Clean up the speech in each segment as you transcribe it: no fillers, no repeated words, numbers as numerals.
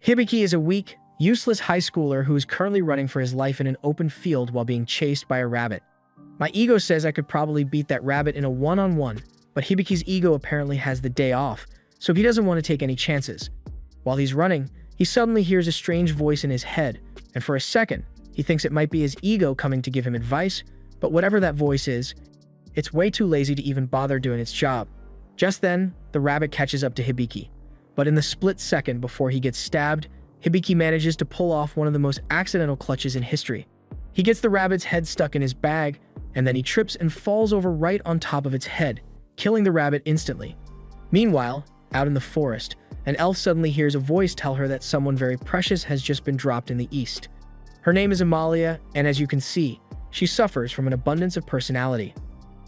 Hibiki is a weak, useless high schooler who is currently running for his life in an open field while being chased by a rabbit. My ego says I could probably beat that rabbit in a one-on-one, but Hibiki's ego apparently has the day off, so he doesn't want to take any chances. While he's running, he suddenly hears a strange voice in his head, and for a second, he thinks it might be his ego coming to give him advice, but whatever that voice is, it's way too lazy to even bother doing its job. Just then, the rabbit catches up to Hibiki. But in the split second before he gets stabbed, Hibiki manages to pull off one of the most accidental clutches in history. He gets the rabbit's head stuck in his bag, and then he trips and falls over right on top of its head, killing the rabbit instantly. Meanwhile, out in the forest, an elf suddenly hears a voice tell her that someone very precious has just been dropped in the east. Her name is Amalia, and as you can see, she suffers from an abundance of personality.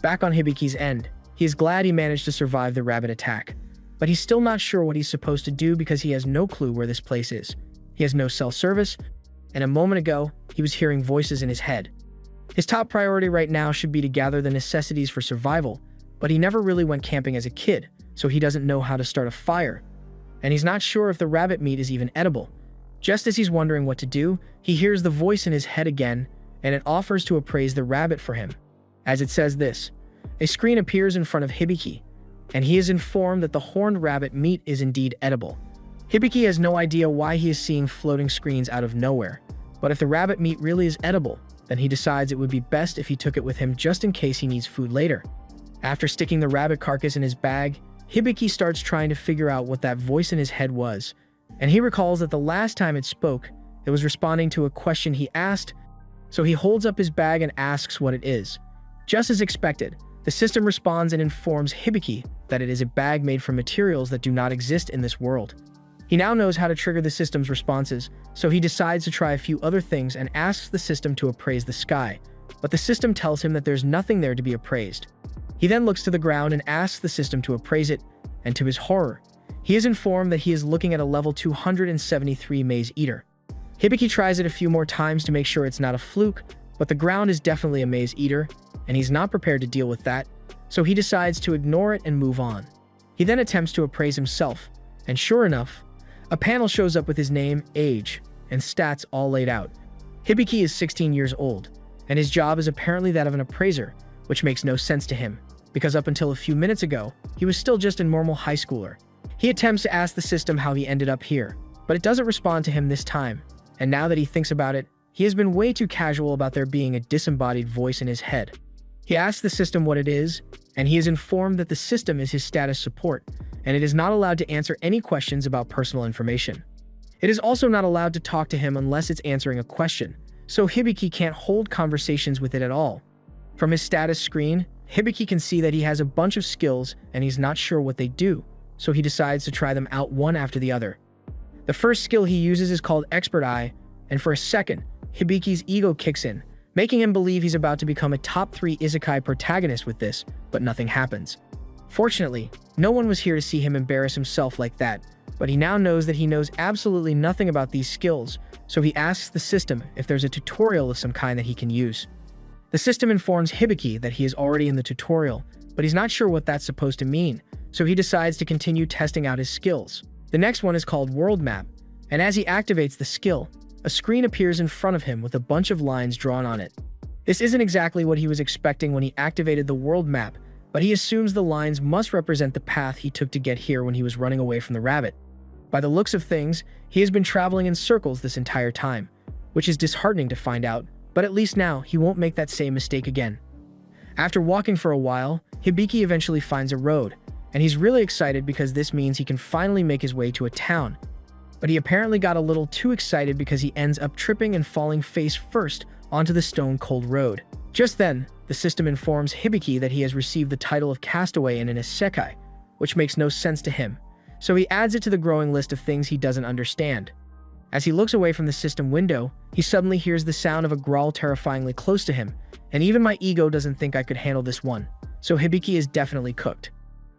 Back on Hibiki's end, he is glad he managed to survive the rabbit attack, but he's still not sure what he's supposed to do because he has no clue where this place is. He has no cell service, and a moment ago, he was hearing voices in his head. His top priority right now should be to gather the necessities for survival, but he never really went camping as a kid, so he doesn't know how to start a fire, and he's not sure if the rabbit meat is even edible. Just as he's wondering what to do, he hears the voice in his head again, and it offers to appraise the rabbit for him. As it says this, a screen appears in front of Hibiki, and he is informed that the horned rabbit meat is indeed edible. Hibiki has no idea why he is seeing floating screens out of nowhere, but if the rabbit meat really is edible, then he decides it would be best if he took it with him just in case he needs food later. After sticking the rabbit carcass in his bag, Hibiki starts trying to figure out what that voice in his head was, and he recalls that the last time it spoke, it was responding to a question he asked, so he holds up his bag and asks what it is. Just as expected, the system responds and informs Hibiki that it is a bag made from materials that do not exist in this world. He now knows how to trigger the system's responses, so he decides to try a few other things and asks the system to appraise the sky, but the system tells him that there's nothing there to be appraised. He then looks to the ground and asks the system to appraise it, and to his horror, he is informed that he is looking at a level 273 Maze Eater. Hibiki tries it a few more times to make sure it's not a fluke, but the ground is definitely a Maze Eater, and he's not prepared to deal with that, so he decides to ignore it and move on. He then attempts to appraise himself, and sure enough, a panel shows up with his name, age, and stats all laid out. Hibiki is 16 years old, and his job is apparently that of an appraiser, which makes no sense to him, because up until a few minutes ago, he was still just a normal high schooler. He attempts to ask the system how he ended up here, but it doesn't respond to him this time, and now that he thinks about it, he has been way too casual about there being a disembodied voice in his head. He asks the system what it is, and he is informed that the system is his status support, and it is not allowed to answer any questions about personal information. It is also not allowed to talk to him unless it's answering a question, so Hibiki can't hold conversations with it at all. From his status screen, Hibiki can see that he has a bunch of skills and he's not sure what they do, so he decides to try them out one after the other. The first skill he uses is called Expert Eye, and for a second, Hibiki's ego kicks in, making him believe he's about to become a top 3 isekai protagonist with this, but nothing happens. Fortunately, no one was here to see him embarrass himself like that, but he now knows that he knows absolutely nothing about these skills, so he asks the system if there's a tutorial of some kind that he can use. The system informs Hibiki that he is already in the tutorial, but he's not sure what that's supposed to mean, so he decides to continue testing out his skills. The next one is called World Map, and as he activates the skill, a screen appears in front of him with a bunch of lines drawn on it. This isn't exactly what he was expecting when he activated the world map, but he assumes the lines must represent the path he took to get here when he was running away from the rabbit. By the looks of things, he has been traveling in circles this entire time, which is disheartening to find out, but at least now he won't make that same mistake again. After walking for a while, Hibiki eventually finds a road, and he's really excited because this means he can finally make his way to a town. But he apparently got a little too excited because he ends up tripping and falling face first onto the stone-cold road. Just then, the system informs Hibiki that he has received the title of Castaway in an isekai, which makes no sense to him, so he adds it to the growing list of things he doesn't understand. As he looks away from the system window, he suddenly hears the sound of a growl terrifyingly close to him, and even my ego doesn't think I could handle this one, so Hibiki is definitely cooked.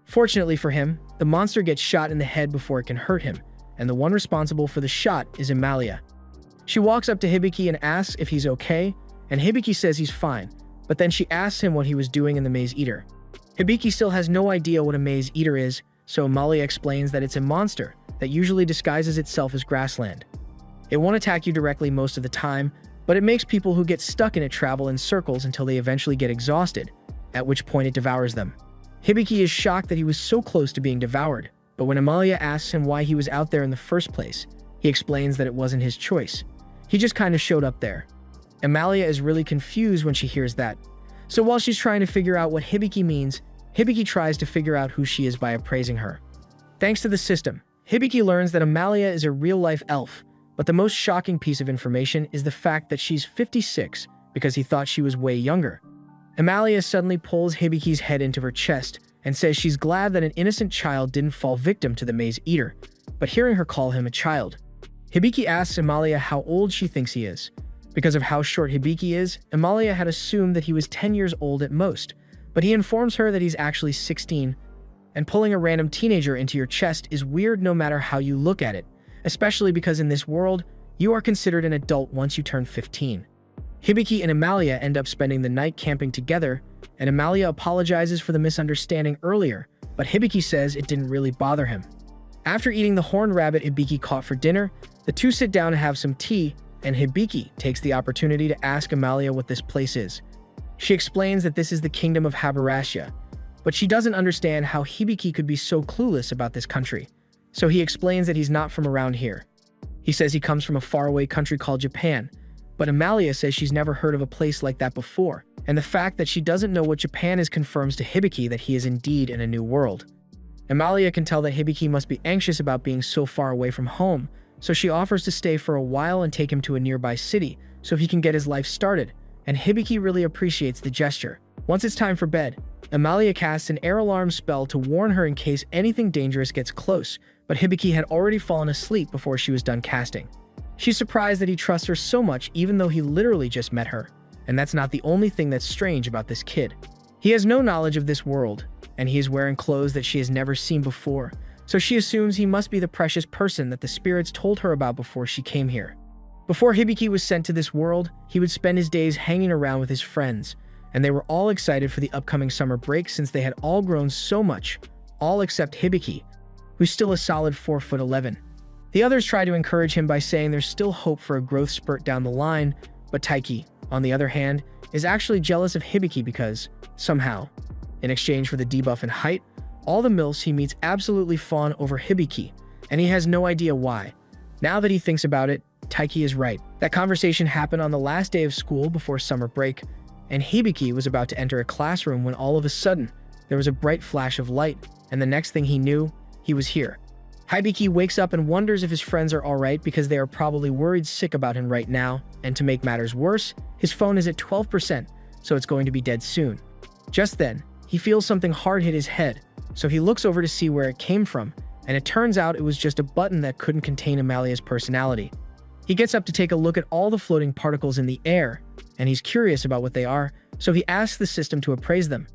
Fortunately for him, the monster gets shot in the head before it can hurt him, and the one responsible for the shot is Amalia. She walks up to Hibiki and asks if he's okay, and Hibiki says he's fine, but then she asks him what he was doing in the Maze Eater. Hibiki still has no idea what a Maze Eater is, so Amalia explains that it's a monster that usually disguises itself as grassland. It won't attack you directly most of the time, but it makes people who get stuck in it travel in circles until they eventually get exhausted, at which point it devours them. Hibiki is shocked that he was so close to being devoured, but when Amalia asks him why he was out there in the first place, he explains that it wasn't his choice. He just kind of showed up there. Amalia is really confused when she hears that. So while she's trying to figure out what Hibiki means, Hibiki tries to figure out who she is by appraising her. Thanks to the system, Hibiki learns that Amalia is a real-life elf, but the most shocking piece of information is the fact that she's 56 because he thought she was way younger. Amalia suddenly pulls Hibiki's head into her chest and says she's glad that an innocent child didn't fall victim to the Maze Eater, but hearing her call him a child. Hibiki asks Amalia how old she thinks he is. Because of how short Hibiki is, Amalia had assumed that he was 10 years old at most, but he informs her that he's actually 16, and pulling a random teenager into your chest is weird no matter how you look at it, especially because in this world, you are considered an adult once you turn 15. Hibiki and Amalia end up spending the night camping together, and Amalia apologizes for the misunderstanding earlier, but Hibiki says it didn't really bother him. After eating the horned rabbit Hibiki caught for dinner, the two sit down to have some tea, and Hibiki takes the opportunity to ask Amalia what this place is. She explains that this is the kingdom of Habarashia, but she doesn't understand how Hibiki could be so clueless about this country. So he explains that he's not from around here. He says he comes from a faraway country called Japan, but Amalia says she's never heard of a place like that before, and the fact that she doesn't know what Japan is confirms to Hibiki that he is indeed in a new world. Amalia can tell that Hibiki must be anxious about being so far away from home, so she offers to stay for a while and take him to a nearby city so he can get his life started, and Hibiki really appreciates the gesture. Once it's time for bed, Amalia casts an air alarm spell to warn her in case anything dangerous gets close, but Hibiki had already fallen asleep before she was done casting. She's surprised that he trusts her so much even though he literally just met her, and that's not the only thing that's strange about this kid. He has no knowledge of this world, and he is wearing clothes that she has never seen before, so she assumes he must be the precious person that the spirits told her about before she came here. Before Hibiki was sent to this world, he would spend his days hanging around with his friends, and they were all excited for the upcoming summer break since they had all grown so much, all except Hibiki, who's still a solid 4'11". The others try to encourage him by saying there's still hope for a growth spurt down the line, but Taiki, on the other hand, is actually jealous of Hibiki because, somehow, in exchange for the debuff in height, all the MILFs he meets absolutely fawn over Hibiki, and he has no idea why. Now that he thinks about it, Taiki is right. That conversation happened on the last day of school before summer break, and Hibiki was about to enter a classroom when all of a sudden, there was a bright flash of light, and the next thing he knew, he was here. Hibiki wakes up and wonders if his friends are alright because they are probably worried sick about him right now, and to make matters worse, his phone is at 12%, so it's going to be dead soon. Just then, he feels something hard hit his head, so he looks over to see where it came from, and it turns out it was just a button that couldn't contain Amalia's personality. He gets up to take a look at all the floating particles in the air, and he's curious about what they are, so he asks the system to appraise them.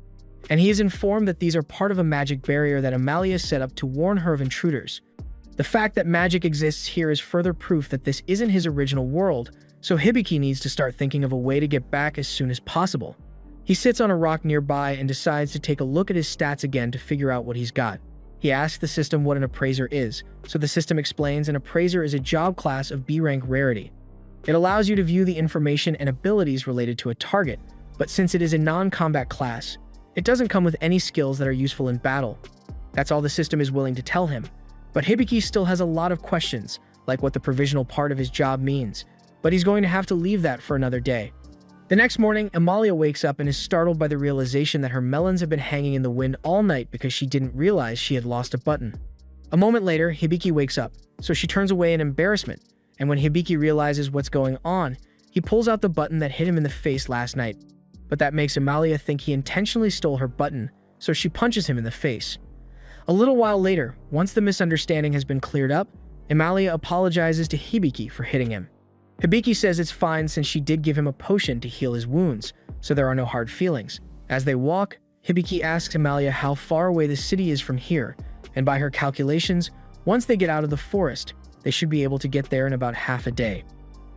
And he is informed that these are part of a magic barrier that Amalia set up to warn her of intruders. The fact that magic exists here is further proof that this isn't his original world, so Hibiki needs to start thinking of a way to get back as soon as possible. He sits on a rock nearby and decides to take a look at his stats again to figure out what he's got. He asks the system what an appraiser is, so the system explains an appraiser is a job class of B-rank rarity. It allows you to view the information and abilities related to a target, but since it is a non-combat class, it doesn't come with any skills that are useful in battle. That's all the system is willing to tell him. But Hibiki still has a lot of questions, like what the provisional part of his job means, but he's going to have to leave that for another day. The next morning, Amalia wakes up and is startled by the realization that her melons have been hanging in the wind all night because she didn't realize she had lost a button. A moment later, Hibiki wakes up, so she turns away in embarrassment, and when Hibiki realizes what's going on, he pulls out the button that hit him in the face last night. But that makes Amalia think he intentionally stole her button, so she punches him in the face. A little while later, once the misunderstanding has been cleared up, Amalia apologizes to Hibiki for hitting him. Hibiki says it's fine since she did give him a potion to heal his wounds, so there are no hard feelings. As they walk, Hibiki asks Amalia how far away the city is from here, and by her calculations, once they get out of the forest, they should be able to get there in about half a day.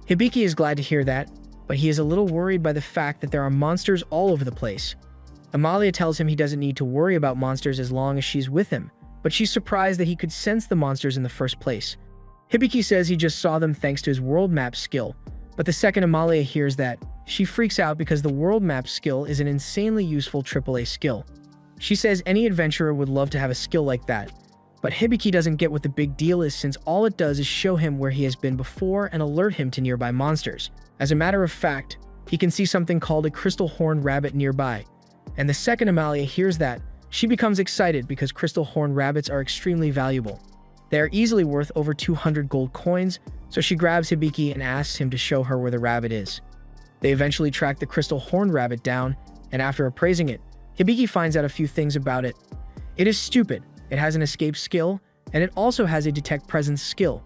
Hibiki is glad to hear that, but he is a little worried by the fact that there are monsters all over the place. Amalia tells him he doesn't need to worry about monsters as long as she's with him, but she's surprised that he could sense the monsters in the first place. Hibiki says he just saw them thanks to his world map skill, but the second Amalia hears that, she freaks out because the world map skill is an insanely useful AAA skill. She says any adventurer would love to have a skill like that, but Hibiki doesn't get what the big deal is since all it does is show him where he has been before and alert him to nearby monsters. As a matter of fact, he can see something called a crystal horned rabbit nearby, and the second Amalia hears that, she becomes excited because crystal horned rabbits are extremely valuable. They are easily worth over 200 gold coins, so she grabs Hibiki and asks him to show her where the rabbit is. They eventually track the crystal horned rabbit down, and after appraising it, Hibiki finds out a few things about it. It is stupid, it has an escape skill, and it also has a detect presence skill.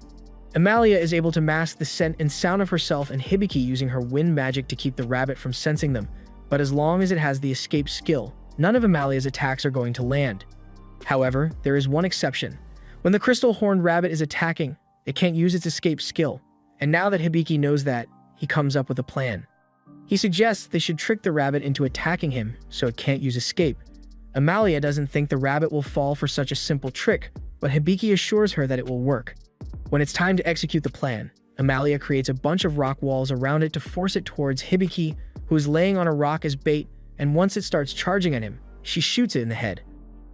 Amalia is able to mask the scent and sound of herself and Hibiki using her wind magic to keep the rabbit from sensing them, but as long as it has the escape skill, none of Amalia's attacks are going to land. However, there is one exception. When the crystal horned rabbit is attacking, it can't use its escape skill, and now that Hibiki knows that, he comes up with a plan. He suggests they should trick the rabbit into attacking him so it can't use escape. Amalia doesn't think the rabbit will fall for such a simple trick, but Hibiki assures her that it will work. When it's time to execute the plan, Amalia creates a bunch of rock walls around it to force it towards Hibiki, who is laying on a rock as bait, and once it starts charging at him, she shoots it in the head.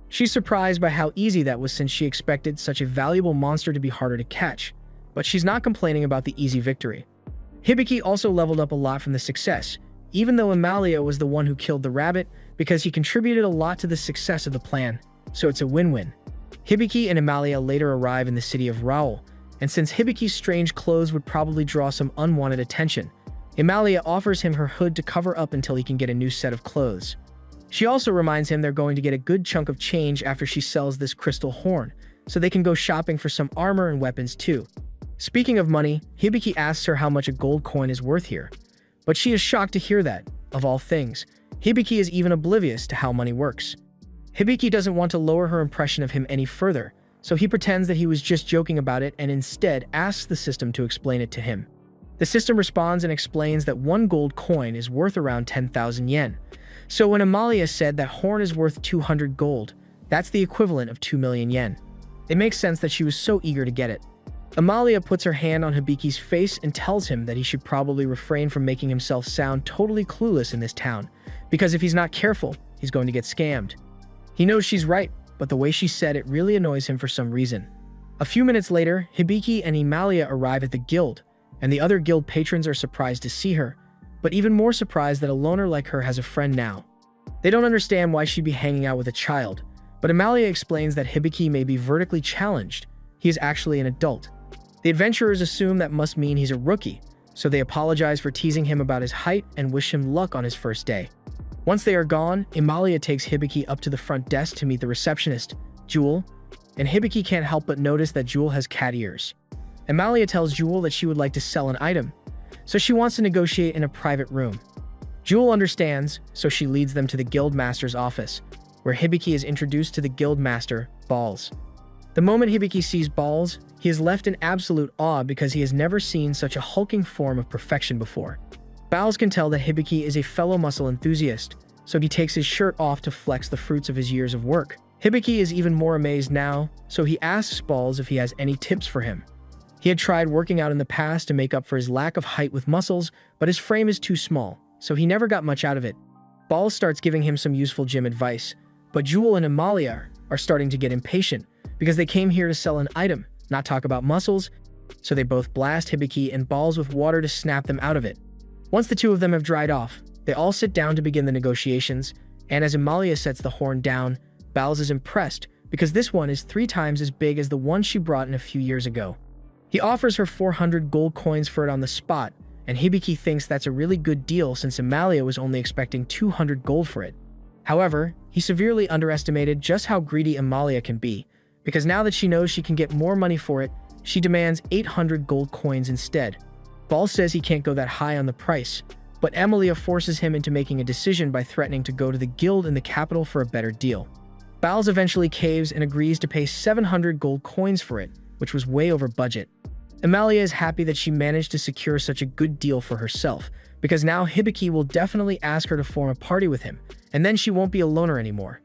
She's surprised by how easy that was since she expected such a valuable monster to be harder to catch, but she's not complaining about the easy victory. Hibiki also leveled up a lot from the success, even though Amalia was the one who killed the rabbit, because he contributed a lot to the success of the plan, so it's a win-win. Hibiki and Amalia later arrive in the city of Raoul, and since Hibiki's strange clothes would probably draw some unwanted attention, Amalia offers him her hood to cover up until he can get a new set of clothes. She also reminds him they're going to get a good chunk of change after she sells this crystal horn, so they can go shopping for some armor and weapons too. Speaking of money, Hibiki asks her how much a gold coin is worth here, but she is shocked to hear that, of all things, Hibiki is even oblivious to how money works. Hibiki doesn't want to lower her impression of him any further, so he pretends that he was just joking about it and instead asks the system to explain it to him. The system responds and explains that one gold coin is worth around 10,000 yen. So when Amalia said that horn is worth 200 gold, that's the equivalent of 2 million yen. It makes sense that she was so eager to get it. Amalia puts her hand on Hibiki's face and tells him that he should probably refrain from making himself sound totally clueless in this town, because if he's not careful, he's going to get scammed. He knows she's right, but the way she said it really annoys him for some reason. A few minutes later, Hibiki and Amalia arrive at the guild, and the other guild patrons are surprised to see her, but even more surprised that a loner like her has a friend now. They don't understand why she'd be hanging out with a child, but Amalia explains that Hibiki may be vertically challenged. He is actually an adult. The adventurers assume that must mean he's a rookie, so they apologize for teasing him about his height and wish him luck on his first day. Once they are gone, Amalia takes Hibiki up to the front desk to meet the receptionist, Jewel, and Hibiki can't help but notice that Jewel has cat ears. Amalia tells Jewel that she would like to sell an item, so she wants to negotiate in a private room. Jewel understands, so she leads them to the guild master's office, where Hibiki is introduced to the guild master, Balls. The moment Hibiki sees Balls, he is left in absolute awe because he has never seen such a hulking form of perfection before. Balls can tell that Hibiki is a fellow muscle enthusiast, so he takes his shirt off to flex the fruits of his years of work. Hibiki is even more amazed now, so he asks Balls if he has any tips for him. He had tried working out in the past to make up for his lack of height with muscles, but his frame is too small, so he never got much out of it. Balls starts giving him some useful gym advice, but Jewel and Amalia are starting to get impatient because they came here to sell an item, not talk about muscles, so they both blast Hibiki and Balls with water to snap them out of it. Once the two of them have dried off, they all sit down to begin the negotiations, and as Amalia sets the horn down, Balls is impressed because this one is 3 times as big as the one she brought in a few years ago. He offers her 400 gold coins for it on the spot, and Hibiki thinks that's a really good deal since Amalia was only expecting 200 gold for it. However, he severely underestimated just how greedy Amalia can be, because now that she knows she can get more money for it, she demands 800 gold coins instead. Ball says he can't go that high on the price, but Amalia forces him into making a decision by threatening to go to the guild in the capital for a better deal. Balls eventually caves and agrees to pay 700 gold coins for it, which was way over budget. Amalia is happy that she managed to secure such a good deal for herself, because now Hibiki will definitely ask her to form a party with him, and then she won't be a loner anymore.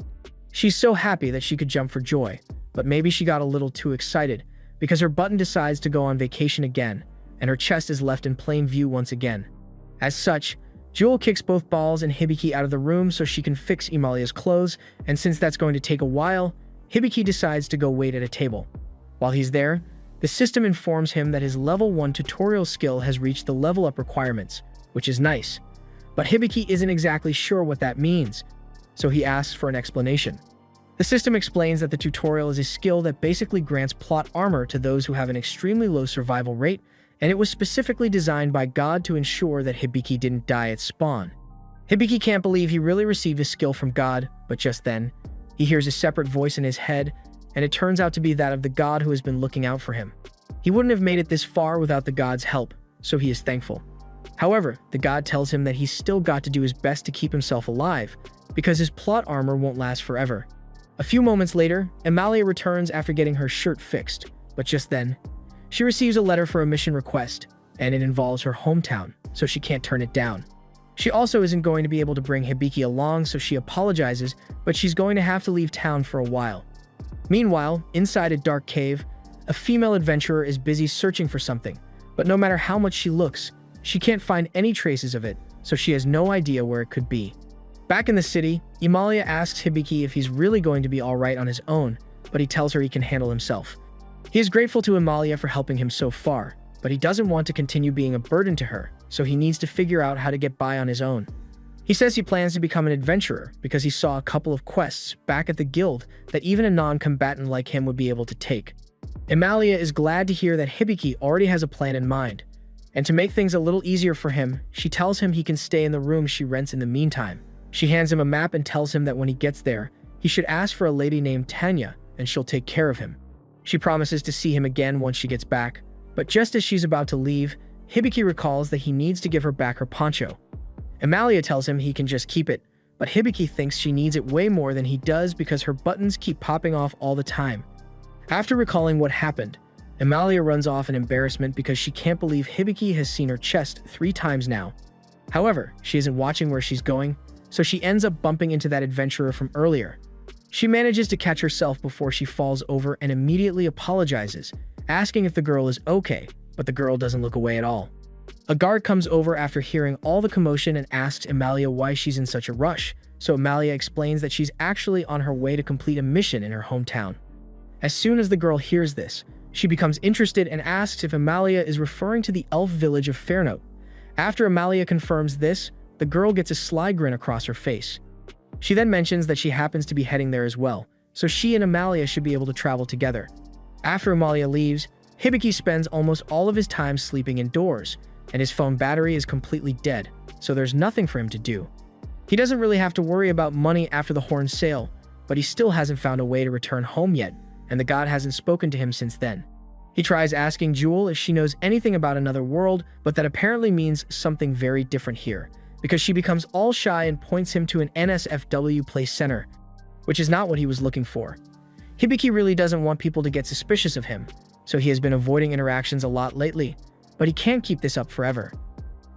She's so happy that she could jump for joy, but maybe she got a little too excited because her button decides to go on vacation again, and her chest is left in plain view once again. As such, Jewel kicks both Balls and Hibiki out of the room so she can fix Emalia's clothes, and since that's going to take a while, Hibiki decides to go wait at a table. While he's there, the system informs him that his level 1 tutorial skill has reached the level up requirements, which is nice. But Hibiki isn't exactly sure what that means, so he asks for an explanation. The system explains that the tutorial is a skill that basically grants plot armor to those who have an extremely low survival rate, and it was specifically designed by God to ensure that Hibiki didn't die at spawn. Hibiki can't believe he really received a skill from God, but just then, he hears a separate voice in his head, and it turns out to be that of the God who has been looking out for him. He wouldn't have made it this far without the God's help, so he is thankful. However, the God tells him that he's still got to do his best to keep himself alive, because his plot armor won't last forever. A few moments later, Emalia returns after getting her shirt fixed, but just then, she receives a letter for a mission request, and it involves her hometown, so she can't turn it down. She also isn't going to be able to bring Hibiki along, so she apologizes, but she's going to have to leave town for a while. Meanwhile, inside a dark cave, a female adventurer is busy searching for something, but no matter how much she looks, she can't find any traces of it, so she has no idea where it could be. Back in the city, Emalia asks Hibiki if he's really going to be alright on his own, but he tells her he can handle himself. He is grateful to Emalia for helping him so far, but he doesn't want to continue being a burden to her, so he needs to figure out how to get by on his own. He says he plans to become an adventurer because he saw a couple of quests back at the guild that even a non-combatant like him would be able to take. Emalia is glad to hear that Hibiki already has a plan in mind, and to make things a little easier for him, she tells him he can stay in the room she rents in the meantime. She hands him a map and tells him that when he gets there, he should ask for a lady named Tanya, and she'll take care of him. She promises to see him again once she gets back, but just as she's about to leave, Hibiki recalls that he needs to give her back her poncho. Emalia tells him he can just keep it, but Hibiki thinks she needs it way more than he does because her buttons keep popping off all the time. After recalling what happened, Emalia runs off in embarrassment because she can't believe Hibiki has seen her chest 3 times now. However, she isn't watching where she's going, so she ends up bumping into that adventurer from earlier. She manages to catch herself before she falls over and immediately apologizes, asking if the girl is okay, but the girl doesn't look away at all. A guard comes over after hearing all the commotion and asks Emalia why she's in such a rush, so Emalia explains that she's actually on her way to complete a mission in her hometown. As soon as the girl hears this, she becomes interested and asks if Emalia is referring to the elf village of Fairnote. After Emalia confirms this, the girl gets a sly grin across her face. She then mentions that she happens to be heading there as well, so she and Emalia should be able to travel together. After Emalia leaves, Hibiki spends almost all of his time sleeping indoors, and his phone battery is completely dead, so there's nothing for him to do. He doesn't really have to worry about money after the horn sale, but he still hasn't found a way to return home yet, and the god hasn't spoken to him since then. He tries asking Jewel if she knows anything about another world, but that apparently means something very different here, because she becomes all shy and points him to an NSFW place center, which is not what he was looking for. Hibiki really doesn't want people to get suspicious of him, so he has been avoiding interactions a lot lately, but he can't keep this up forever.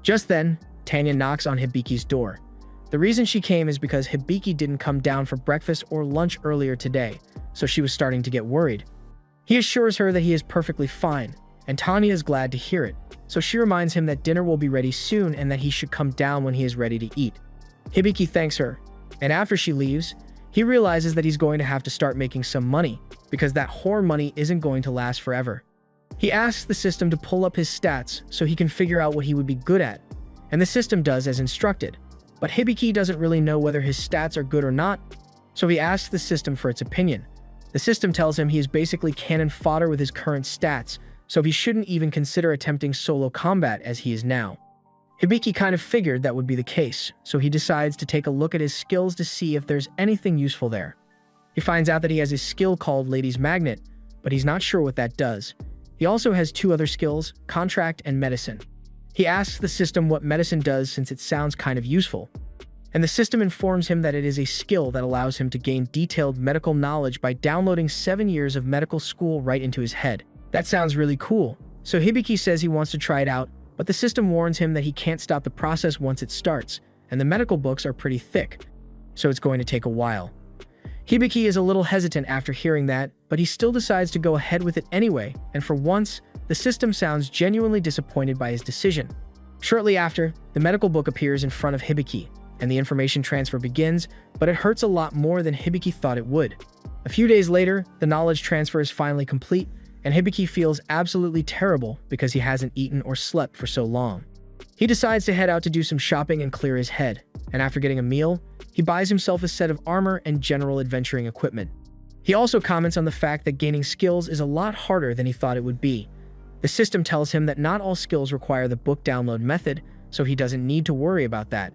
Just then, Tanya knocks on Hibiki's door. The reason she came is because Hibiki didn't come down for breakfast or lunch earlier today, so she was starting to get worried. He assures her that he is perfectly fine, and Tanya is glad to hear it, so she reminds him that dinner will be ready soon and that he should come down when he is ready to eat. Hibiki thanks her, and after she leaves, he realizes that he's going to have to start making some money, because that whore money isn't going to last forever. He asks the system to pull up his stats so he can figure out what he would be good at, and the system does as instructed. But Hibiki doesn't really know whether his stats are good or not, so he asks the system for its opinion. The system tells him he is basically cannon fodder with his current stats, so he shouldn't even consider attempting solo combat as he is now. Hibiki kind of figured that would be the case, so he decides to take a look at his skills to see if there's anything useful there. He finds out that he has a skill called Lady's Magnet, but he's not sure what that does. He also has 2 other skills, Contract and Medicine. He asks the system what medicine does since it sounds kind of useful, and the system informs him that it is a skill that allows him to gain detailed medical knowledge by downloading 7 years of medical school right into his head. That sounds really cool, so Hibiki says he wants to try it out, but the system warns him that he can't stop the process once it starts, and the medical books are pretty thick, so it's going to take a while. Hibiki is a little hesitant after hearing that, but he still decides to go ahead with it anyway, and for once, the system sounds genuinely disappointed by his decision. Shortly after, the medical book appears in front of Hibiki, and the information transfer begins, but it hurts a lot more than Hibiki thought it would. A few days later, the knowledge transfer is finally complete, and Hibiki feels absolutely terrible because he hasn't eaten or slept for so long. He decides to head out to do some shopping and clear his head, and after getting a meal, he buys himself a set of armor and general adventuring equipment. He also comments on the fact that gaining skills is a lot harder than he thought it would be. The system tells him that not all skills require the book download method, so he doesn't need to worry about that.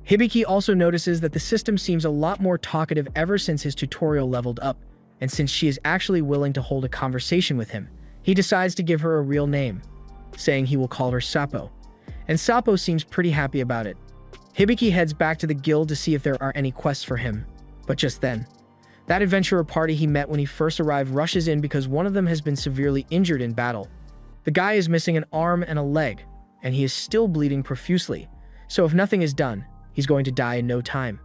Hibiki also notices that the system seems a lot more talkative ever since his tutorial leveled up, and since she is actually willing to hold a conversation with him, he decides to give her a real name, saying he will call her Sapo. And Sapo seems pretty happy about it. Hibiki heads back to the guild to see if there are any quests for him, but just then, that adventurer party he met when he first arrived rushes in because one of them has been severely injured in battle. The guy is missing an arm and a leg, and he is still bleeding profusely, so if nothing is done, he's going to die in no time.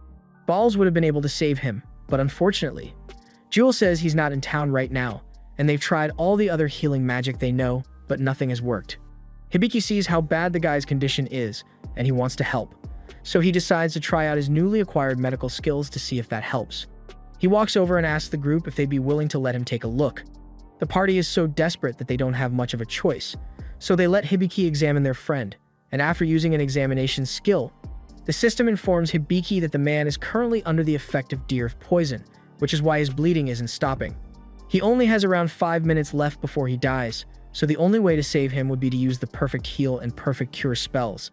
Balls would have been able to save him, but unfortunately, Jewel says he's not in town right now, and they've tried all the other healing magic they know, but nothing has worked. Hibiki sees how bad the guy's condition is, and he wants to help, so he decides to try out his newly acquired medical skills to see if that helps. He walks over and asks the group if they'd be willing to let him take a look. The party is so desperate that they don't have much of a choice, so they let Hibiki examine their friend, and after using an examination skill, the system informs Hibiki that the man is currently under the effect of deer poison, which is why his bleeding isn't stopping. He only has around 5 minutes left before he dies, so the only way to save him would be to use the Perfect Heal and Perfect Cure spells.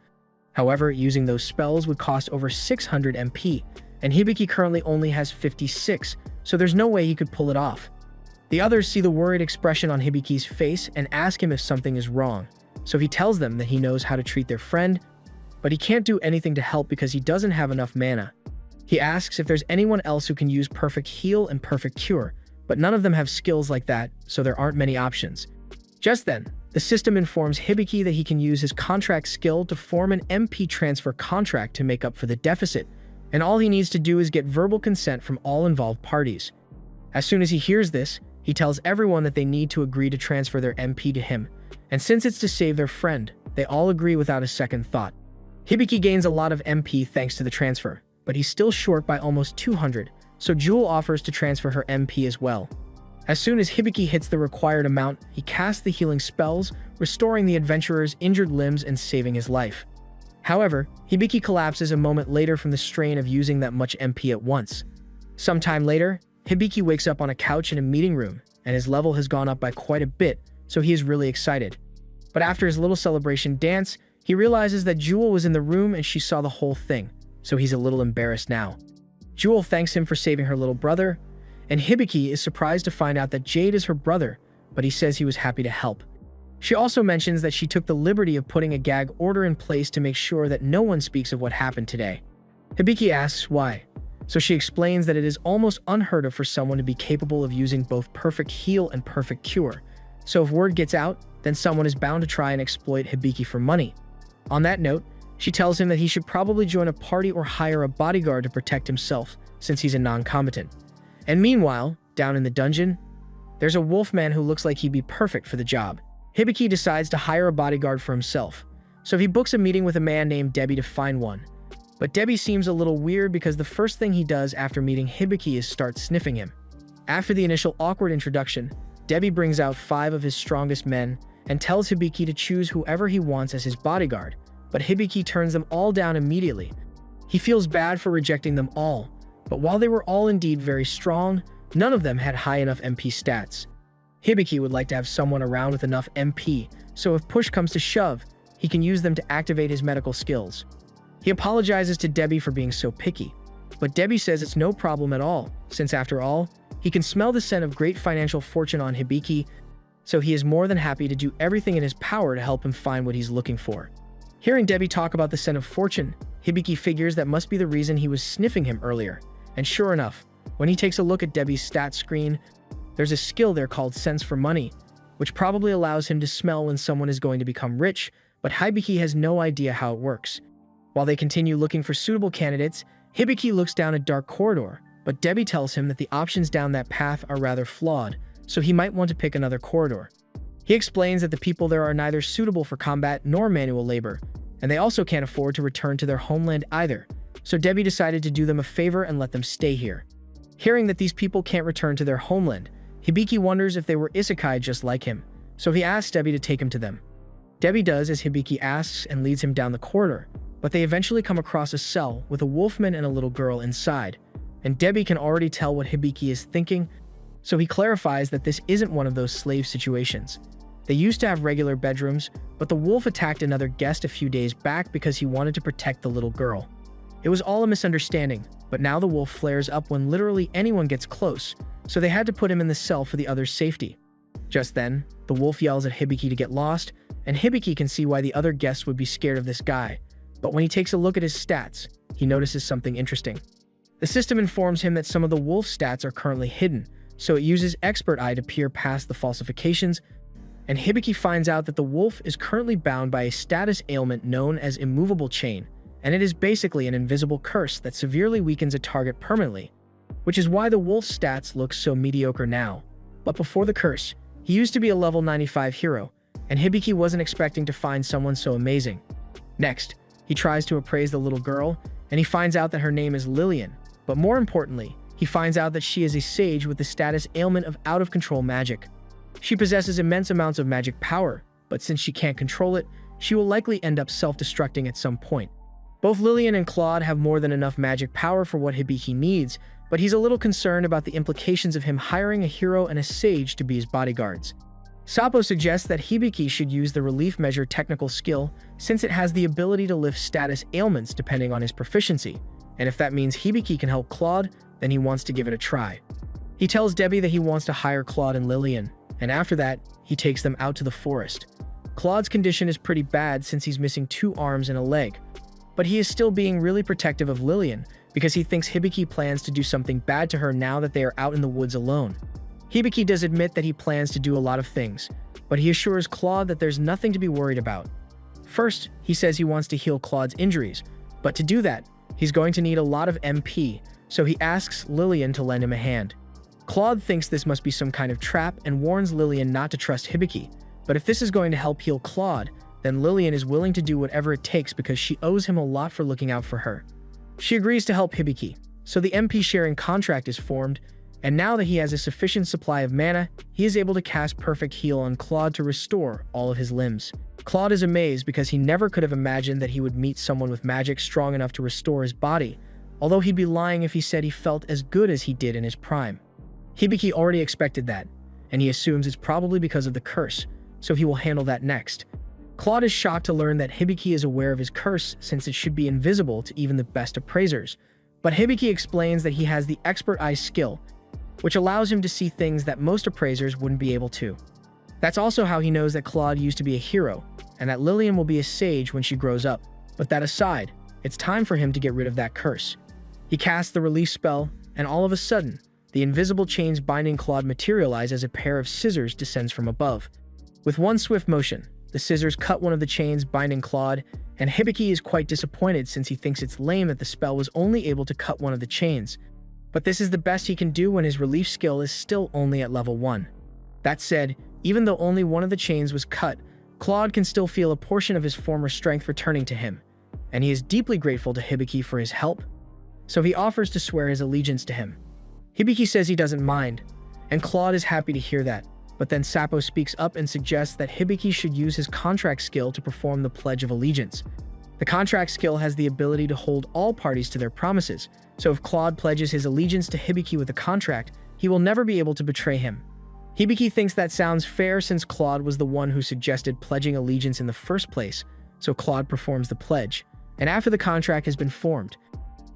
However, using those spells would cost over 600 MP, and Hibiki currently only has 56, so there's no way he could pull it off. The others see the worried expression on Hibiki's face and ask him if something is wrong, so he tells them that he knows how to treat their friend, but he can't do anything to help because he doesn't have enough mana. He asks if there's anyone else who can use Perfect Heal and Perfect Cure, but none of them have skills like that, so there aren't many options. Just then, the system informs Hibiki that he can use his contract skill to form an MP transfer contract to make up for the deficit, and all he needs to do is get verbal consent from all involved parties. As soon as he hears this, he tells everyone that they need to agree to transfer their MP to him, and since it's to save their friend, they all agree without a second thought. Hibiki gains a lot of MP thanks to the transfer, but he's still short by almost 200, so Jewel offers to transfer her MP as well. As soon as Hibiki hits the required amount, he casts the healing spells, restoring the adventurer's injured limbs and saving his life. However, Hibiki collapses a moment later from the strain of using that much MP at once. Sometime later, Hibiki wakes up on a couch in a meeting room, and his level has gone up by quite a bit, so he is really excited. But after his little celebration dance, he realizes that Jewel was in the room and she saw the whole thing, so he's a little embarrassed now. Jewel thanks him for saving her little brother, and Hibiki is surprised to find out that Jade is her brother, but he says he was happy to help. She also mentions that she took the liberty of putting a gag order in place to make sure that no one speaks of what happened today. Hibiki asks why, so she explains that it is almost unheard of for someone to be capable of using both Perfect Heal and Perfect Cure, so if word gets out, then someone is bound to try and exploit Hibiki for money. On that note, she tells him that he should probably join a party or hire a bodyguard to protect himself, since he's a non-combatant. And meanwhile, down in the dungeon, there's a wolfman who looks like he'd be perfect for the job. Hibiki decides to hire a bodyguard for himself, so he books a meeting with a man named Debbie to find one. But Debbie seems a little weird because the first thing he does after meeting Hibiki is start sniffing him. After the initial awkward introduction, Debbie brings out 5 of his strongest men and tells Hibiki to choose whoever he wants as his bodyguard, but Hibiki turns them all down immediately. He feels bad for rejecting them all, but while they were all indeed very strong, none of them had high enough MP stats. Hibiki would like to have someone around with enough MP, so if push comes to shove, he can use them to activate his medical skills. He apologizes to Debbie for being so picky, but Debbie says it's no problem at all, since after all, he can smell the scent of great financial fortune on Hibiki, so he is more than happy to do everything in his power to help him find what he's looking for. Hearing Debbie talk about the scent of fortune, Hibiki figures that must be the reason he was sniffing him earlier, and sure enough, when he takes a look at Debbie's stat screen, there's a skill there called Sense for Money, which probably allows him to smell when someone is going to become rich, but Hibiki has no idea how it works. While they continue looking for suitable candidates, Hibiki looks down a dark corridor, but Debbie tells him that the options down that path are rather flawed, so he might want to pick another corridor. He explains that the people there are neither suitable for combat nor manual labor, and they also can't afford to return to their homeland either, so Debbie decided to do them a favor and let them stay here. Hearing that these people can't return to their homeland, Hibiki wonders if they were isekai just like him, so he asks Debbie to take him to them. Debbie does as Hibiki asks and leads him down the corridor, but they eventually come across a cell with a wolfman and a little girl inside, and Debbie can already tell what Hibiki is thinking, so he clarifies that this isn't one of those slave situations. They used to have regular bedrooms, but the wolf attacked another guest a few days back because he wanted to protect the little girl. It was all a misunderstanding, but now the wolf flares up when literally anyone gets close, so they had to put him in the cell for the other's safety. Just then, the wolf yells at Hibiki to get lost, and Hibiki can see why the other guests would be scared of this guy. But when he takes a look at his stats, he notices something interesting. The system informs him that some of the wolf's stats are currently hidden, so it uses Expert Eye to peer past the falsifications, and Hibiki finds out that the wolf is currently bound by a status ailment known as Immovable Chain, and it is basically an invisible curse that severely weakens a target permanently, which is why the wolf's stats look so mediocre now. But before the curse, he used to be a level 95 hero, and Hibiki wasn't expecting to find someone so amazing. Next, he tries to appraise the little girl, and he finds out that her name is Lillian, but more importantly, he finds out that she is a sage with the status ailment of out-of-control magic. She possesses immense amounts of magic power, but since she can't control it, she will likely end up self-destructing at some point. Both Lillian and Claude have more than enough magic power for what Hibiki needs, but he's a little concerned about the implications of him hiring a hero and a sage to be his bodyguards. Sapo suggests that Hibiki should use the relief measure technical skill since it has the ability to lift status ailments depending on his proficiency, and if that means Hibiki can help Claude, then he wants to give it a try. He tells Debbie that he wants to hire Claude and Lillian, and after that, he takes them out to the forest. Claude's condition is pretty bad since he's missing 2 arms and a leg, but he is still being really protective of Lillian because he thinks Hibiki plans to do something bad to her now that they are out in the woods alone. Hibiki does admit that he plans to do a lot of things, but he assures Claude that there's nothing to be worried about. First, he says he wants to heal Claude's injuries, but to do that, he's going to need a lot of MP, so he asks Lillian to lend him a hand. Claude thinks this must be some kind of trap and warns Lillian not to trust Hibiki, but if this is going to help heal Claude, then Lillian is willing to do whatever it takes because she owes him a lot for looking out for her. She agrees to help Hibiki, so the MP sharing contract is formed, and now that he has a sufficient supply of mana, he is able to cast Perfect Heal on Claude to restore all of his limbs. Claude is amazed because he never could have imagined that he would meet someone with magic strong enough to restore his body, although he'd be lying if he said he felt as good as he did in his prime. Hibiki already expected that, and he assumes it's probably because of the curse, so he will handle that next. Claude is shocked to learn that Hibiki is aware of his curse since it should be invisible to even the best appraisers, but Hibiki explains that he has the Expert Eye skill, which allows him to see things that most appraisers wouldn't be able to. That's also how he knows that Claude used to be a hero, and that Lillian will be a sage when she grows up. But that aside, it's time for him to get rid of that curse. He casts the release spell, and all of a sudden, the invisible chains binding Claude materialize as a pair of scissors descends from above. With one swift motion, the scissors cut one of the chains binding Claude, and Hibiki is quite disappointed since he thinks it's lame that the spell was only able to cut one of the chains. But this is the best he can do when his relief skill is still only at level 1. That said, even though only one of the chains was cut, Claude can still feel a portion of his former strength returning to him, and he is deeply grateful to Hibiki for his help, so he offers to swear his allegiance to him. Hibiki says he doesn't mind, and Claude is happy to hear that, but then Sapo speaks up and suggests that Hibiki should use his contract skill to perform the Pledge of Allegiance. The contract skill has the ability to hold all parties to their promises, so if Claude pledges his allegiance to Hibiki with a contract, he will never be able to betray him. Hibiki thinks that sounds fair since Claude was the one who suggested pledging allegiance in the first place, so Claude performs the pledge, and after the contract has been formed,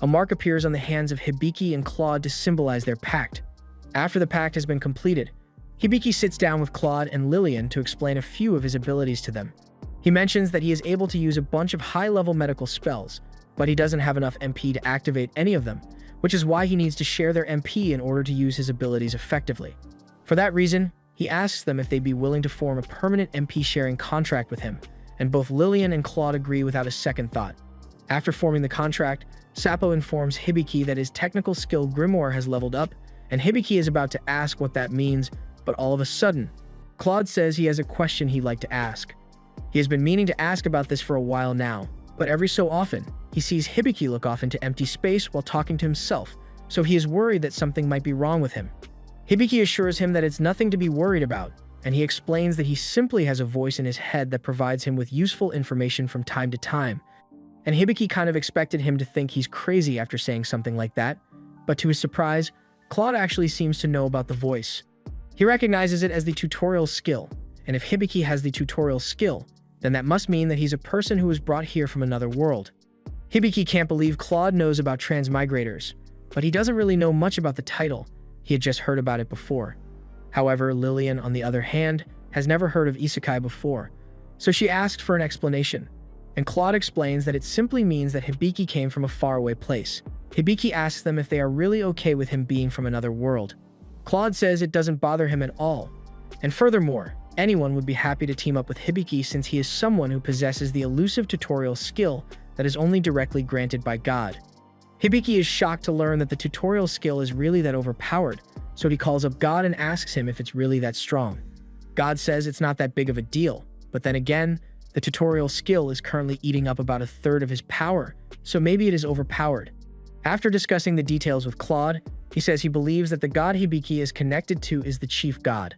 a mark appears on the hands of Hibiki and Claude to symbolize their pact. After the pact has been completed, Hibiki sits down with Claude and Lillian to explain a few of his abilities to them. He mentions that he is able to use a bunch of high-level medical spells, but he doesn't have enough MP to activate any of them, which is why he needs to share their MP in order to use his abilities effectively. For that reason, he asks them if they'd be willing to form a permanent MP sharing contract with him, and both Lillian and Claude agree without a second thought. After forming the contract, Sapo informs Hibiki that his technical skill Grimoire has leveled up, and Hibiki is about to ask what that means, but all of a sudden, Claude says he has a question he'd like to ask. He has been meaning to ask about this for a while now, but every so often, he sees Hibiki look off into empty space while talking to himself, so he is worried that something might be wrong with him. Hibiki assures him that it's nothing to be worried about, and he explains that he simply has a voice in his head that provides him with useful information from time to time. And Hibiki kind of expected him to think he's crazy after saying something like that, but to his surprise, Claude actually seems to know about the voice. He recognizes it as the tutorial skill, and if Hibiki has the tutorial skill, then that must mean that he's a person who was brought here from another world. Hibiki can't believe Claude knows about transmigrators, but he doesn't really know much about the title. He had just heard about it before. However, Lillian, on the other hand, has never heard of isekai before, so she asked for an explanation, and Claude explains that it simply means that Hibiki came from a faraway place. Hibiki asks them if they are really okay with him being from another world. Claude says it doesn't bother him at all, and furthermore, anyone would be happy to team up with Hibiki since he is someone who possesses the elusive tutorial skill that is only directly granted by God. Hibiki is shocked to learn that the tutorial skill is really that overpowered, so he calls up God and asks him if it's really that strong. God says it's not that big of a deal, but then again, the tutorial skill is currently eating up about a third of his power, so maybe it is overpowered. After discussing the details with Claude, he says he believes that the god Hibiki is connected to is the chief god.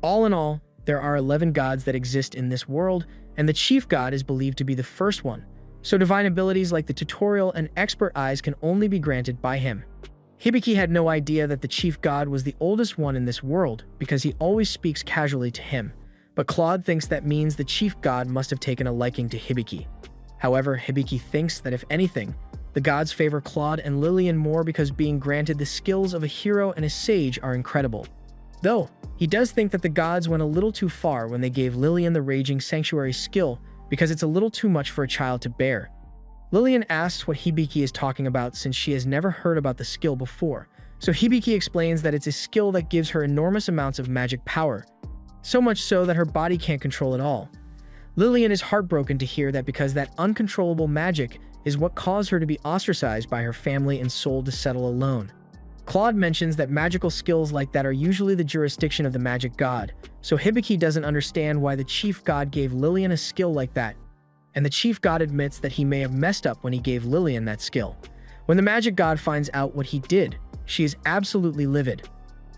All in all, there are 11 gods that exist in this world, and the chief god is believed to be the first one, so divine abilities like the tutorial and expert eyes can only be granted by him. Hibiki had no idea that the chief god was the oldest one in this world because he always speaks casually to him, but Claude thinks that means the chief god must have taken a liking to Hibiki. However, Hibiki thinks that if anything, the gods favor Claude and Lillian more because being granted the skills of a hero and a sage are incredible. Though, he does think that the gods went a little too far when they gave Lillian the Raging Sanctuary skill because it's a little too much for a child to bear. Lillian asks what Hibiki is talking about since she has never heard about the skill before, so Hibiki explains that it's a skill that gives her enormous amounts of magic power, so much so that her body can't control it all. Lillian is heartbroken to hear that because that uncontrollable magic is what caused her to be ostracized by her family and sold to settle alone. Claude mentions that magical skills like that are usually the jurisdiction of the magic god, so Hibiki doesn't understand why the chief god gave Lillian a skill like that, and the chief god admits that he may have messed up when he gave Lillian that skill. When the magic god finds out what he did, she is absolutely livid.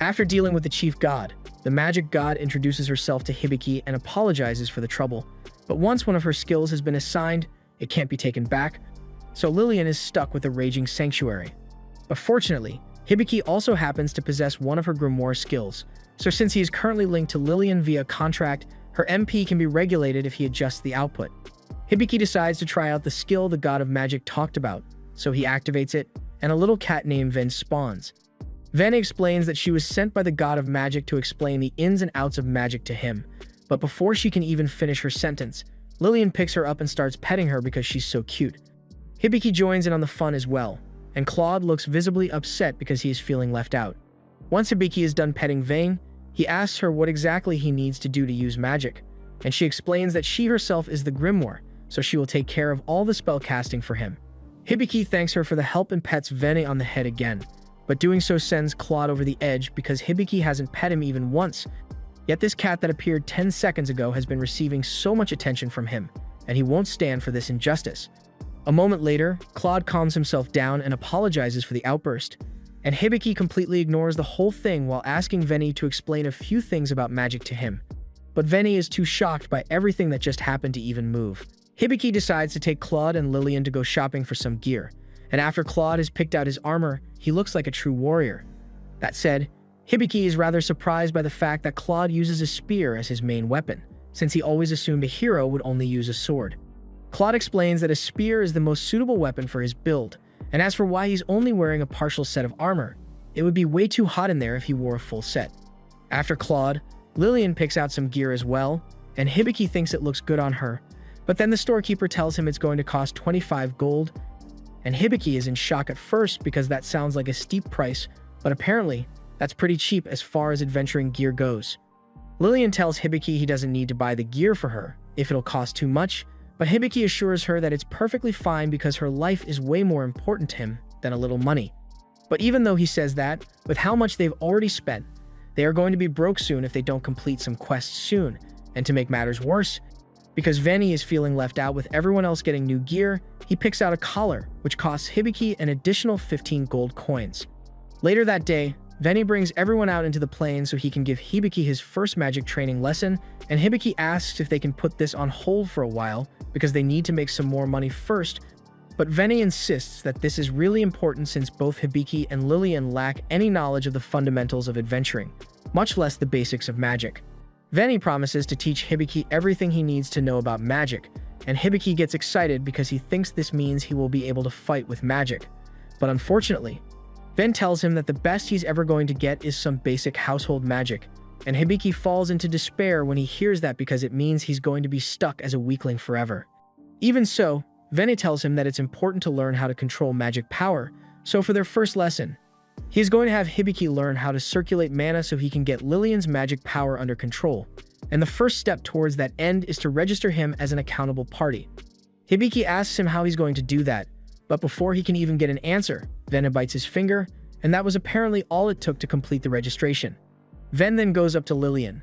After dealing with the chief god, the magic god introduces herself to Hibiki and apologizes for the trouble, but once one of her skills has been assigned, it can't be taken back, so Lillian is stuck with the Raging Sanctuary. But fortunately, Hibiki also happens to possess one of her Grimoire skills, so since he is currently linked to Lillian via contract, her MP can be regulated if he adjusts the output. Hibiki decides to try out the skill the god of magic talked about, so he activates it, and a little cat named Ven spawns. Ven explains that she was sent by the god of magic to explain the ins and outs of magic to him, but before she can even finish her sentence, Lillian picks her up and starts petting her because she's so cute. Hibiki joins in on the fun as well, and Claude looks visibly upset because he is feeling left out. Once Hibiki is done petting Vane, he asks her what exactly he needs to do to use magic, and she explains that she herself is the Grimoire, so she will take care of all the spell casting for him. Hibiki thanks her for the help and pets Vene on the head again, but doing so sends Claude over the edge because Hibiki hasn't pet him even once, yet this cat that appeared 10 seconds ago has been receiving so much attention from him, and he won't stand for this injustice. A moment later, Claude calms himself down and apologizes for the outburst, and Hibiki completely ignores the whole thing while asking Vene to explain a few things about magic to him. But Vene is too shocked by everything that just happened to even move. Hibiki decides to take Claude and Lillian to go shopping for some gear, and after Claude has picked out his armor, he looks like a true warrior. That said, Hibiki is rather surprised by the fact that Claude uses a spear as his main weapon, since he always assumed a hero would only use a sword. Claude explains that a spear is the most suitable weapon for his build, and as for why he's only wearing a partial set of armor, it would be way too hot in there if he wore a full set. After Claude, Lillian picks out some gear as well, and Hibiki thinks it looks good on her, but then the storekeeper tells him it's going to cost 25 gold, and Hibiki is in shock at first because that sounds like a steep price, but apparently, that's pretty cheap as far as adventuring gear goes. Lillian tells Hibiki he doesn't need to buy the gear for her if it'll cost too much, But Hibiki assures her that it's perfectly fine because her life is way more important to him than a little money. But even though he says that, with how much they've already spent, they are going to be broke soon if they don't complete some quests soon. And to make matters worse, because Veni is feeling left out with everyone else getting new gear, he picks out a collar, which costs Hibiki an additional 15 gold coins. Later that day, Veni brings everyone out into the plain so he can give Hibiki his first magic training lesson, and Hibiki asks if they can put this on hold for a while because they need to make some more money first, but Veni insists that this is really important since both Hibiki and Lillian lack any knowledge of the fundamentals of adventuring, much less the basics of magic. Veni promises to teach Hibiki everything he needs to know about magic, and Hibiki gets excited because he thinks this means he will be able to fight with magic. But unfortunately, Ven tells him that the best he's ever going to get is some basic household magic, and Hibiki falls into despair when he hears that because it means he's going to be stuck as a weakling forever. Even so, Veni tells him that it's important to learn how to control magic power, so for their first lesson, he is going to have Hibiki learn how to circulate mana so he can get Lillian's magic power under control, and the first step towards that end is to register him as an accountable party. Hibiki asks him how he's going to do that, but before he can even get an answer, Veni bites his finger, and that was apparently all it took to complete the registration. Ven then goes up to Lillian,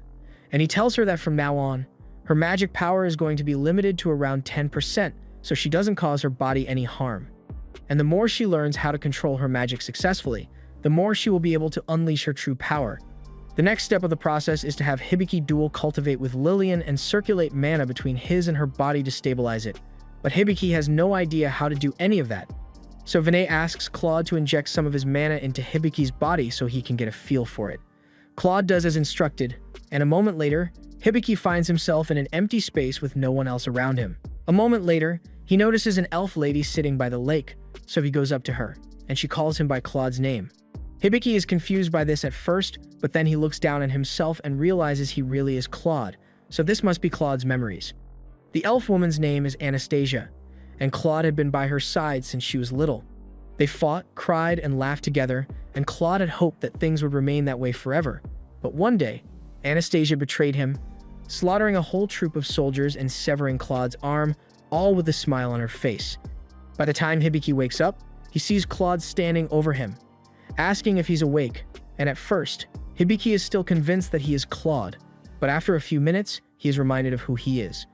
and he tells her that from now on, her magic power is going to be limited to around 10%, so she doesn't cause her body any harm. And the more she learns how to control her magic successfully, the more she will be able to unleash her true power. The next step of the process is to have Hibiki dual cultivate with Lillian and circulate mana between his and her body to stabilize it. But Hibiki has no idea how to do any of that. So Veni asks Claude to inject some of his mana into Hibiki's body so he can get a feel for it. Claude does as instructed, and a moment later, Hibiki finds himself in an empty space with no one else around him. A moment later, he notices an elf lady sitting by the lake, so he goes up to her, and she calls him by Claude's name. Hibiki is confused by this at first, but then he looks down at himself and realizes he really is Claude, so this must be Claude's memories. The elf woman's name is Anastasia, and Claude had been by her side since she was little. They fought, cried, and laughed together, and Claude had hoped that things would remain that way forever. But one day, Anastasia betrayed him, slaughtering a whole troop of soldiers and severing Claude's arm, all with a smile on her face. By the time Hibiki wakes up, he sees Claude standing over him, asking if he's awake, and at first, Hibiki is still convinced that he is Claude, but after a few minutes, he is reminded of who he is.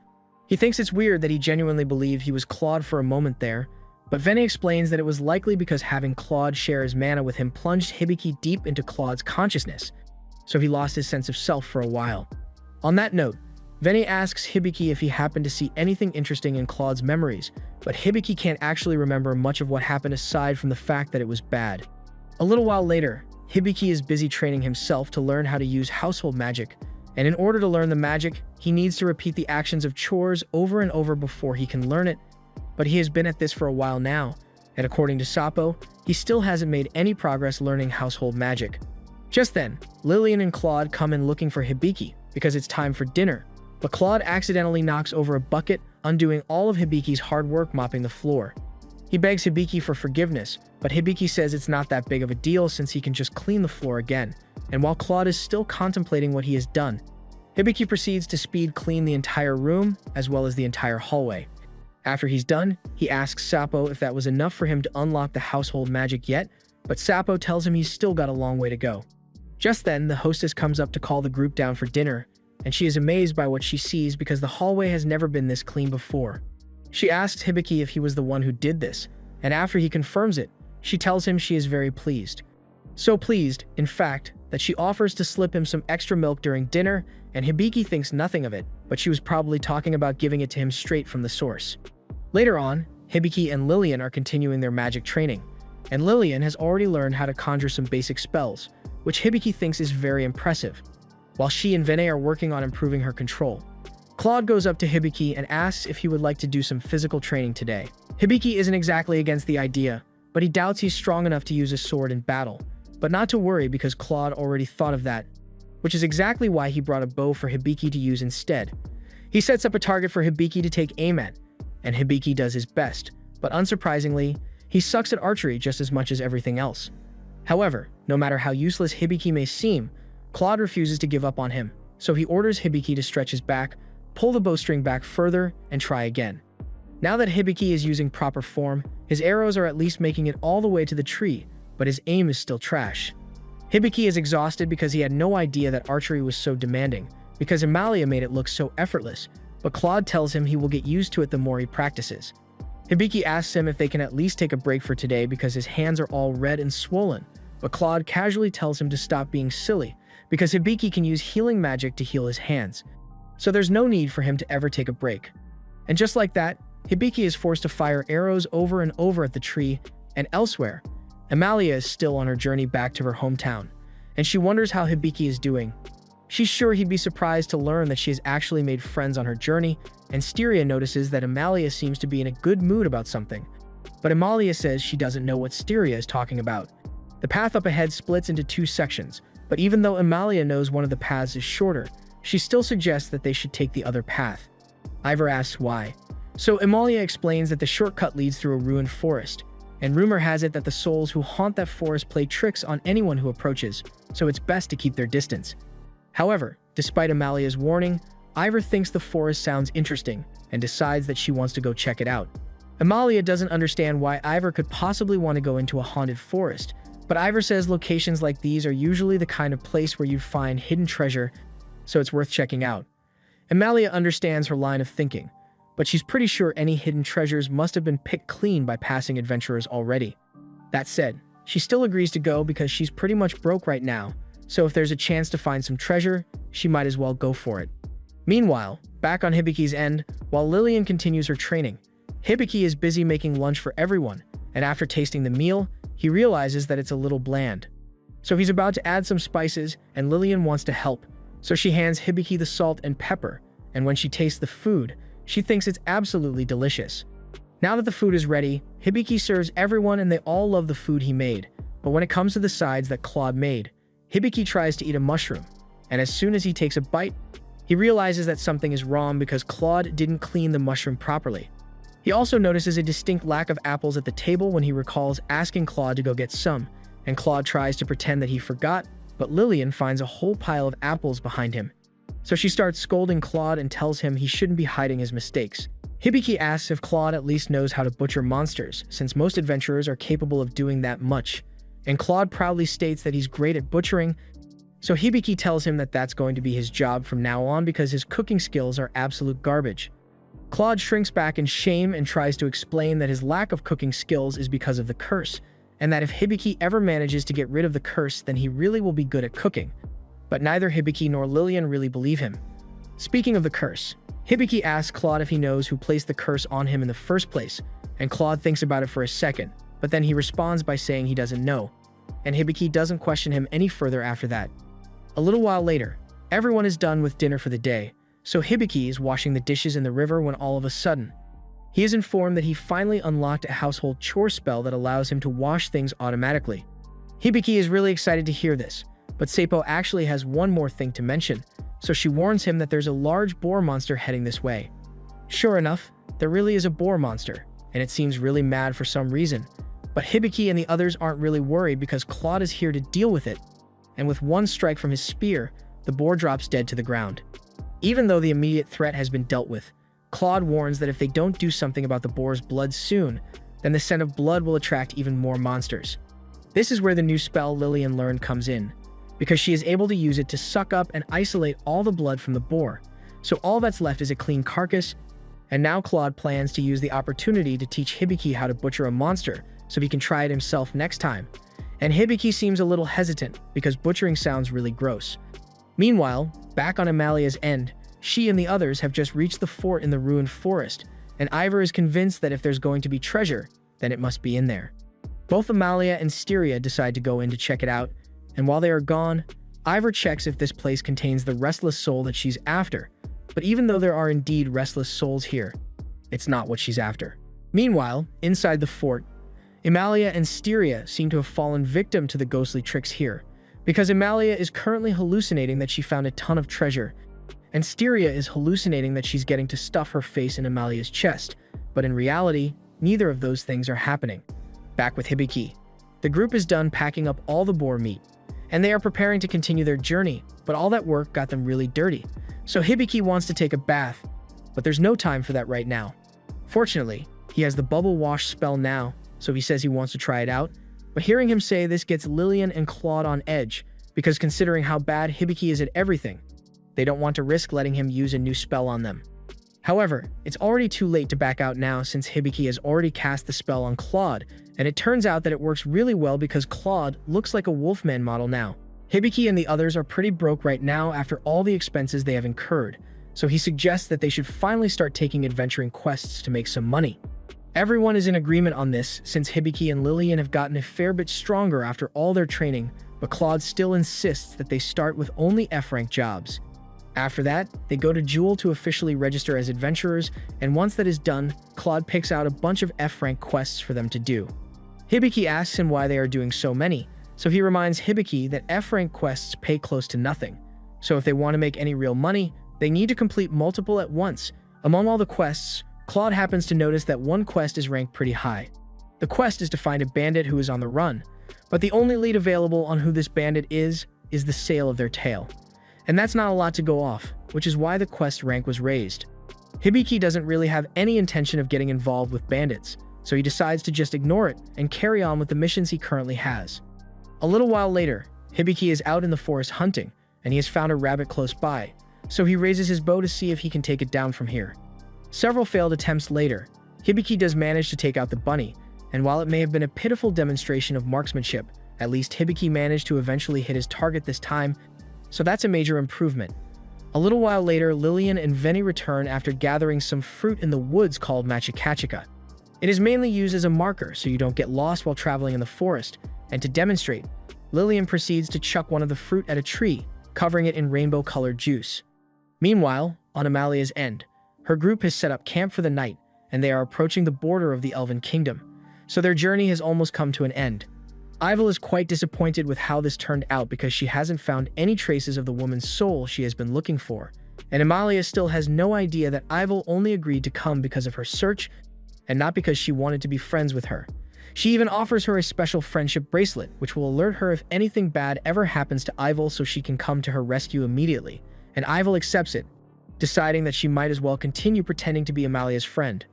He thinks it's weird that he genuinely believed he was Claude for a moment there, but Veni explains that it was likely because having Claude share his mana with him plunged Hibiki deep into Claude's consciousness, so he lost his sense of self for a while. On that note, Veni asks Hibiki if he happened to see anything interesting in Claude's memories, but Hibiki can't actually remember much of what happened aside from the fact that it was bad. A little while later, Hibiki is busy training himself to learn how to use household magic, and in order to learn the magic, he needs to repeat the actions of chores over and over before he can learn it. But he has been at this for a while now, and according to Sapo, he still hasn't made any progress learning household magic. Just then, Lillian and Claude come in looking for Hibiki, because it's time for dinner, but Claude accidentally knocks over a bucket, undoing all of Hibiki's hard work mopping the floor. He begs Hibiki for forgiveness, but Hibiki says it's not that big of a deal since he can just clean the floor again, and while Claude is still contemplating what he has done, Hibiki proceeds to speed clean the entire room, as well as the entire hallway. After he's done, he asks Sapo if that was enough for him to unlock the household magic yet, but Sapo tells him he's still got a long way to go. Just then, the hostess comes up to call the group down for dinner, and she is amazed by what she sees because the hallway has never been this clean before. She asks Hibiki if he was the one who did this, and after he confirms it, she tells him she is very pleased. So pleased, in fact, that she offers to slip him some extra milk during dinner, and Hibiki thinks nothing of it, but she was probably talking about giving it to him straight from the source. Later on, Hibiki and Lillian are continuing their magic training, and Lillian has already learned how to conjure some basic spells, which Hibiki thinks is very impressive, while she and Vene are working on improving her control. Claude goes up to Hibiki and asks if he would like to do some physical training today. Hibiki isn't exactly against the idea, but he doubts he's strong enough to use a sword in battle. But not to worry because Claude already thought of that, which is exactly why he brought a bow for Hibiki to use instead. He sets up a target for Hibiki to take aim at, and Hibiki does his best, but unsurprisingly, he sucks at archery just as much as everything else. However, no matter how useless Hibiki may seem, Claude refuses to give up on him, so he orders Hibiki to stretch his back, pull the bowstring back further, and try again. Now that Hibiki is using proper form, his arrows are at least making it all the way to the tree, but his aim is still trash. Hibiki is exhausted because he had no idea that archery was so demanding, because Amalia made it look so effortless, but Claude tells him he will get used to it the more he practices. Hibiki asks him if they can at least take a break for today because his hands are all red and swollen, but Claude casually tells him to stop being silly, because Hibiki can use healing magic to heal his hands, so there's no need for him to ever take a break. And just like that, Hibiki is forced to fire arrows over and over at the tree and elsewhere. Amalia is still on her journey back to her hometown, and she wonders how Hibiki is doing. She's sure he'd be surprised to learn that she has actually made friends on her journey, and Styria notices that Amalia seems to be in a good mood about something. But Amalia says she doesn't know what Styria is talking about. The path up ahead splits into two sections, but even though Amalia knows one of the paths is shorter, she still suggests that they should take the other path. Ivor asks why. So Amalia explains that the shortcut leads through a ruined forest, and rumor has it that the souls who haunt that forest play tricks on anyone who approaches, so it's best to keep their distance. However, despite Amalia's warning, Ivor thinks the forest sounds interesting and decides that she wants to go check it out. Amalia doesn't understand why Ivor could possibly want to go into a haunted forest, but Ivor says locations like these are usually the kind of place where you'd find hidden treasure, so it's worth checking out. Amalia understands her line of thinking, but she's pretty sure any hidden treasures must have been picked clean by passing adventurers already. That said, she still agrees to go because she's pretty much broke right now, so if there's a chance to find some treasure, she might as well go for it. Meanwhile, back on Hibiki's end, while Lillian continues her training, Hibiki is busy making lunch for everyone, and after tasting the meal, he realizes that it's a little bland. So he's about to add some spices, and Lillian wants to help, so she hands Hibiki the salt and pepper, and when she tastes the food, she thinks it's absolutely delicious. Now that the food is ready, Hibiki serves everyone and they all love the food he made, but when it comes to the sides that Claude made, Hibiki tries to eat a mushroom, and as soon as he takes a bite, he realizes that something is wrong because Claude didn't clean the mushroom properly. He also notices a distinct lack of apples at the table when he recalls asking Claude to go get some, and Claude tries to pretend that he forgot, but Lillian finds a whole pile of apples behind him. So she starts scolding Claude and tells him he shouldn't be hiding his mistakes. Hibiki asks if Claude at least knows how to butcher monsters, since most adventurers are capable of doing that much, and Claude proudly states that he's great at butchering, so Hibiki tells him that that's going to be his job from now on because his cooking skills are absolute garbage. Claude shrinks back in shame and tries to explain that his lack of cooking skills is because of the curse, and that if Hibiki ever manages to get rid of the curse, then he really will be good at cooking. But neither Hibiki nor Lillian really believe him. Speaking of the curse, Hibiki asks Claude if he knows who placed the curse on him in the first place, and Claude thinks about it for a second, but then he responds by saying he doesn't know, and Hibiki doesn't question him any further after that. A little while later, everyone is done with dinner for the day, so Hibiki is washing the dishes in the river when all of a sudden, he is informed that he finally unlocked a household chore spell that allows him to wash things automatically. Hibiki is really excited to hear this, but Seppo actually has one more thing to mention, so she warns him that there's a large boar monster heading this way. Sure enough, there really is a boar monster, and it seems really mad for some reason, but Hibiki and the others aren't really worried because Claude is here to deal with it, and with one strike from his spear, the boar drops dead to the ground. Even though the immediate threat has been dealt with, Claude warns that if they don't do something about the boar's blood soon, then the scent of blood will attract even more monsters. This is where the new spell Lillian learned comes in, because she is able to use it to suck up and isolate all the blood from the boar, so all that's left is a clean carcass, and now Claude plans to use the opportunity to teach Hibiki how to butcher a monster so he can try it himself next time, and Hibiki seems a little hesitant because butchering sounds really gross. Meanwhile, back on Amalia's end, she and the others have just reached the fort in the ruined forest, and Ivor is convinced that if there's going to be treasure, then it must be in there. Both Amalia and Styria decide to go in to check it out, and while they are gone, Ivor checks if this place contains the restless soul that she's after, but even though there are indeed restless souls here, it's not what she's after. Meanwhile, inside the fort, Amalia and Styria seem to have fallen victim to the ghostly tricks here, because Amalia is currently hallucinating that she found a ton of treasure, and Styria is hallucinating that she's getting to stuff her face in Amalia's chest, but in reality, neither of those things are happening. Back with Hibiki, the group is done packing up all the boar meat, and they are preparing to continue their journey, but all that work got them really dirty, so Hibiki wants to take a bath, but there's no time for that right now. Fortunately, he has the bubble wash spell now, so he says he wants to try it out, but hearing him say this gets Lillian and Claude on edge, because considering how bad Hibiki is at everything, they don't want to risk letting him use a new spell on them. However, it's already too late to back out now since Hibiki has already cast the spell on Claude, and it turns out that it works really well because Claude looks like a Wolfman model now. Hibiki and the others are pretty broke right now after all the expenses they have incurred, so he suggests that they should finally start taking adventuring quests to make some money. Everyone is in agreement on this since Hibiki and Lillian have gotten a fair bit stronger after all their training, but Claude still insists that they start with only F-rank jobs. After that, they go to Jewel to officially register as adventurers, and once that is done, Claude picks out a bunch of F-rank quests for them to do. Hibiki asks him why they are doing so many, so he reminds Hibiki that F-rank quests pay close to nothing. So if they want to make any real money, they need to complete multiple at once. Among all the quests, Claude happens to notice that one quest is ranked pretty high. The quest is to find a bandit who is on the run, but the only lead available on who this bandit is the sale of their tail. And that's not a lot to go off, which is why the quest rank was raised. Hibiki doesn't really have any intention of getting involved with bandits, so he decides to just ignore it and carry on with the missions he currently has. A little while later, Hibiki is out in the forest hunting, and he has found a rabbit close by, so he raises his bow to see if he can take it down from here. Several failed attempts later, Hibiki does manage to take out the bunny, and while it may have been a pitiful demonstration of marksmanship, at least Hibiki managed to eventually hit his target this time, so that's a major improvement. A little while later, Lillian and Veni return after gathering some fruit in the woods called Machikachika. It is mainly used as a marker so you don't get lost while traveling in the forest, and to demonstrate, Lillian proceeds to chuck one of the fruit at a tree, covering it in rainbow-colored juice. Meanwhile, on Amalia's end, her group has set up camp for the night, and they are approaching the border of the Elven Kingdom, so their journey has almost come to an end. Ivel is quite disappointed with how this turned out because she hasn't found any traces of the woman's soul she has been looking for, and Amalia still has no idea that Ivel only agreed to come because of her search and not because she wanted to be friends with her. She even offers her a special friendship bracelet, which will alert her if anything bad ever happens to Ivel so she can come to her rescue immediately, and Ivel accepts it, deciding that she might as well continue pretending to be Amalia's friend.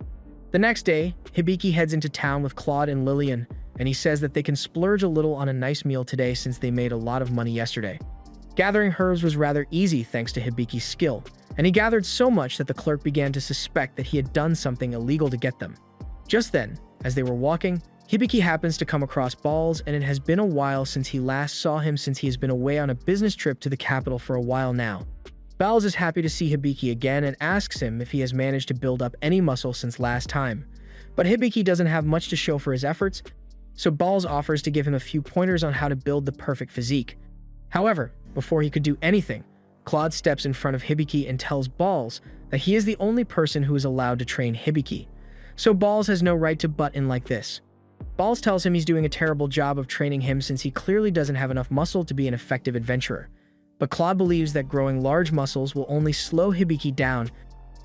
The next day, Hibiki heads into town with Claude and Lillian, and he says that they can splurge a little on a nice meal today since they made a lot of money yesterday. Gathering herbs was rather easy thanks to Hibiki's skill, and he gathered so much that the clerk began to suspect that he had done something illegal to get them. Just then, as they were walking, Hibiki happens to come across Balls, and it has been a while since he last saw him since he has been away on a business trip to the capital for a while now. Balls is happy to see Hibiki again and asks him if he has managed to build up any muscle since last time. But Hibiki doesn't have much to show for his efforts, so Balls offers to give him a few pointers on how to build the perfect physique. However, before he could do anything, Claude steps in front of Hibiki and tells Balls that he is the only person who is allowed to train Hibiki, so Balls has no right to butt in like this. Balls tells him he's doing a terrible job of training him since he clearly doesn't have enough muscle to be an effective adventurer. But Claude believes that growing large muscles will only slow Hibiki down,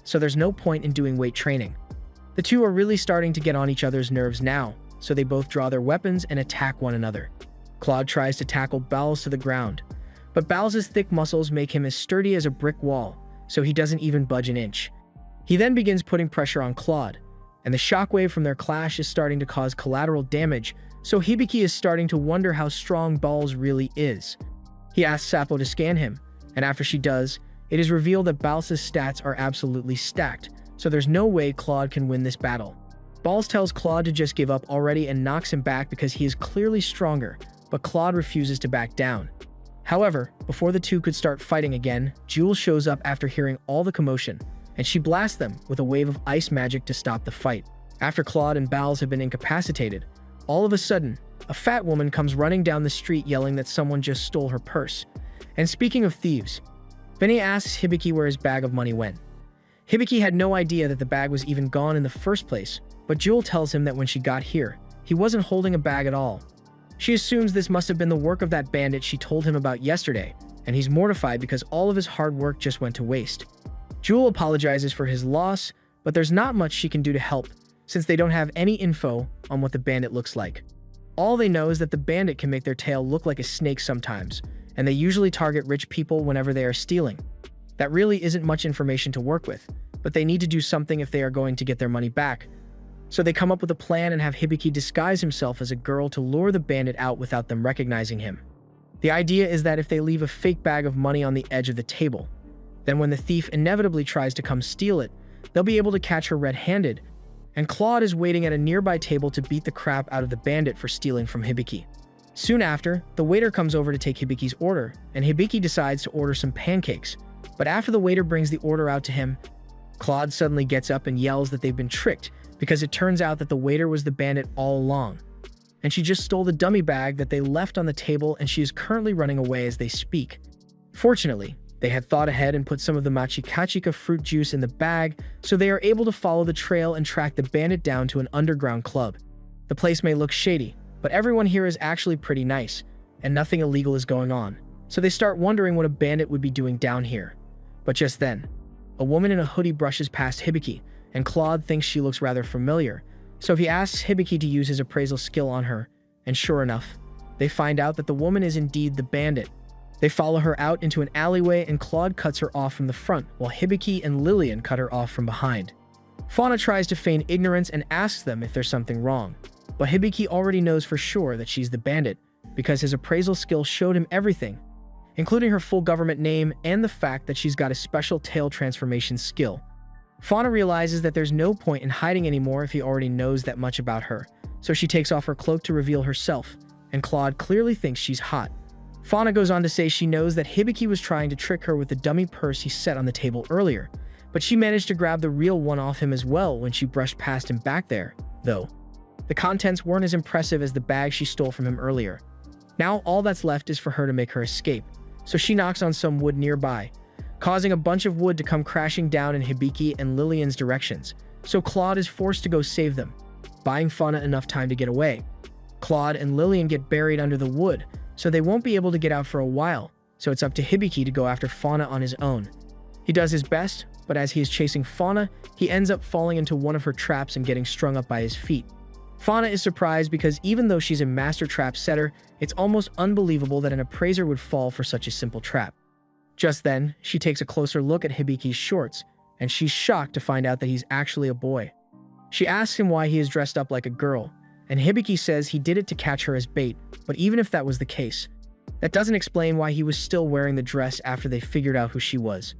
so there's no point in doing weight training. The two are really starting to get on each other's nerves now, so they both draw their weapons and attack one another. Claude tries to tackle Balls to the ground, but Balls' thick muscles make him as sturdy as a brick wall, so he doesn't even budge an inch. He then begins putting pressure on Claude, and the shockwave from their clash is starting to cause collateral damage, so Hibiki is starting to wonder how strong Balls really is. He asks Sapo to scan him, and after she does, it is revealed that Balls' stats are absolutely stacked, so there's no way Claude can win this battle. Balls tells Claude to just give up already and knocks him back because he is clearly stronger, but Claude refuses to back down. However, before the two could start fighting again, Jewel shows up after hearing all the commotion, and she blasts them with a wave of ice magic to stop the fight. After Claude and Balls have been incapacitated, all of a sudden, a fat woman comes running down the street yelling that someone just stole her purse. And speaking of thieves, Veni asks Hibiki where his bag of money went. Hibiki had no idea that the bag was even gone in the first place, but Jewel tells him that when she got here, he wasn't holding a bag at all. She assumes this must have been the work of that bandit she told him about yesterday, and he's mortified because all of his hard work just went to waste. Jewel apologizes for his loss, but there's not much she can do to help, since they don't have any info on what the bandit looks like. All they know is that the bandit can make their tail look like a snake sometimes, and they usually target rich people whenever they are stealing. That really isn't much information to work with, but they need to do something if they are going to get their money back. So they come up with a plan and have Hibiki disguise himself as a girl to lure the bandit out without them recognizing him. The idea is that if they leave a fake bag of money on the edge of the table, then when the thief inevitably tries to come steal it, they'll be able to catch her red-handed, and Claude is waiting at a nearby table to beat the crap out of the bandit for stealing from Hibiki. Soon after, the waiter comes over to take Hibiki's order, and Hibiki decides to order some pancakes. But after the waiter brings the order out to him, Claude suddenly gets up and yells that they've been tricked because it turns out that the waiter was the bandit all along. And she just stole the dummy bag that they left on the table, and she is currently running away as they speak. Fortunately, they had thought ahead and put some of the Machikachika fruit juice in the bag, so they are able to follow the trail and track the bandit down to an underground club. The place may look shady, but everyone here is actually pretty nice, and nothing illegal is going on. So they start wondering what a bandit would be doing down here. But just then, a woman in a hoodie brushes past Hibiki, and Claude thinks she looks rather familiar, so he asks Hibiki to use his appraisal skill on her, and sure enough, they find out that the woman is indeed the bandit. They follow her out into an alleyway and Claude cuts her off from the front, while Hibiki and Lillian cut her off from behind. Fauna tries to feign ignorance and asks them if there's something wrong, but Hibiki already knows for sure that she's the bandit, because his appraisal skill showed him everything, including her full government name and the fact that she's got a special tail transformation skill. Fauna realizes that there's no point in hiding anymore if he already knows that much about her, so she takes off her cloak to reveal herself, and Claude clearly thinks she's hot. Fauna goes on to say she knows that Hibiki was trying to trick her with the dummy purse he set on the table earlier, but she managed to grab the real one off him as well when she brushed past him back there, though. The contents weren't as impressive as the bag she stole from him earlier. Now all that's left is for her to make her escape, so she knocks on some wood nearby, causing a bunch of wood to come crashing down in Hibiki and Lillian's directions, so Claude is forced to go save them, buying Fauna enough time to get away. Claude and Lillian get buried under the wood, so they won't be able to get out for a while, so it's up to Hibiki to go after Fauna on his own. He does his best, but as he is chasing Fauna, he ends up falling into one of her traps and getting strung up by his feet. Fauna is surprised because even though she's a master trap setter, it's almost unbelievable that an appraiser would fall for such a simple trap. Just then, she takes a closer look at Hibiki's shorts, and she's shocked to find out that he's actually a boy. She asks him why he is dressed up like a girl, and Hibiki says he did it to catch her as bait, but even if that was the case, that doesn't explain why he was still wearing the dress after they figured out who she was.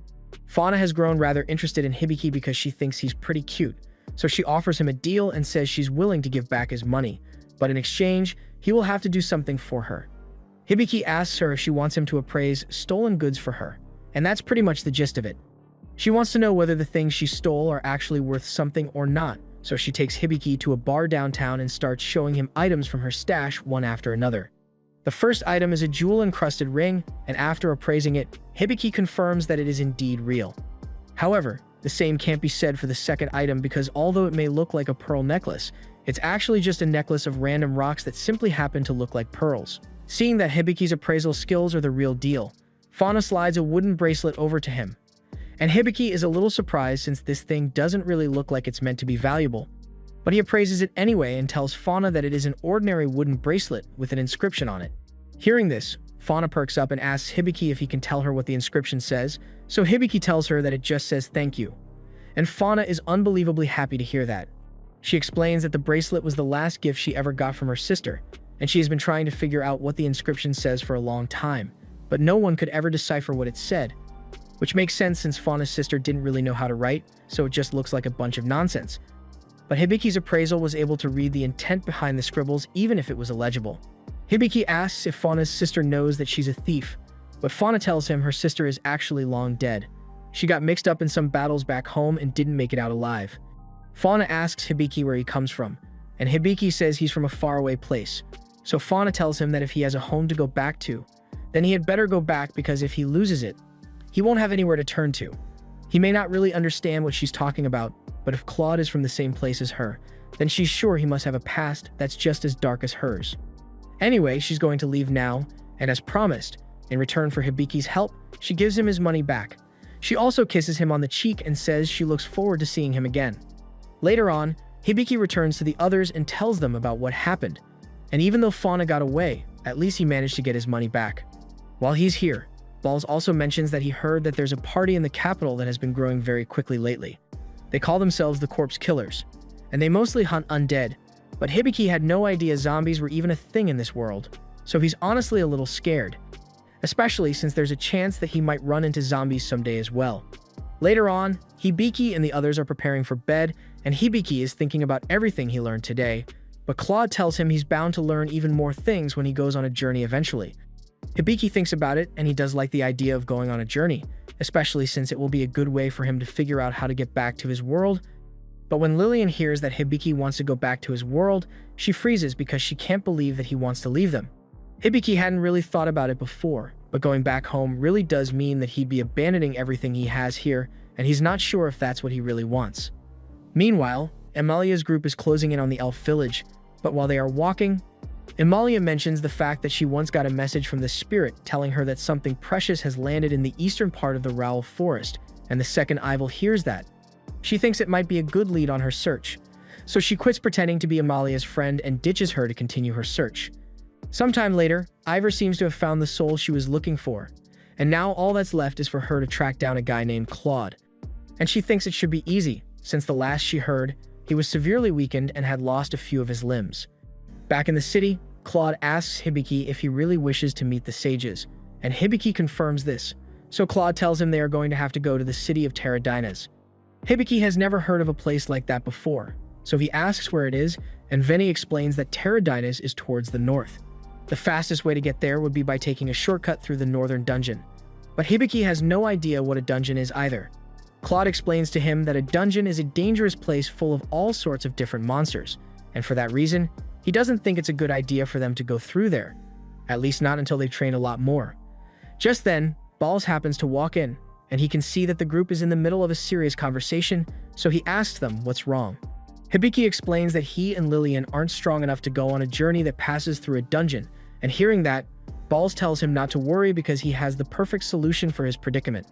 Fauna has grown rather interested in Hibiki because she thinks he's pretty cute, so she offers him a deal and says she's willing to give back his money, but in exchange, he will have to do something for her. Hibiki asks her if she wants him to appraise stolen goods for her, and that's pretty much the gist of it. She wants to know whether the things she stole are actually worth something or not, so she takes Hibiki to a bar downtown and starts showing him items from her stash one after another. The first item is a jewel-encrusted ring, and after appraising it, Hibiki confirms that it is indeed real. However, the same can't be said for the second item because although it may look like a pearl necklace, it's actually just a necklace of random rocks that simply happen to look like pearls. Seeing that Hibiki's appraisal skills are the real deal, Fauna slides a wooden bracelet over to him, and Hibiki is a little surprised since this thing doesn't really look like it's meant to be valuable. But he appraises it anyway and tells Fauna that it is an ordinary wooden bracelet with an inscription on it. Hearing this, Fauna perks up and asks Hibiki if he can tell her what the inscription says, so Hibiki tells her that it just says thank you. And Fauna is unbelievably happy to hear that. She explains that the bracelet was the last gift she ever got from her sister, and she has been trying to figure out what the inscription says for a long time, but no one could ever decipher what it said. Which makes sense since Fauna's sister didn't really know how to write, so it just looks like a bunch of nonsense. But Hibiki's appraisal was able to read the intent behind the scribbles even if it was illegible. Hibiki asks if Fauna's sister knows that she's a thief, but Fauna tells him her sister is actually long dead. She got mixed up in some battles back home and didn't make it out alive. Fauna asks Hibiki where he comes from, and Hibiki says he's from a faraway place. So Fauna tells him that if he has a home to go back to, then he had better go back because if he loses it, he won't have anywhere to turn to. He may not really understand what she's talking about, but if Claude is from the same place as her, then she's sure he must have a past that's just as dark as hers. Anyway, she's going to leave now, and as promised, in return for Hibiki's help, she gives him his money back. She also kisses him on the cheek and says she looks forward to seeing him again. Later on, Hibiki returns to the others and tells them about what happened. And even though Fauna got away, at least he managed to get his money back. While he's here, Balls also mentions that he heard that there's a party in the capital that has been growing very quickly lately. They call themselves the Corpse Killers, and they mostly hunt undead, but Hibiki had no idea zombies were even a thing in this world, so he's honestly a little scared, especially since there's a chance that he might run into zombies someday as well. Later on, Hibiki and the others are preparing for bed, and Hibiki is thinking about everything he learned today, but Claude tells him he's bound to learn even more things when he goes on a journey eventually. Hibiki thinks about it, and he does like the idea of going on a journey, especially since it will be a good way for him to figure out how to get back to his world. But when Lillian hears that Hibiki wants to go back to his world, she freezes because she can't believe that he wants to leave them. Hibiki hadn't really thought about it before, but going back home really does mean that he'd be abandoning everything he has here, and he's not sure if that's what he really wants. Meanwhile, Amalia's group is closing in on the elf village, but while they are walking, Amalia mentions the fact that she once got a message from the spirit telling her that something precious has landed in the eastern part of the Rowell Forest, and the second Ivel hears that. She thinks it might be a good lead on her search, so she quits pretending to be Amalia's friend and ditches her to continue her search. Sometime later, Ivor seems to have found the soul she was looking for, and now all that's left is for her to track down a guy named Claude. And she thinks it should be easy, since the last she heard, he was severely weakened and had lost a few of his limbs. Back in the city, Claude asks Hibiki if he really wishes to meet the sages, and Hibiki confirms this, so Claude tells him they are going to have to go to the city of Terradinas. Hibiki has never heard of a place like that before, so he asks where it is, and Veni explains that Terradinas is towards the north. The fastest way to get there would be by taking a shortcut through the northern dungeon, but Hibiki has no idea what a dungeon is either. Claude explains to him that a dungeon is a dangerous place full of all sorts of different monsters, and for that reason, he doesn't think it's a good idea for them to go through there, at least not until they've trained a lot more. Just then, Balls happens to walk in, and he can see that the group is in the middle of a serious conversation, so he asks them what's wrong. Hibiki explains that he and Lillian aren't strong enough to go on a journey that passes through a dungeon, and hearing that, Balls tells him not to worry because he has the perfect solution for his predicament.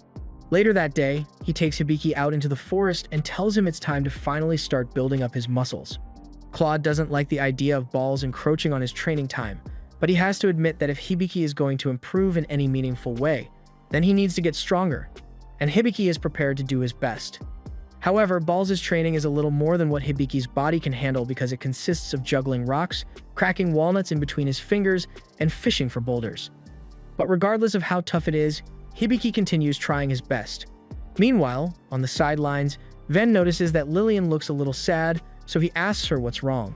Later that day, he takes Hibiki out into the forest and tells him it's time to finally start building up his muscles. Claude doesn't like the idea of Balls encroaching on his training time, but he has to admit that if Hibiki is going to improve in any meaningful way, then he needs to get stronger, and Hibiki is prepared to do his best. However, Balls' training is a little more than what Hibiki's body can handle because it consists of juggling rocks, cracking walnuts in between his fingers, and fishing for boulders. But regardless of how tough it is, Hibiki continues trying his best. Meanwhile, on the sidelines, Ven notices that Lillian looks a little sad, so he asks her what's wrong.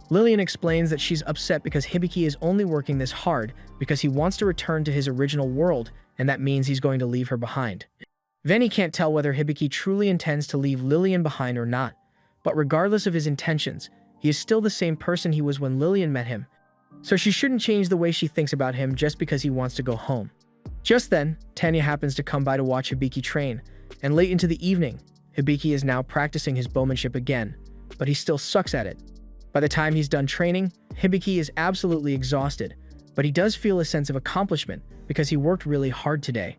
Lillian explains that she's upset because Hibiki is only working this hard because he wants to return to his original world, and that means he's going to leave her behind. Veni can't tell whether Hibiki truly intends to leave Lillian behind or not, but regardless of his intentions, he is still the same person he was when Lillian met him, so she shouldn't change the way she thinks about him just because he wants to go home. Just then, Tanya happens to come by to watch Hibiki train, and late into the evening, Hibiki is now practicing his bowmanship again, but he still sucks at it. By the time he's done training, Hibiki is absolutely exhausted, but he does feel a sense of accomplishment because he worked really hard today.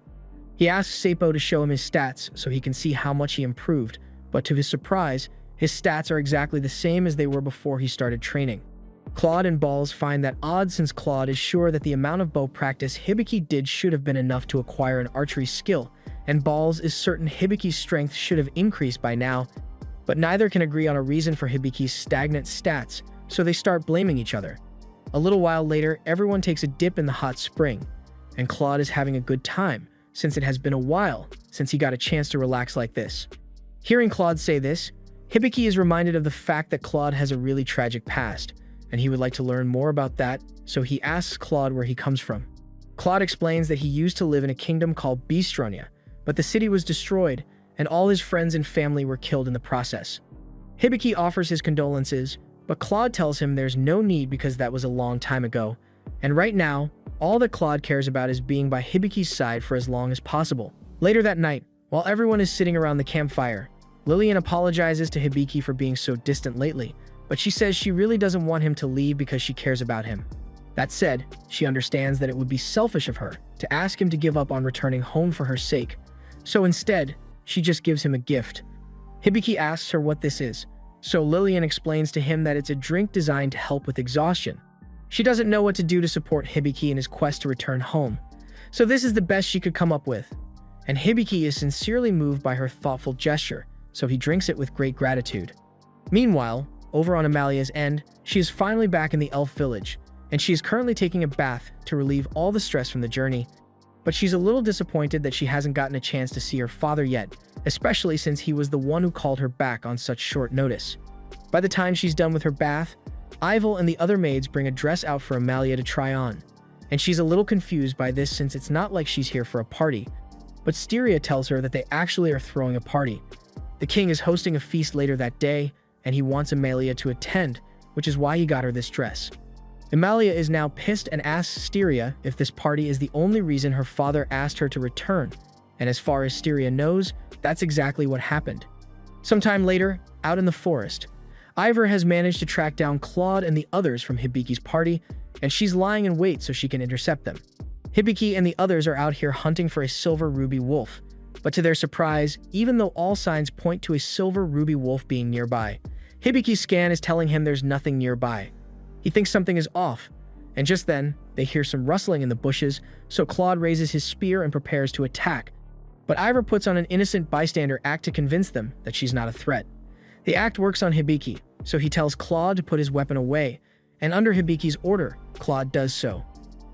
He asks Seipo to show him his stats so he can see how much he improved, but to his surprise, his stats are exactly the same as they were before he started training. Claude and Balls find that odd since Claude is sure that the amount of bow practice Hibiki did should have been enough to acquire an archery skill, and Balls is certain Hibiki's strength should have increased by now, but neither can agree on a reason for Hibiki's stagnant stats, so they start blaming each other. A little while later, everyone takes a dip in the hot spring, and Claude is having a good time, since it has been a while since he got a chance to relax like this. Hearing Claude say this, Hibiki is reminded of the fact that Claude has a really tragic past, and he would like to learn more about that, so he asks Claude where he comes from. Claude explains that he used to live in a kingdom called Bistronia, but the city was destroyed, and all his friends and family were killed in the process. Hibiki offers his condolences, but Claude tells him there's no need because that was a long time ago, and right now, all that Claude cares about is being by Hibiki's side for as long as possible. Later that night, while everyone is sitting around the campfire, Lillian apologizes to Hibiki for being so distant lately, but she says she really doesn't want him to leave because she cares about him. That said, she understands that it would be selfish of her to ask him to give up on returning home for her sake, so instead, she just gives him a gift. Hibiki asks her what this is, so Lillian explains to him that it's a drink designed to help with exhaustion. She doesn't know what to do to support Hibiki in his quest to return home, so this is the best she could come up with. And Hibiki is sincerely moved by her thoughtful gesture, so he drinks it with great gratitude. Meanwhile, over on Amalia's end, she is finally back in the elf village, and she is currently taking a bath to relieve all the stress from the journey. But she's a little disappointed that she hasn't gotten a chance to see her father yet, especially since he was the one who called her back on such short notice. By the time she's done with her bath, Ivel and the other maids bring a dress out for Amalia to try on, and she's a little confused by this since it's not like she's here for a party. But Styria tells her that they actually are throwing a party. The king is hosting a feast later that day, and he wants Amalia to attend, which is why he got her this dress. Amalia is now pissed and asks Styria if this party is the only reason her father asked her to return, and as far as Styria knows, that's exactly what happened. Sometime later, out in the forest, Ivor has managed to track down Claude and the others from Hibiki's party, and she's lying in wait so she can intercept them. Hibiki and the others are out here hunting for a silver ruby wolf, but to their surprise, even though all signs point to a silver ruby wolf being nearby, Hibiki's scan is telling him there's nothing nearby. He thinks something is off, and just then, they hear some rustling in the bushes, so Claude raises his spear and prepares to attack. But Ivor puts on an innocent bystander act to convince them that she's not a threat. The act works on Hibiki, so he tells Claude to put his weapon away, and under Hibiki's order, Claude does so.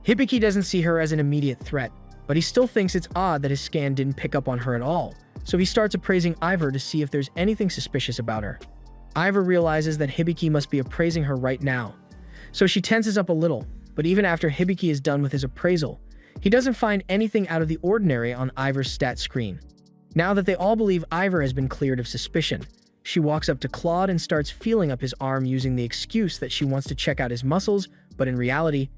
Hibiki doesn't see her as an immediate threat, but he still thinks it's odd that his scan didn't pick up on her at all, so he starts appraising Ivor to see if there's anything suspicious about her. Ivor realizes that Hibiki must be appraising her right now, so she tenses up a little, but even after Hibiki is done with his appraisal, he doesn't find anything out of the ordinary on Ivor's stat screen. Now that they all believe Ivor has been cleared of suspicion, she walks up to Claude and starts feeling up his arm using the excuse that she wants to check out his muscles, but in reality,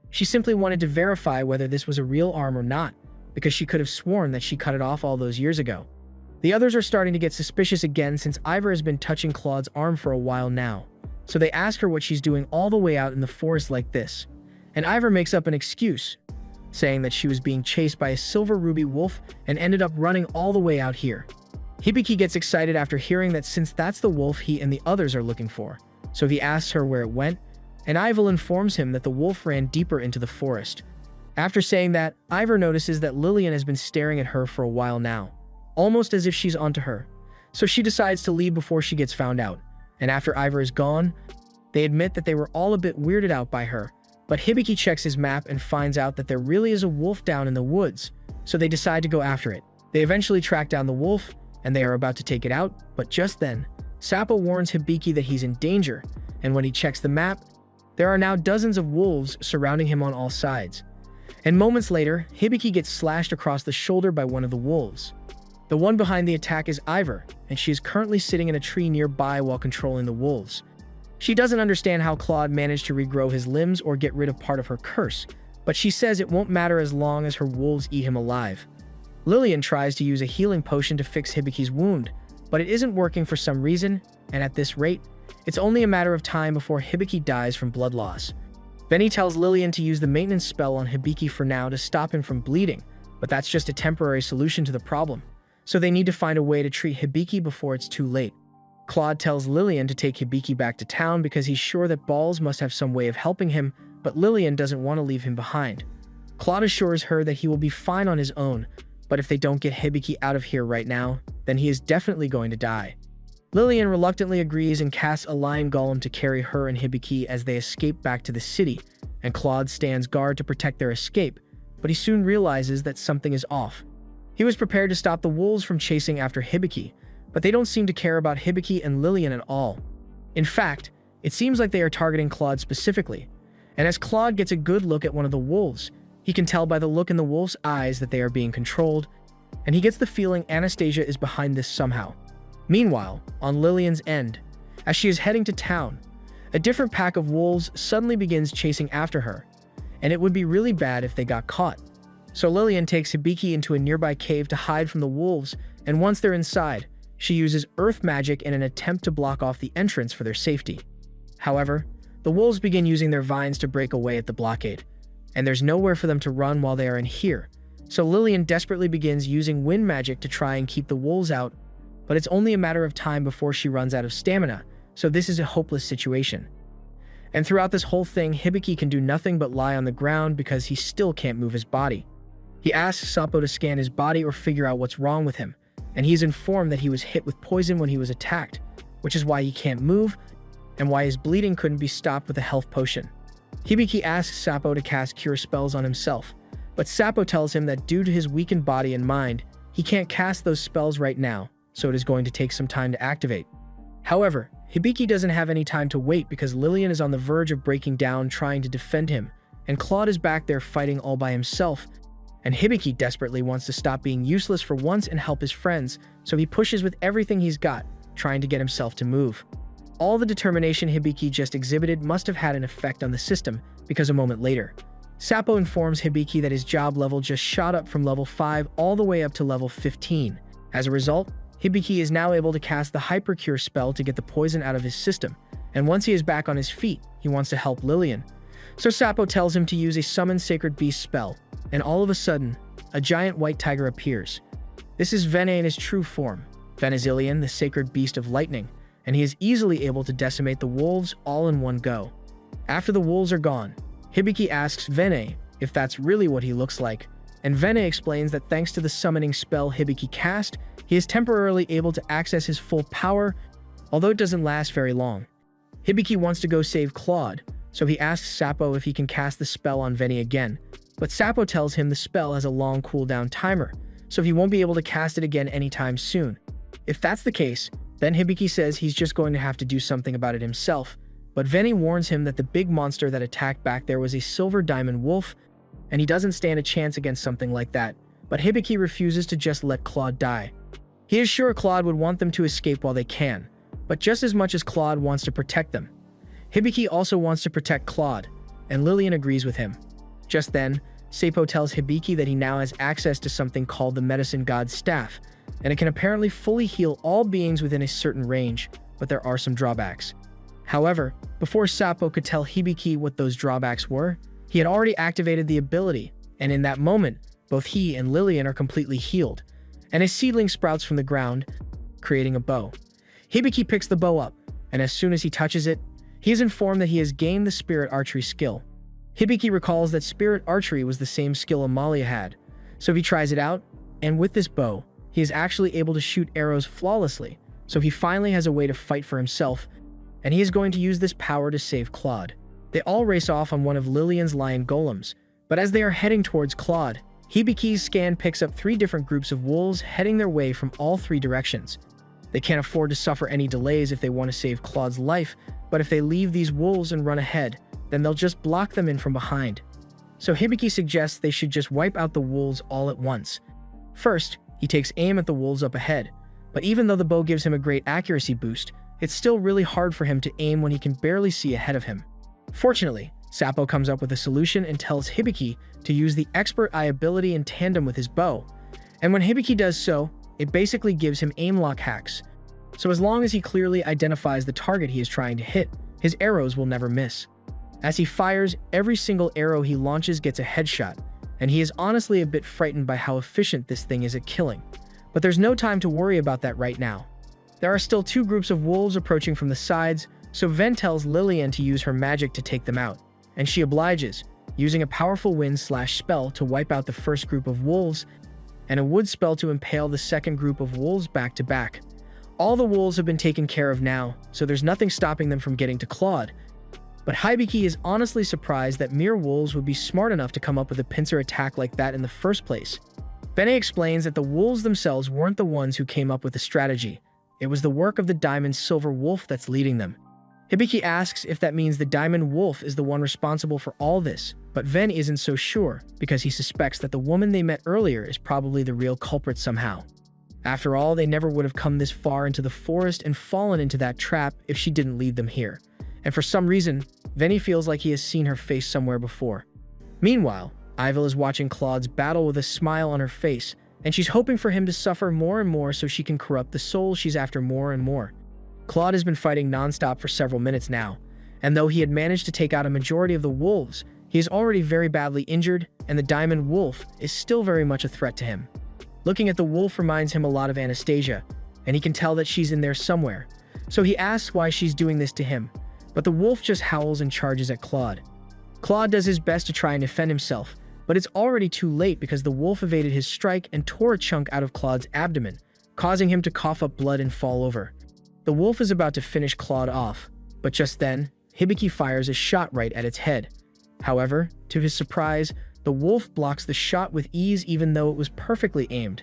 she simply wanted to verify whether this was a real arm or not, because she could have sworn that she cut it off all those years ago. The others are starting to get suspicious again since Ivor has been touching Claude's arm for a while now, so they ask her what she's doing all the way out in the forest like this, and Ivor makes up an excuse, saying that she was being chased by a silver ruby wolf and ended up running all the way out here. Hibiki gets excited after hearing that since that's the wolf he and the others are looking for, so he asks her where it went, and Ivor informs him that the wolf ran deeper into the forest. After saying that, Ivor notices that Lillian has been staring at her for a while now, almost as if she's onto her, so she decides to leave before she gets found out, and after Ivor is gone, they admit that they were all a bit weirded out by her, but Hibiki checks his map and finds out that there really is a wolf down in the woods, so they decide to go after it. They eventually track down the wolf, and they are about to take it out, but just then, Sappo warns Hibiki that he's in danger, and when he checks the map, there are now dozens of wolves surrounding him on all sides. And moments later, Hibiki gets slashed across the shoulder by one of the wolves. The one behind the attack is Ivor, and she is currently sitting in a tree nearby while controlling the wolves. She doesn't understand how Claude managed to regrow his limbs or get rid of part of her curse, but she says it won't matter as long as her wolves eat him alive. Lillian tries to use a healing potion to fix Hibiki's wound, but it isn't working for some reason, and at this rate, it's only a matter of time before Hibiki dies from blood loss. Benny tells Lillian to use the maintenance spell on Hibiki for now to stop him from bleeding, but that's just a temporary solution to the problem, so they need to find a way to treat Hibiki before it's too late. Claude tells Lillian to take Hibiki back to town because he's sure that Balls must have some way of helping him, but Lillian doesn't want to leave him behind. Claude assures her that he will be fine on his own, but if they don't get Hibiki out of here right now, then he is definitely going to die. Lillian reluctantly agrees and casts a lion golem to carry her and Hibiki as they escape back to the city, and Claude stands guard to protect their escape, but he soon realizes that something is off. He was prepared to stop the wolves from chasing after Hibiki, but they don't seem to care about Hibiki and Lillian at all. In fact, it seems like they are targeting Claude specifically, and as Claude gets a good look at one of the wolves, he can tell by the look in the wolf's eyes that they are being controlled, and he gets the feeling Anastasia is behind this somehow. Meanwhile, on Lillian's end, as she is heading to town, a different pack of wolves suddenly begins chasing after her, and it would be really bad if they got caught. So Lillian takes Hibiki into a nearby cave to hide from the wolves, and once they're inside, she uses earth magic in an attempt to block off the entrance for their safety. However, the wolves begin using their vines to break away at the blockade, and there's nowhere for them to run while they are in here, so Lillian desperately begins using wind magic to try and keep the wolves out, but it's only a matter of time before she runs out of stamina, so this is a hopeless situation. And throughout this whole thing, Hibiki can do nothing but lie on the ground because he still can't move his body. He asks Sappo to scan his body or figure out what's wrong with him, and he is informed that he was hit with poison when he was attacked, which is why he can't move and why his bleeding couldn't be stopped with a health potion. Hibiki asks Sappo to cast cure spells on himself, but Sappo tells him that due to his weakened body and mind, he can't cast those spells right now, so it is going to take some time to activate. However, Hibiki doesn't have any time to wait because Lillian is on the verge of breaking down trying to defend him, and Claude is back there fighting all by himself, and Hibiki desperately wants to stop being useless for once and help his friends, so he pushes with everything he's got, trying to get himself to move. All the determination Hibiki just exhibited must have had an effect on the system, because a moment later, Sappo informs Hibiki that his job level just shot up from level 5 all the way up to level 15. As a result, Hibiki is now able to cast the Hypercure spell to get the poison out of his system, and once he is back on his feet, he wants to help Lillian. So Sappo tells him to use a Summon Sacred Beast spell, and all of a sudden, a giant white tiger appears. This is Vene in his true form, Venezilian, the sacred beast of lightning, and he is easily able to decimate the wolves all in one go. After the wolves are gone, Hibiki asks Vene if that's really what he looks like, and Vene explains that thanks to the summoning spell Hibiki cast, he is temporarily able to access his full power, although it doesn't last very long. Hibiki wants to go save Claude, so he asks Sappo if he can cast the spell on Vene again, but Sappo tells him the spell has a long cooldown timer, so he won't be able to cast it again anytime soon. If that's the case, then Hibiki says he's just going to have to do something about it himself, but Vene warns him that the big monster that attacked back there was a silver diamond wolf, and he doesn't stand a chance against something like that, but Hibiki refuses to just let Claude die. He is sure Claude would want them to escape while they can, but just as much as Claude wants to protect them. Hibiki also wants to protect Claude, and Lillian agrees with him. Just then, Sappo tells Hibiki that he now has access to something called the Medicine God's Staff, and it can apparently fully heal all beings within a certain range, but there are some drawbacks. However, before Sappo could tell Hibiki what those drawbacks were, he had already activated the ability, and in that moment, both he and Lillian are completely healed, and a seedling sprouts from the ground, creating a bow. Hibiki picks the bow up, and as soon as he touches it, he is informed that he has gained the spirit archery skill. Hibiki recalls that spirit archery was the same skill Amalia had, so he tries it out, and with this bow, he is actually able to shoot arrows flawlessly, so he finally has a way to fight for himself, and he is going to use this power to save Claude. They all race off on one of Lillian's lion golems, but as they are heading towards Claude, Hibiki's scan picks up 3 different groups of wolves heading their way from all 3 directions. They can't afford to suffer any delays if they want to save Claude's life, but if they leave these wolves and run ahead, then they'll just block them in from behind. So Hibiki suggests they should just wipe out the wolves all at once. First, he takes aim at the wolves up ahead, but even though the bow gives him a great accuracy boost, it's still really hard for him to aim when he can barely see ahead of him. Fortunately, Sappo comes up with a solution and tells Hibiki to use the Expert Eye ability in tandem with his bow, and when Hibiki does so, it basically gives him aim lock hacks. So as long as he clearly identifies the target he is trying to hit, his arrows will never miss. As he fires, every single arrow he launches gets a headshot, and he is honestly a bit frightened by how efficient this thing is at killing. But there's no time to worry about that right now. There are still 2 groups of wolves approaching from the sides, so Ven tells Lillian to use her magic to take them out, and she obliges, using a powerful wind/spell to wipe out the first group of wolves, and a wood spell to impale the second group of wolves back to back. All the wolves have been taken care of now, so there's nothing stopping them from getting to Claude. But Hibiki is honestly surprised that mere wolves would be smart enough to come up with a pincer attack like that in the first place. Vene explains that the wolves themselves weren't the ones who came up with the strategy. It was the work of the Diamond Silver Wolf that's leading them. Hibiki asks if that means the Diamond Wolf is the one responsible for all this, but Ven isn't so sure because he suspects that the woman they met earlier is probably the real culprit somehow. After all, they never would have come this far into the forest and fallen into that trap if she didn't lead them here. And for some reason, Vene feels like he has seen her face somewhere before. Meanwhile, Ivel is watching Claude's battle with a smile on her face, and she's hoping for him to suffer more and more so she can corrupt the soul she's after more and more. Claude has been fighting non-stop for several minutes now, and though he had managed to take out a majority of the wolves, he is already very badly injured, and the Diamond Wolf is still very much a threat to him. Looking at the wolf reminds him a lot of Anastasia, and he can tell that she's in there somewhere, so he asks why she's doing this to him, but the wolf just howls and charges at Claude. Claude does his best to try and defend himself, but it's already too late because the wolf evaded his strike and tore a chunk out of Claude's abdomen, causing him to cough up blood and fall over. The wolf is about to finish Claude off, but just then, Hibiki fires a shot right at its head. However, to his surprise, the wolf blocks the shot with ease even though it was perfectly aimed.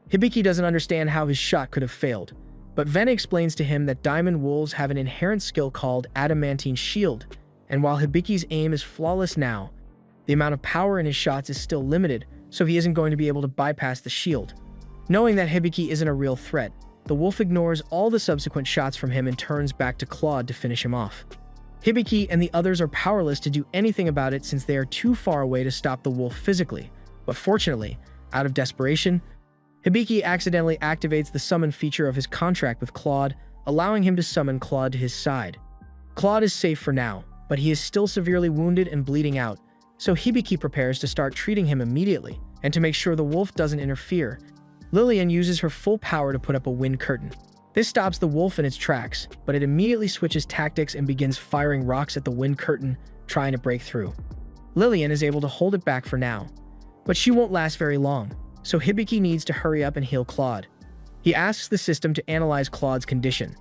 Hibiki doesn't understand how his shot could have failed, but Ven explains to him that diamond wolves have an inherent skill called adamantine shield, and while Hibiki's aim is flawless now, the amount of power in his shots is still limited, so he isn't going to be able to bypass the shield. Knowing that Hibiki isn't a real threat, the wolf ignores all the subsequent shots from him and turns back to Claude to finish him off. Hibiki and the others are powerless to do anything about it since they are too far away to stop the wolf physically, but fortunately, out of desperation, Hibiki accidentally activates the summon feature of his contract with Claude, allowing him to summon Claude to his side. Claude is safe for now, but he is still severely wounded and bleeding out, so Hibiki prepares to start treating him immediately, and to make sure the wolf doesn't interfere, Lillian uses her full power to put up a wind curtain. This stops the wolf in its tracks, but it immediately switches tactics and begins firing rocks at the wind curtain, trying to break through. Lillian is able to hold it back for now, but she won't last very long, so Hibiki needs to hurry up and heal Claude. He asks the system to analyze Claude's condition,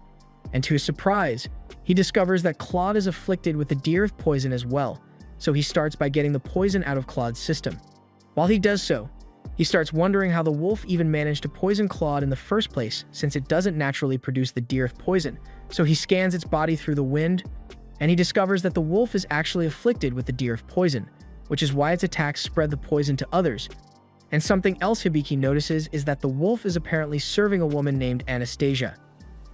and to his surprise, he discovers that Claude is afflicted with the Deerth poison as well, so he starts by getting the poison out of Claude's system. While he does so, he starts wondering how the wolf even managed to poison Claude in the first place since it doesn't naturally produce the Deerth poison, so he scans its body through the wind, and he discovers that the wolf is actually afflicted with the Deerth poison, which is why its attacks spread the poison to others. And something else Hibiki notices is that the wolf is apparently serving a woman named Anastasia.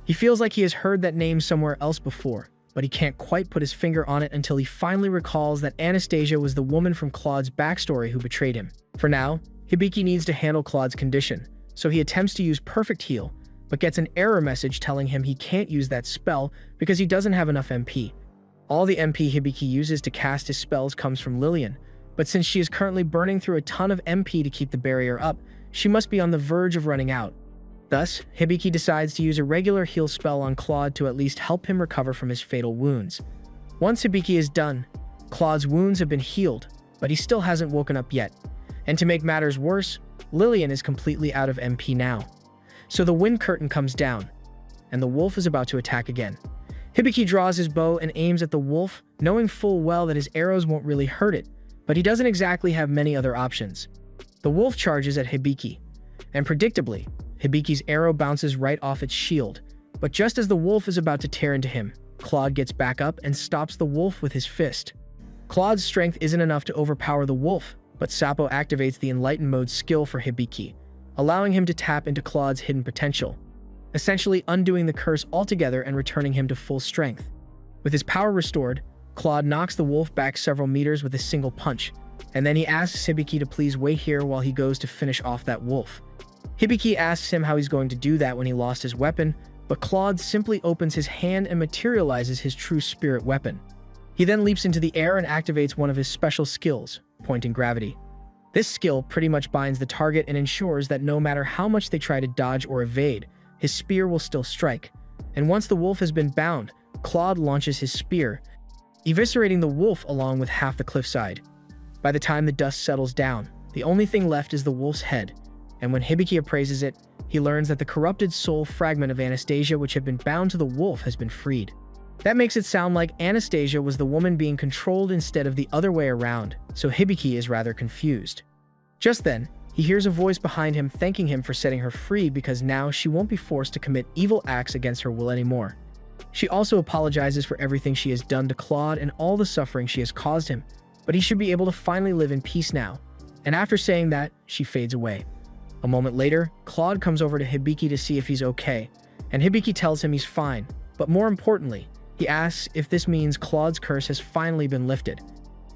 He feels like he has heard that name somewhere else before, but he can't quite put his finger on it until he finally recalls that Anastasia was the woman from Claude's backstory who betrayed him. For now, Hibiki needs to handle Claude's condition, so he attempts to use Perfect Heal, but gets an error message telling him he can't use that spell because he doesn't have enough MP. All the MP Hibiki uses to cast his spells comes from Lillian, but since she is currently burning through a ton of MP to keep the barrier up, she must be on the verge of running out. Thus, Hibiki decides to use a regular heal spell on Claude to at least help him recover from his fatal wounds. Once Hibiki is done, Claude's wounds have been healed, but he still hasn't woken up yet. And to make matters worse, Lillian is completely out of MP now. So the wind curtain comes down, and the wolf is about to attack again. Hibiki draws his bow and aims at the wolf, knowing full well that his arrows won't really hurt it, but he doesn't exactly have many other options. The wolf charges at Hibiki, and predictably, Hibiki's arrow bounces right off its shield, but just as the wolf is about to tear into him, Claude gets back up and stops the wolf with his fist. Claude's strength isn't enough to overpower the wolf, but Sappo activates the Enlightened Mode skill for Hibiki, allowing him to tap into Claude's hidden potential, essentially undoing the curse altogether and returning him to full strength. With his power restored, Claude knocks the wolf back several meters with a single punch, and then he asks Hibiki to please wait here while he goes to finish off that wolf. Hibiki asks him how he's going to do that when he lost his weapon, but Claude simply opens his hand and materializes his true spirit weapon. He then leaps into the air and activates one of his special skills, Pointing Gravity. This skill pretty much binds the target and ensures that no matter how much they try to dodge or evade, his spear will still strike. And once the wolf has been bound, Claude launches his spear, eviscerating the wolf along with half the cliffside. By the time the dust settles down, the only thing left is the wolf's head, and when Hibiki appraises it, he learns that the corrupted soul fragment of Anastasia which had been bound to the wolf has been freed. That makes it sound like Anastasia was the woman being controlled instead of the other way around, so Hibiki is rather confused. Just then, he hears a voice behind him thanking him for setting her free because now she won't be forced to commit evil acts against her will anymore. She also apologizes for everything she has done to Claude and all the suffering she has caused him, but he should be able to finally live in peace now. And after saying that, she fades away. A moment later, Claude comes over to Hibiki to see if he's okay, and Hibiki tells him he's fine, but more importantly, he asks if this means Claude's curse has finally been lifted.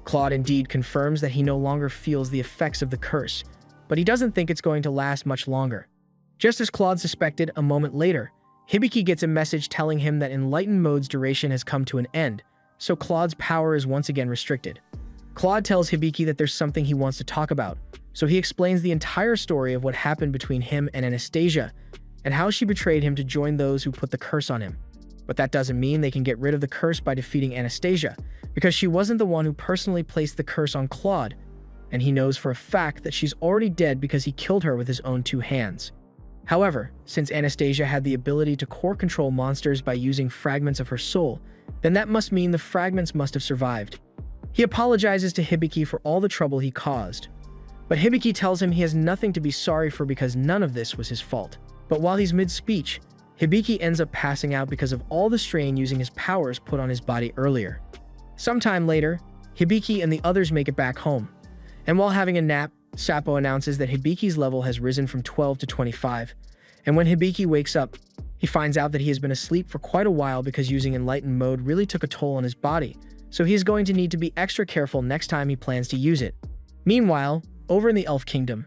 Claude indeed confirms that he no longer feels the effects of the curse, but he doesn't think it's going to last much longer. Just as Claude suspected, a moment later, Hibiki gets a message telling him that Enlightened Mode's duration has come to an end, so Claude's power is once again restricted. Claude tells Hibiki that there's something he wants to talk about, so he explains the entire story of what happened between him and Anastasia, and how she betrayed him to join those who put the curse on him. But that doesn't mean they can get rid of the curse by defeating Anastasia, because she wasn't the one who personally placed the curse on Claude, and he knows for a fact that she's already dead because he killed her with his own two hands. However, since Anastasia had the ability to core control monsters by using fragments of her soul, then that must mean the fragments must have survived. He apologizes to Hibiki for all the trouble he caused, but Hibiki tells him he has nothing to be sorry for because none of this was his fault. But while he's mid-speech, Hibiki ends up passing out because of all the strain using his powers put on his body earlier. Sometime later, Hibiki and the others make it back home, and while having a nap, Sappo announces that Hibiki's level has risen from 12 to 25, and when Hibiki wakes up, he finds out that he has been asleep for quite a while because using Enlightened Mode really took a toll on his body, so he is going to need to be extra careful next time he plans to use it. Meanwhile, over in the Elf Kingdom,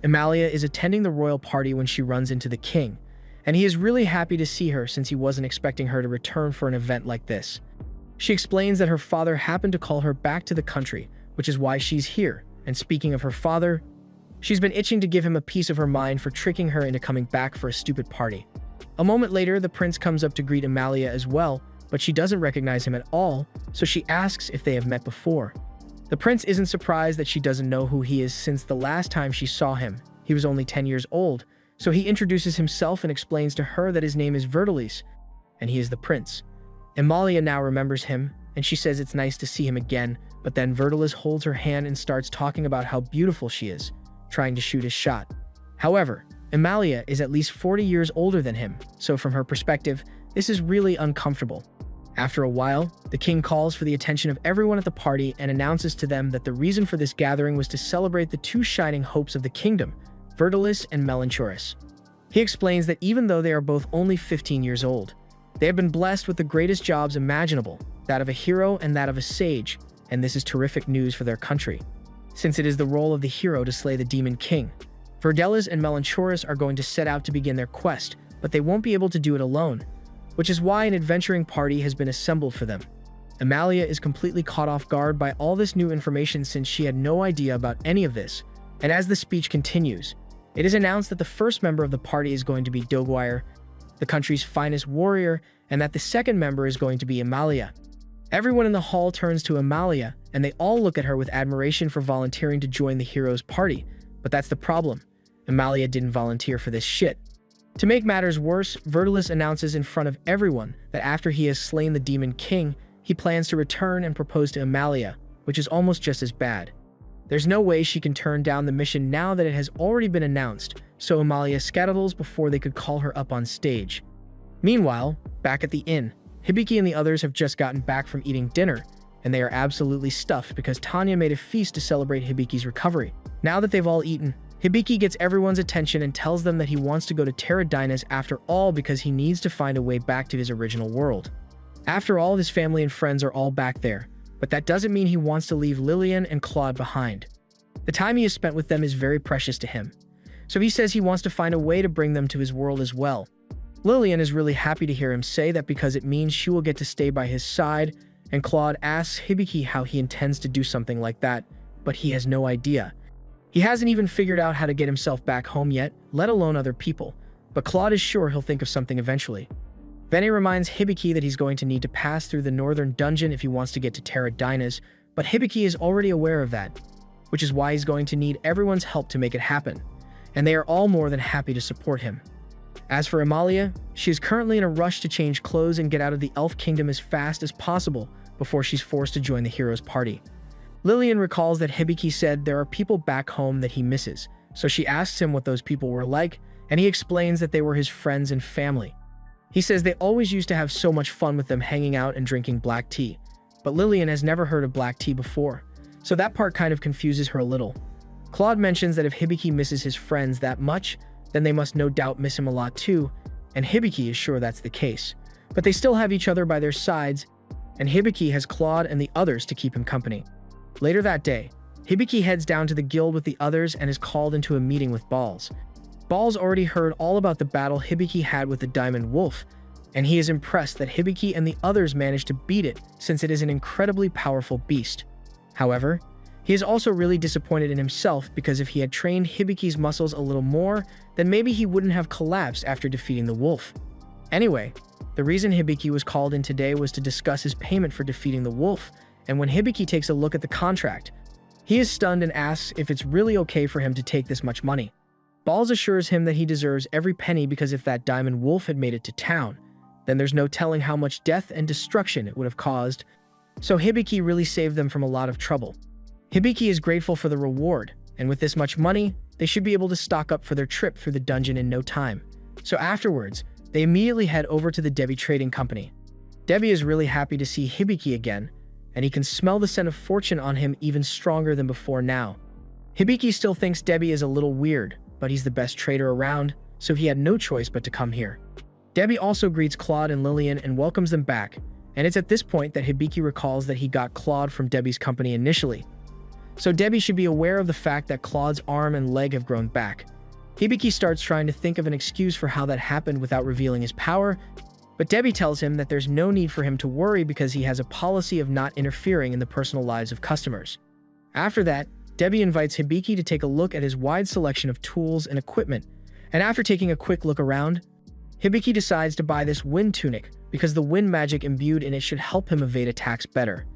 Amalia is attending the royal party when she runs into the king, and he is really happy to see her since he wasn't expecting her to return for an event like this. She explains that her father happened to call her back to the country, which is why she's here, and speaking of her father, she's been itching to give him a piece of her mind for tricking her into coming back for a stupid party. A moment later, the prince comes up to greet Amalia as well, but she doesn't recognize him at all, so she asks if they have met before. The prince isn't surprised that she doesn't know who he is since the last time she saw him. He was only 10 years old, so he introduces himself and explains to her that his name is Verdalis, and he is the prince. Amalia now remembers him, and she says it's nice to see him again, but then Verdalis holds her hand and starts talking about how beautiful she is, trying to shoot his shot. However, Amalia is at least 40 years older than him, so from her perspective, this is really uncomfortable. After a while, the king calls for the attention of everyone at the party and announces to them that the reason for this gathering was to celebrate the two shining hopes of the kingdom, Verdalis and Melanchoris. He explains that even though they are both only 15 years old, they have been blessed with the greatest jobs imaginable, that of a hero and that of a sage, and this is terrific news for their country, since it is the role of the hero to slay the demon king. Verdalis and Melanchoris are going to set out to begin their quest, but they won't be able to do it alone, which is why an adventuring party has been assembled for them. Amalia is completely caught off guard by all this new information since she had no idea about any of this, and as the speech continues, it is announced that the first member of the party is going to be Doguire, the country's finest warrior, and that the second member is going to be Amalia. Everyone in the hall turns to Amalia, and they all look at her with admiration for volunteering to join the hero's party, but that's the problem. Amalia didn't volunteer for this shit. To make matters worse, Verdalis announces in front of everyone that after he has slain the Demon King, he plans to return and propose to Amalia, which is almost just as bad. There's no way she can turn down the mission now that it has already been announced, so Amalia skedaddles before they could call her up on stage. Meanwhile, back at the inn, Hibiki and the others have just gotten back from eating dinner, and they are absolutely stuffed because Tanya made a feast to celebrate Hibiki's recovery. Now that they've all eaten, Hibiki gets everyone's attention and tells them that he wants to go to Terra Dinas after all because he needs to find a way back to his original world. After all, his family and friends are all back there, but that doesn't mean he wants to leave Lillian and Claude behind. The time he has spent with them is very precious to him, so he says he wants to find a way to bring them to his world as well. Lillian is really happy to hear him say that because it means she will get to stay by his side, and Claude asks Hibiki how he intends to do something like that, but he has no idea. He hasn't even figured out how to get himself back home yet, let alone other people, but Claude is sure he'll think of something eventually. Vene reminds Hibiki that he's going to need to pass through the northern dungeon if he wants to get to Terra Dinas, but Hibiki is already aware of that, which is why he's going to need everyone's help to make it happen, and they are all more than happy to support him. As for Amalia, she is currently in a rush to change clothes and get out of the Elf Kingdom as fast as possible before she's forced to join the hero's party. Lillian recalls that Hibiki said there are people back home that he misses, so she asks him what those people were like, and he explains that they were his friends and family. He says they always used to have so much fun with them hanging out and drinking black tea, but Lillian has never heard of black tea before, so that part kind of confuses her a little. Claude mentions that if Hibiki misses his friends that much, then they must no doubt miss him a lot too, and Hibiki is sure that's the case. But they still have each other by their sides, and Hibiki has Claude and the others to keep him company. Later that day, Hibiki heads down to the guild with the others and is called into a meeting with Balls. Balls already heard all about the battle Hibiki had with the Diamond Wolf, and he is impressed that Hibiki and the others managed to beat it since it is an incredibly powerful beast. However, he is also really disappointed in himself because if he had trained Hibiki's muscles a little more, then maybe he wouldn't have collapsed after defeating the wolf. Anyway, the reason Hibiki was called in today was to discuss his payment for defeating the wolf, and when Hibiki takes a look at the contract, he is stunned and asks if it's really okay for him to take this much money. Balls assures him that he deserves every penny because if that diamond wolf had made it to town, then there's no telling how much death and destruction it would have caused. So Hibiki really saved them from a lot of trouble. Hibiki is grateful for the reward, and with this much money, they should be able to stock up for their trip through the dungeon in no time. So afterwards, they immediately head over to the Debi Trading Company. Debi is really happy to see Hibiki again, and he can smell the scent of fortune on him even stronger than before now. Hibiki still thinks Debi is a little weird, but he's the best trader around, so he had no choice but to come here. Debi also greets Claude and Lillian and welcomes them back, and it's at this point that Hibiki recalls that he got Claude from Debi's company initially. So Debi should be aware of the fact that Claude's arm and leg have grown back. Hibiki starts trying to think of an excuse for how that happened without revealing his power, but Debi tells him that there's no need for him to worry because he has a policy of not interfering in the personal lives of customers. After that, Debi invites Hibiki to take a look at his wide selection of tools and equipment, and after taking a quick look around, Hibiki decides to buy this wind tunic because the wind magic imbued in it should help him evade attacks better.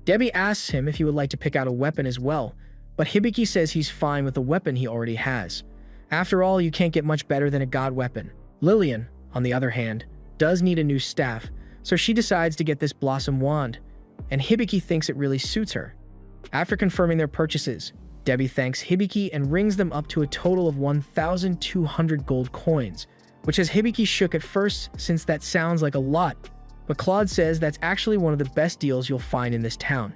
Debi asks him if he would like to pick out a weapon as well, but Hibiki says he's fine with the weapon he already has. After all, you can't get much better than a god weapon. Lillian, on the other hand, does need a new staff, so she decides to get this blossom wand, and Hibiki thinks it really suits her. After confirming their purchases, Debi thanks Hibiki and rings them up to a total of 1,200 gold coins, which has Hibiki shook at first since that sounds like a lot, but Claude says that's actually one of the best deals you'll find in this town.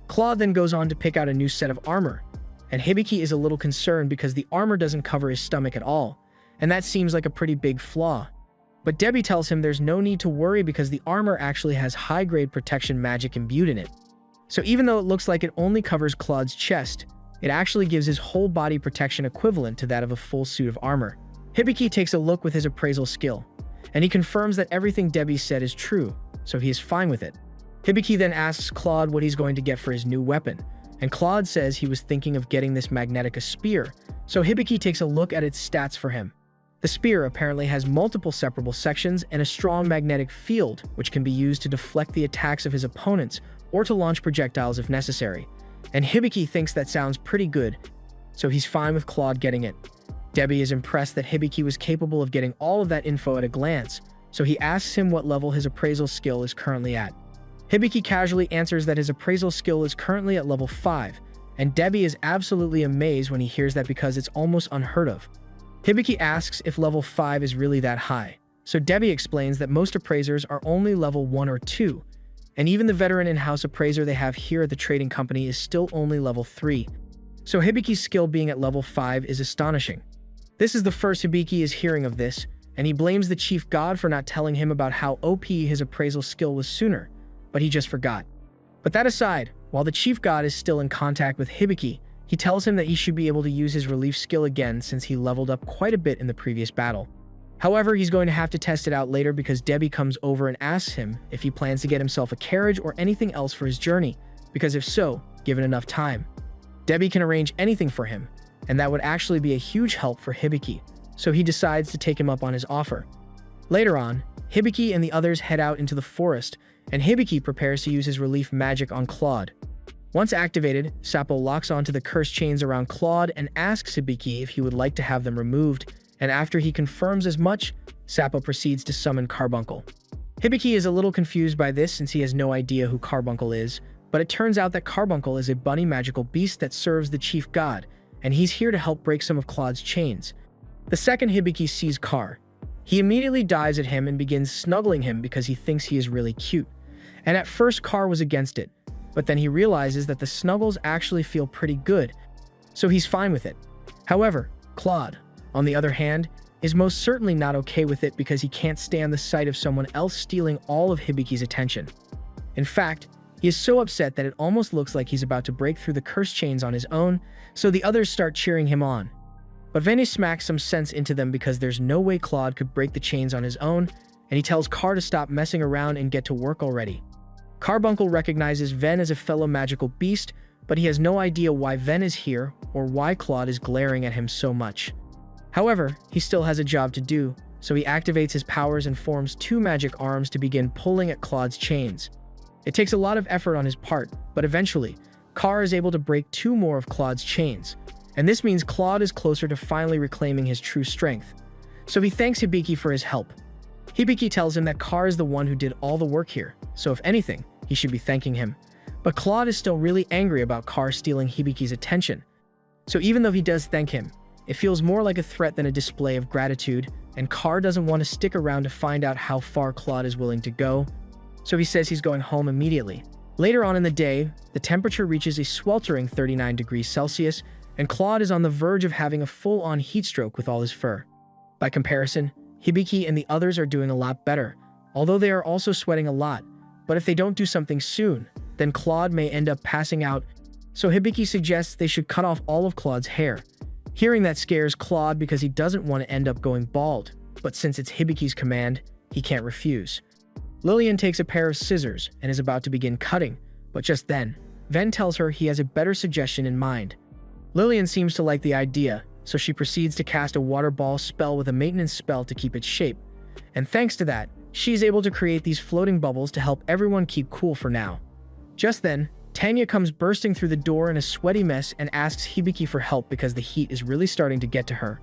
Claude then goes on to pick out a new set of armor, and Hibiki is a little concerned because the armor doesn't cover his stomach at all, and that seems like a pretty big flaw. But Debi tells him there's no need to worry because the armor actually has high-grade protection magic imbued in it. So even though it looks like it only covers Claude's chest, it actually gives his whole body protection equivalent to that of a full suit of armor. Hibiki takes a look with his appraisal skill, and he confirms that everything Debi said is true, so he is fine with it. Hibiki then asks Claude what he's going to get for his new weapon, and Claude says he was thinking of getting this Magnetica spear, so Hibiki takes a look at its stats for him. The spear apparently has multiple separable sections and a strong magnetic field, which can be used to deflect the attacks of his opponents or to launch projectiles if necessary. And Hibiki thinks that sounds pretty good, so he's fine with Claude getting it. Debi is impressed that Hibiki was capable of getting all of that info at a glance, so he asks him what level his appraisal skill is currently at. Hibiki casually answers that his appraisal skill is currently at level 5, and Debi is absolutely amazed when he hears that because it's almost unheard of. Hibiki asks if level 5 is really that high, so Debi explains that most appraisers are only level 1 or 2, and even the veteran in-house appraiser they have here at the trading company is still only level 3. So Hibiki's skill being at level 5 is astonishing. This is the first Hibiki is hearing of this, and he blames the chief god for not telling him about how OP his appraisal skill was sooner, but he just forgot. But that aside, while the chief god is still in contact with Hibiki, he tells him that he should be able to use his relief skill again since he leveled up quite a bit in the previous battle. However, he's going to have to test it out later because Debi comes over and asks him if he plans to get himself a carriage or anything else for his journey, because if so, given enough time, Debi can arrange anything for him, and that would actually be a huge help for Hibiki, so he decides to take him up on his offer. Later on, Hibiki and the others head out into the forest, and Hibiki prepares to use his relief magic on Claude. Once activated, Sappo locks onto the cursed chains around Claude and asks Hibiki if he would like to have them removed, and after he confirms as much, Sappo proceeds to summon Carbuncle. Hibiki is a little confused by this since he has no idea who Carbuncle is, but it turns out that Carbuncle is a bunny magical beast that serves the chief god, and he's here to help break some of Claude's chains. The second Hibiki sees Car, he immediately dives at him and begins snuggling him because he thinks he is really cute. And at first Car was against it, but then he realizes that the snuggles actually feel pretty good, so he's fine with it. However, Claude, on the other hand, is most certainly not okay with it because he can't stand the sight of someone else stealing all of Hibiki's attention. In fact, he is so upset that it almost looks like he's about to break through the cursed chains on his own, so the others start cheering him on. But Veni smacks some sense into them because there's no way Claude could break the chains on his own, and he tells Car to stop messing around and get to work already. Carbuncle recognizes Ven as a fellow magical beast, but he has no idea why Ven is here or why Claude is glaring at him so much. However, he still has a job to do, so he activates his powers and forms 2 magic arms to begin pulling at Claude's chains. It takes a lot of effort on his part, but eventually, Car is able to break 2 more of Claude's chains, and this means Claude is closer to finally reclaiming his true strength. So he thanks Hibiki for his help. Hibiki tells him that Car is the one who did all the work here, so if anything, he should be thanking him. But Claude is still really angry about Car stealing Hibiki's attention. So even though he does thank him, it feels more like a threat than a display of gratitude, and Car doesn't want to stick around to find out how far Claude is willing to go, so he says he's going home immediately. Later on in the day, the temperature reaches a sweltering 39 degrees Celsius, and Claude is on the verge of having a full-on heat stroke with all his fur. By comparison, Hibiki and the others are doing a lot better, although they are also sweating a lot, but if they don't do something soon, then Claude may end up passing out, so Hibiki suggests they should cut off all of Claude's hair. Hearing that scares Claude because he doesn't want to end up going bald, but since it's Hibiki's command, he can't refuse. Lillian takes a pair of scissors and is about to begin cutting, but just then, Ven tells her he has a better suggestion in mind. Lillian seems to like the idea, so she proceeds to cast a water ball spell with a maintenance spell to keep its shape, and thanks to that, she's able to create these floating bubbles to help everyone keep cool for now. Just then, Tanya comes bursting through the door in a sweaty mess and asks Hibiki for help because the heat is really starting to get to her.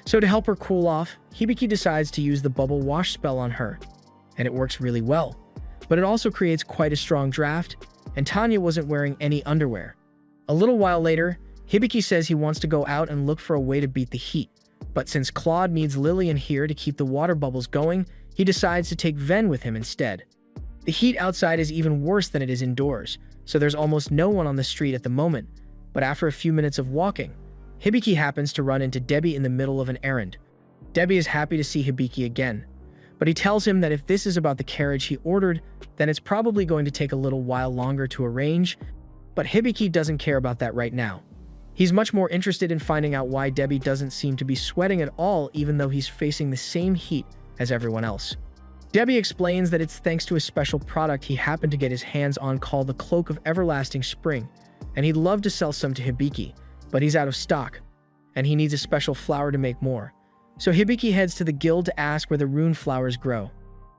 So to help her cool off, Hibiki decides to use the bubble wash spell on her, and it works really well. But it also creates quite a strong draft, and Tanya wasn't wearing any underwear. A little while later, Hibiki says he wants to go out and look for a way to beat the heat, but since Claude needs Lillian here to keep the water bubbles going, he decides to take Ven with him instead. The heat outside is even worse than it is indoors, so there's almost no one on the street at the moment, but after a few minutes of walking, Hibiki happens to run into Debbie in the middle of an errand. Debbie is happy to see Hibiki again, but he tells him that if this is about the carriage he ordered, then it's probably going to take a little while longer to arrange, but Hibiki doesn't care about that right now. He's much more interested in finding out why Debbie doesn't seem to be sweating at all even though he's facing the same heat as everyone else. Debbie explains that it's thanks to a special product he happened to get his hands on called the Cloak of Everlasting Spring, and he'd love to sell some to Hibiki, but he's out of stock, and he needs a special flower to make more. So Hibiki heads to the guild to ask where the rune flowers grow.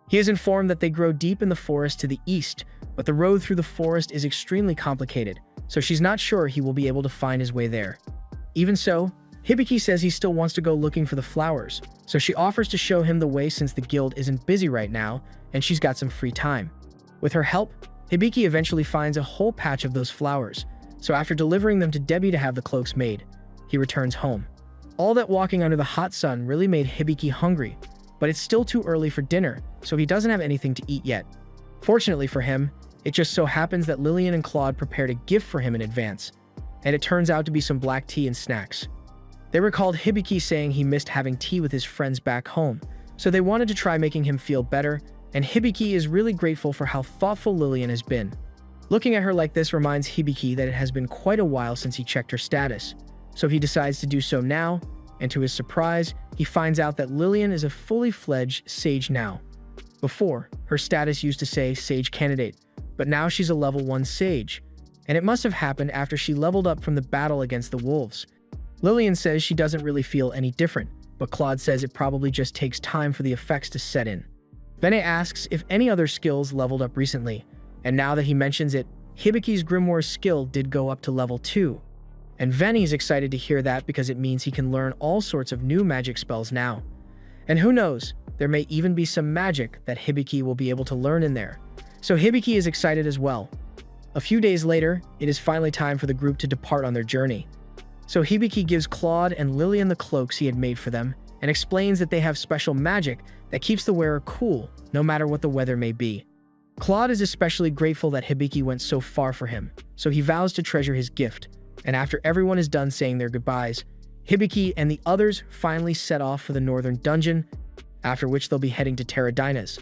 He is informed that they grow deep in the forest to the east, but the road through the forest is extremely complicated, so she's not sure he will be able to find his way there. Even so, Hibiki says he still wants to go looking for the flowers, so she offers to show him the way since the guild isn't busy right now and she's got some free time. With her help, Hibiki eventually finds a whole patch of those flowers, so after delivering them to Debbie to have the cloaks made, he returns home. All that walking under the hot sun really made Hibiki hungry, but it's still too early for dinner, so he doesn't have anything to eat yet. Fortunately for him, it just so happens that Lillian and Claude prepared a gift for him in advance, and it turns out to be some black tea and snacks. They recalled Hibiki saying he missed having tea with his friends back home, so they wanted to try making him feel better, and Hibiki is really grateful for how thoughtful Lillian has been. Looking at her like this reminds Hibiki that it has been quite a while since he checked her status, so he decides to do so now, and to his surprise, he finds out that Lillian is a fully fledged sage now. Before, her status used to say Sage Candidate, but now she's a level 1 sage, and it must have happened after she leveled up from the battle against the wolves. Lillian says she doesn't really feel any different, but Claude says it probably just takes time for the effects to set in. Vene asks if any other skills leveled up recently, and now that he mentions it, Hibiki's Grimoire skill did go up to level 2. And Vene is excited to hear that because it means he can learn all sorts of new magic spells now. And who knows, there may even be some magic that Hibiki will be able to learn in there. So Hibiki is excited as well. A few days later, it is finally time for the group to depart on their journey. So Hibiki gives Claude and Lillian the cloaks he had made for them, and explains that they have special magic that keeps the wearer cool, no matter what the weather may be. Claude is especially grateful that Hibiki went so far for him, so he vows to treasure his gift, and after everyone is done saying their goodbyes, Hibiki and the others finally set off for the northern dungeon, after which they'll be heading to Terradinas.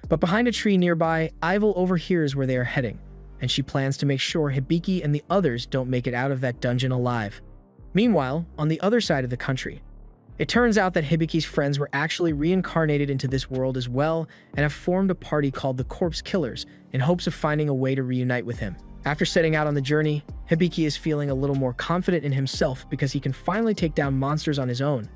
But behind a tree nearby, Ivel overhears where they are heading, and she plans to make sure Hibiki and the others don't make it out of that dungeon alive. Meanwhile, on the other side of the country, it turns out that Hibiki's friends were actually reincarnated into this world as well and have formed a party called the Corpse Killers in hopes of finding a way to reunite with him. After setting out on the journey, Hibiki is feeling a little more confident in himself because he can finally take down monsters on his own.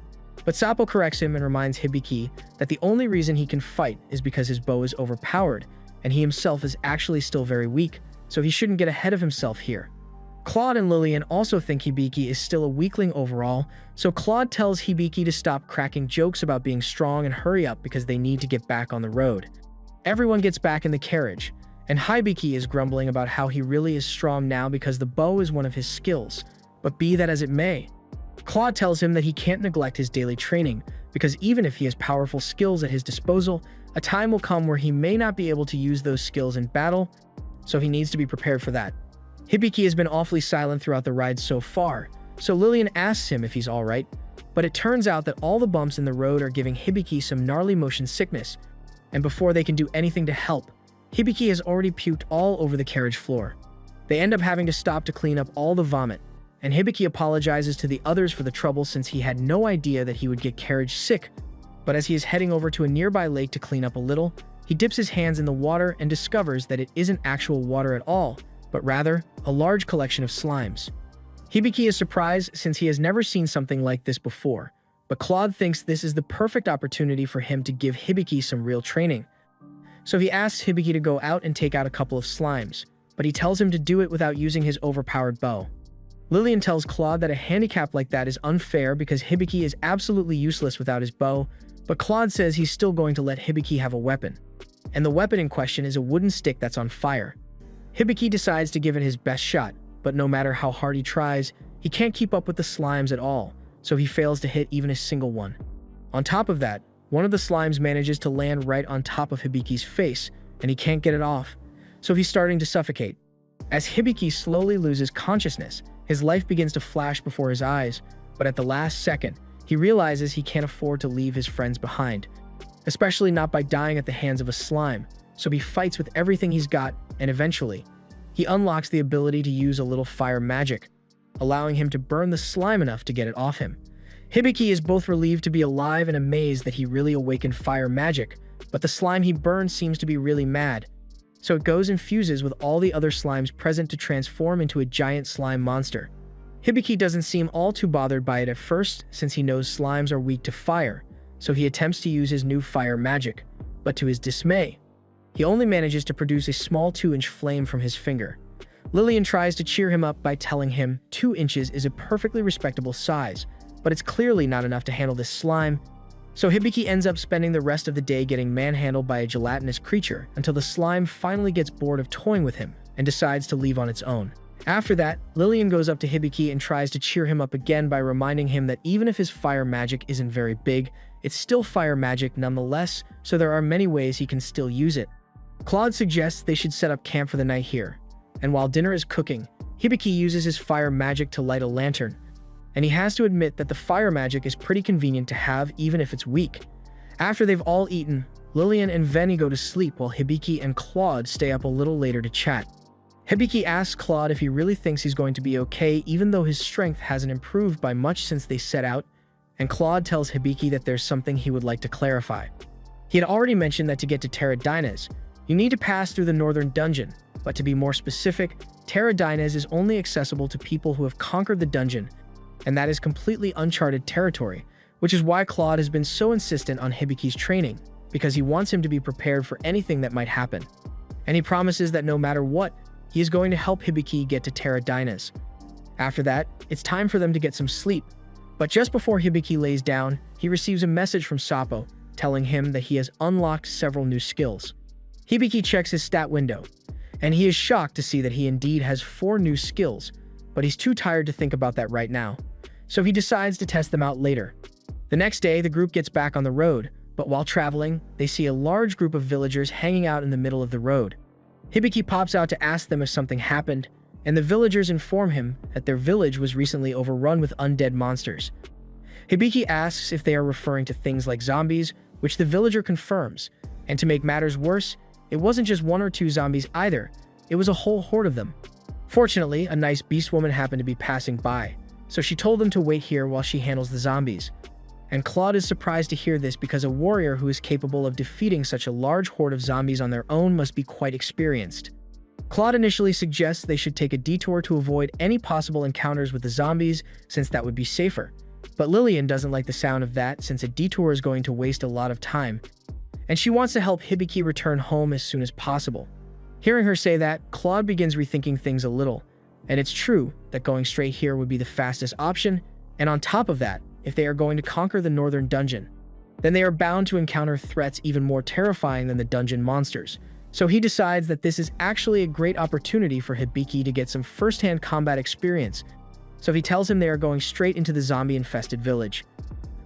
But Sapo corrects him and reminds Hibiki that the only reason he can fight is because his bow is overpowered, and he himself is actually still very weak, so he shouldn't get ahead of himself here. Claude and Lillian also think Hibiki is still a weakling overall, so Claude tells Hibiki to stop cracking jokes about being strong and hurry up because they need to get back on the road. Everyone gets back in the carriage, and Hibiki is grumbling about how he really is strong now because the bow is one of his skills, but be that as it may. Claude tells him that he can't neglect his daily training, because even if he has powerful skills at his disposal, a time will come where he may not be able to use those skills in battle, so he needs to be prepared for that. Hibiki has been awfully silent throughout the ride so far, so Lillian asks him if he's alright, but it turns out that all the bumps in the road are giving Hibiki some gnarly motion sickness, and before they can do anything to help, Hibiki has already puked all over the carriage floor. They end up having to stop to clean up all the vomit, and Hibiki apologizes to the others for the trouble since he had no idea that he would get carriage sick, but as he is heading over to a nearby lake to clean up a little, he dips his hands in the water and discovers that it isn't actual water at all, but rather a large collection of slimes. Hibiki is surprised since he has never seen something like this before, but Claude thinks this is the perfect opportunity for him to give Hibiki some real training. So he asks Hibiki to go out and take out a couple of slimes, but he tells him to do it without using his overpowered bow. Lillian tells Claude that a handicap like that is unfair because Hibiki is absolutely useless without his bow, but Claude says he's still going to let Hibiki have a weapon. And the weapon in question is a wooden stick that's on fire. Hibiki decides to give it his best shot, but no matter how hard he tries, he can't keep up with the slimes at all, so he fails to hit even a single one. On top of that, one of the slimes manages to land right on top of Hibiki's face, and he can't get it off, so he's starting to suffocate. As Hibiki slowly loses consciousness, his life begins to flash before his eyes, but at the last second, he realizes he can't afford to leave his friends behind, especially not by dying at the hands of a slime, so he fights with everything he's got, and eventually, he unlocks the ability to use a little fire magic, allowing him to burn the slime enough to get it off him. Hibiki is both relieved to be alive and amazed that he really awakened fire magic, but the slime he burned seems to be really mad, so it goes and fuses with all the other slimes present to transform into a giant slime monster. Hibiki doesn't seem all too bothered by it at first since he knows slimes are weak to fire, so he attempts to use his new fire magic, but to his dismay, he only manages to produce a small 2-inch flame from his finger. Lillian tries to cheer him up by telling him 2 inches is a perfectly respectable size, but it's clearly not enough to handle this slime, so Hibiki ends up spending the rest of the day getting manhandled by a gelatinous creature until the slime finally gets bored of toying with him and decides to leave on its own. After that, Lillian goes up to Hibiki and tries to cheer him up again by reminding him that even if his fire magic isn't very big, it's still fire magic nonetheless, so there are many ways he can still use it. Claude suggests they should set up camp for the night here, and while dinner is cooking, Hibiki uses his fire magic to light a lantern, and he has to admit that the fire magic is pretty convenient to have even if it's weak. After they've all eaten, Lillian and Veni go to sleep while Hibiki and Claude stay up a little later to chat. Hibiki asks Claude if he really thinks he's going to be okay even though his strength hasn't improved by much since they set out, and Claude tells Hibiki that there's something he would like to clarify. He had already mentioned that to get to Terra Dines, you need to pass through the northern dungeon, but to be more specific, Terra Dines is only accessible to people who have conquered the dungeon, and that is completely uncharted territory, which is why Claude has been so insistent on Hibiki's training, because he wants him to be prepared for anything that might happen. And he promises that no matter what, he is going to help Hibiki get to Terra Dines. After that, it's time for them to get some sleep, but just before Hibiki lays down, he receives a message from Sapo, telling him that he has unlocked several new skills. Hibiki checks his stat window, and he is shocked to see that he indeed has 4 new skills, but he's too tired to think about that right now, so he decides to test them out later. The next day, the group gets back on the road, but while traveling, they see a large group of villagers hanging out in the middle of the road. Hibiki pops out to ask them if something happened, and the villagers inform him that their village was recently overrun with undead monsters. Hibiki asks if they are referring to things like zombies, which the villager confirms, and to make matters worse, it wasn't just 1 or 2 zombies either, it was a whole horde of them. Fortunately, a nice beast woman happened to be passing by, so she told them to wait here while she handles the zombies. And Claude is surprised to hear this because a warrior who is capable of defeating such a large horde of zombies on their own must be quite experienced. Claude initially suggests they should take a detour to avoid any possible encounters with the zombies, since that would be safer. But Lillian doesn't like the sound of that since a detour is going to waste a lot of time, and she wants to help Hibiki return home as soon as possible. Hearing her say that, Claude begins rethinking things a little, and it's true that going straight here would be the fastest option, and on top of that, if they are going to conquer the northern dungeon, then they are bound to encounter threats even more terrifying than the dungeon monsters. So he decides that this is actually a great opportunity for Hibiki to get some first-hand combat experience, so he tells him they are going straight into the zombie-infested village.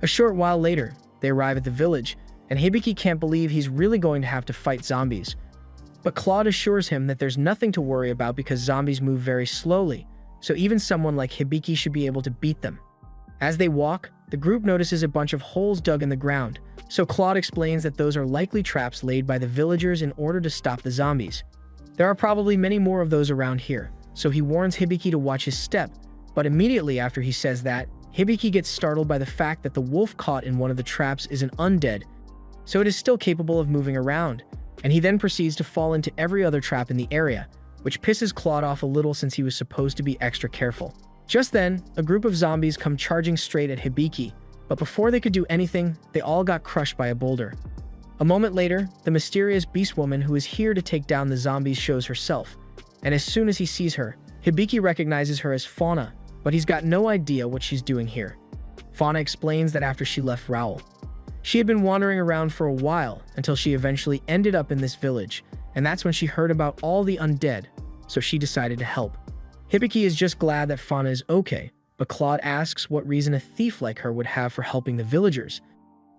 A short while later, they arrive at the village, and Hibiki can't believe he's really going to have to fight zombies. But Claude assures him that there's nothing to worry about because zombies move very slowly, so even someone like Hibiki should be able to beat them. As they walk, the group notices a bunch of holes dug in the ground, so Claude explains that those are likely traps laid by the villagers in order to stop the zombies. There are probably many more of those around here, so he warns Hibiki to watch his step, but immediately after he says that, Hibiki gets startled by the fact that the wolf caught in one of the traps is an undead, so it is still capable of moving around, and he then proceeds to fall into every other trap in the area, which pisses Claude off a little since he was supposed to be extra careful. Just then, a group of zombies come charging straight at Hibiki, but before they could do anything, they all got crushed by a boulder. A moment later, the mysterious beast woman who is here to take down the zombies shows herself, and as soon as he sees her, Hibiki recognizes her as Fauna, but he's got no idea what she's doing here. Fauna explains that after she left Raoul, she had been wandering around for a while until she eventually ended up in this village, and that's when she heard about all the undead, so she decided to help. Hibiki is just glad that Fauna is okay, but Claude asks what reason a thief like her would have for helping the villagers.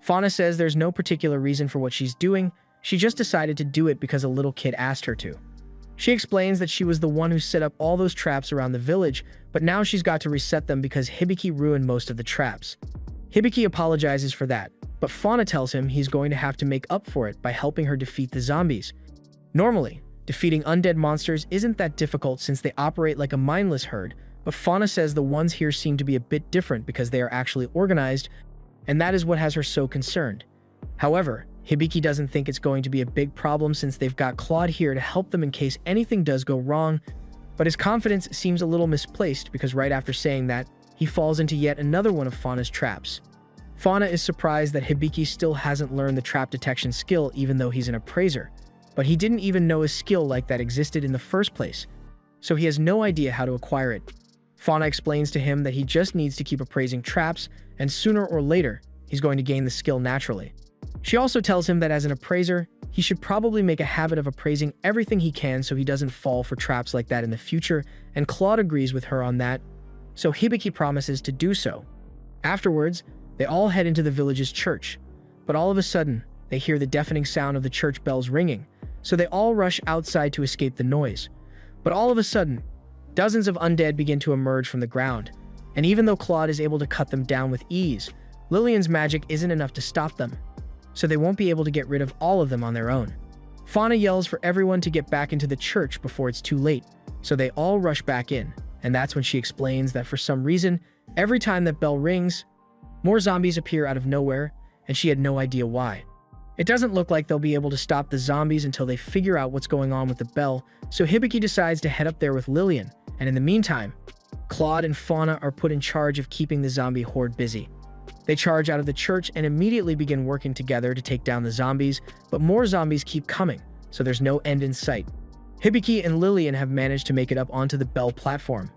Fauna says there's no particular reason for what she's doing, she just decided to do it because a little kid asked her to. She explains that she was the one who set up all those traps around the village, but now she's got to reset them because Hibiki ruined most of the traps. Hibiki apologizes for that, but Fauna tells him he's going to have to make up for it by helping her defeat the zombies. Normally, defeating undead monsters isn't that difficult since they operate like a mindless herd, but Fauna says the ones here seem to be a bit different because they are actually organized, and that is what has her so concerned. However, Hibiki doesn't think it's going to be a big problem since they've got Claude here to help them in case anything does go wrong, but his confidence seems a little misplaced because right after saying that, he falls into yet another one of Fauna's traps. Fauna is surprised that Hibiki still hasn't learned the trap detection skill even though he's an appraiser, but he didn't even know a skill like that existed in the first place, so he has no idea how to acquire it. Fauna explains to him that he just needs to keep appraising traps, and sooner or later, he's going to gain the skill naturally. She also tells him that as an appraiser, he should probably make a habit of appraising everything he can so he doesn't fall for traps like that in the future, and Claude agrees with her on that, so Hibiki promises to do so. Afterwards, they all head into the village's church, but all of a sudden, they hear the deafening sound of the church bells ringing, so they all rush outside to escape the noise. But all of a sudden, dozens of undead begin to emerge from the ground, and even though Claude is able to cut them down with ease, Lillian's magic isn't enough to stop them, so they won't be able to get rid of all of them on their own. Fauna yells for everyone to get back into the church before it's too late, so they all rush back in, and that's when she explains that for some reason, every time that bell rings, more zombies appear out of nowhere, and she had no idea why. It doesn't look like they'll be able to stop the zombies until they figure out what's going on with the bell, so Hibiki decides to head up there with Lillian, and in the meantime, Claude and Fauna are put in charge of keeping the zombie horde busy. They charge out of the church and immediately begin working together to take down the zombies, but more zombies keep coming, so there's no end in sight. Hibiki and Lillian have managed to make it up onto the bell platform,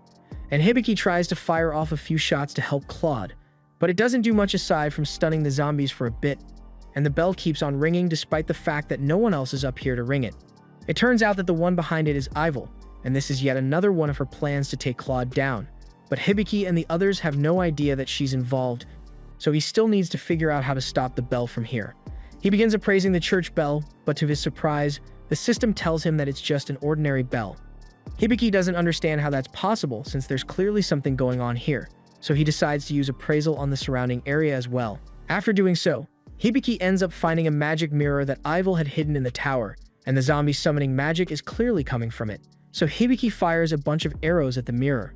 and Hibiki tries to fire off a few shots to help Claude, but it doesn't do much aside from stunning the zombies for a bit, and the bell keeps on ringing despite the fact that no one else is up here to ring it. It turns out that the one behind it is Ivel, and this is yet another one of her plans to take Claude down, but Hibiki and the others have no idea that she's involved, so he still needs to figure out how to stop the bell from here. He begins appraising the church bell, but to his surprise, the system tells him that it's just an ordinary bell. Hibiki doesn't understand how that's possible since there's clearly something going on here, so he decides to use appraisal on the surrounding area as well. After doing so, Hibiki ends up finding a magic mirror that Ivel had hidden in the tower, and the zombie summoning magic is clearly coming from it, so Hibiki fires a bunch of arrows at the mirror.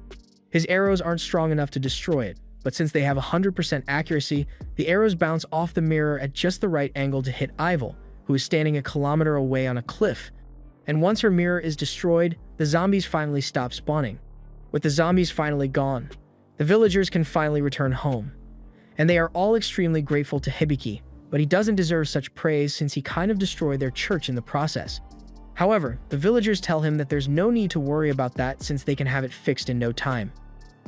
His arrows aren't strong enough to destroy it, but since they have 100% accuracy, the arrows bounce off the mirror at just the right angle to hit Ivel, who is standing a kilometer away on a cliff. And once her mirror is destroyed, the zombies finally stop spawning. With the zombies finally gone, the villagers can finally return home. And they are all extremely grateful to Hibiki, but he doesn't deserve such praise since he kind of destroyed their church in the process. However, the villagers tell him that there's no need to worry about that since they can have it fixed in no time.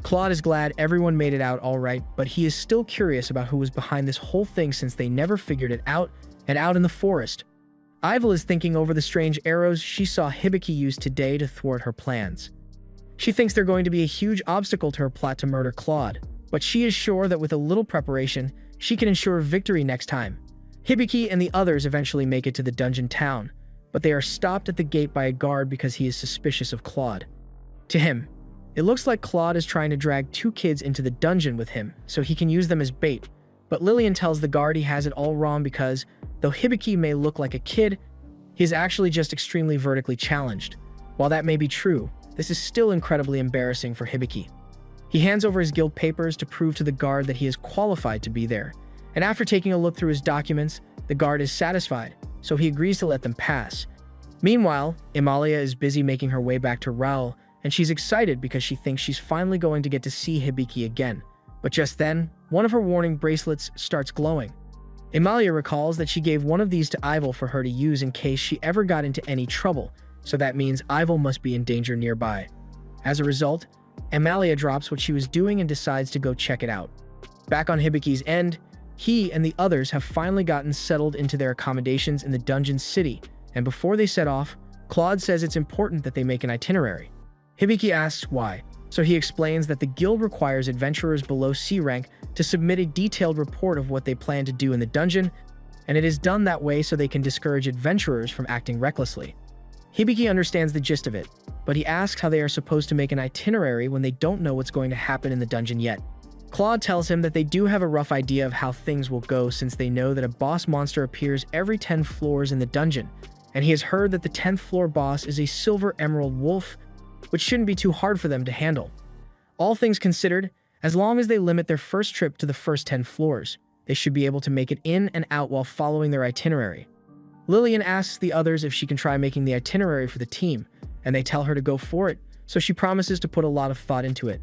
Claude is glad everyone made it out all right, but he is still curious about who was behind this whole thing since they never figured it out, and out in the forest, Ivel is thinking over the strange arrows she saw Hibiki use today to thwart her plans. She thinks they're going to be a huge obstacle to her plot to murder Claude, but she is sure that with a little preparation, she can ensure victory next time. Hibiki and the others eventually make it to the dungeon town, but they are stopped at the gate by a guard because he is suspicious of Claude. To him, it looks like Claude is trying to drag two kids into the dungeon with him so he can use them as bait, but Lillian tells the guard he has it all wrong because, though Hibiki may look like a kid, he is actually just extremely vertically challenged. While that may be true, this is still incredibly embarrassing for Hibiki. He hands over his guild papers to prove to the guard that he is qualified to be there, and after taking a look through his documents, the guard is satisfied, so he agrees to let them pass. Meanwhile, Amalia is busy making her way back to Raoul, and she's excited because she thinks she's finally going to get to see Hibiki again. But just then, one of her warning bracelets starts glowing. Amalia recalls that she gave one of these to Ivel for her to use in case she ever got into any trouble, so that means Ivel must be in danger nearby. As a result, Amalia drops what she was doing and decides to go check it out. Back on Hibiki's end, he and the others have finally gotten settled into their accommodations in the dungeon city, and before they set off, Claude says it's important that they make an itinerary. Hibiki asks why, so he explains that the guild requires adventurers below C rank to submit a detailed report of what they plan to do in the dungeon, and it is done that way so they can discourage adventurers from acting recklessly. Hibiki understands the gist of it, but he asks how they are supposed to make an itinerary when they don't know what's going to happen in the dungeon yet. Claude tells him that they do have a rough idea of how things will go since they know that a boss monster appears every 10 floors in the dungeon, and he has heard that the 10th floor boss is a silver emerald wolf, which shouldn't be too hard for them to handle. All things considered, as long as they limit their first trip to the first 10 floors, they should be able to make it in and out while following their itinerary. Lillian asks the others if she can try making the itinerary for the team, and they tell her to go for it, so she promises to put a lot of thought into it.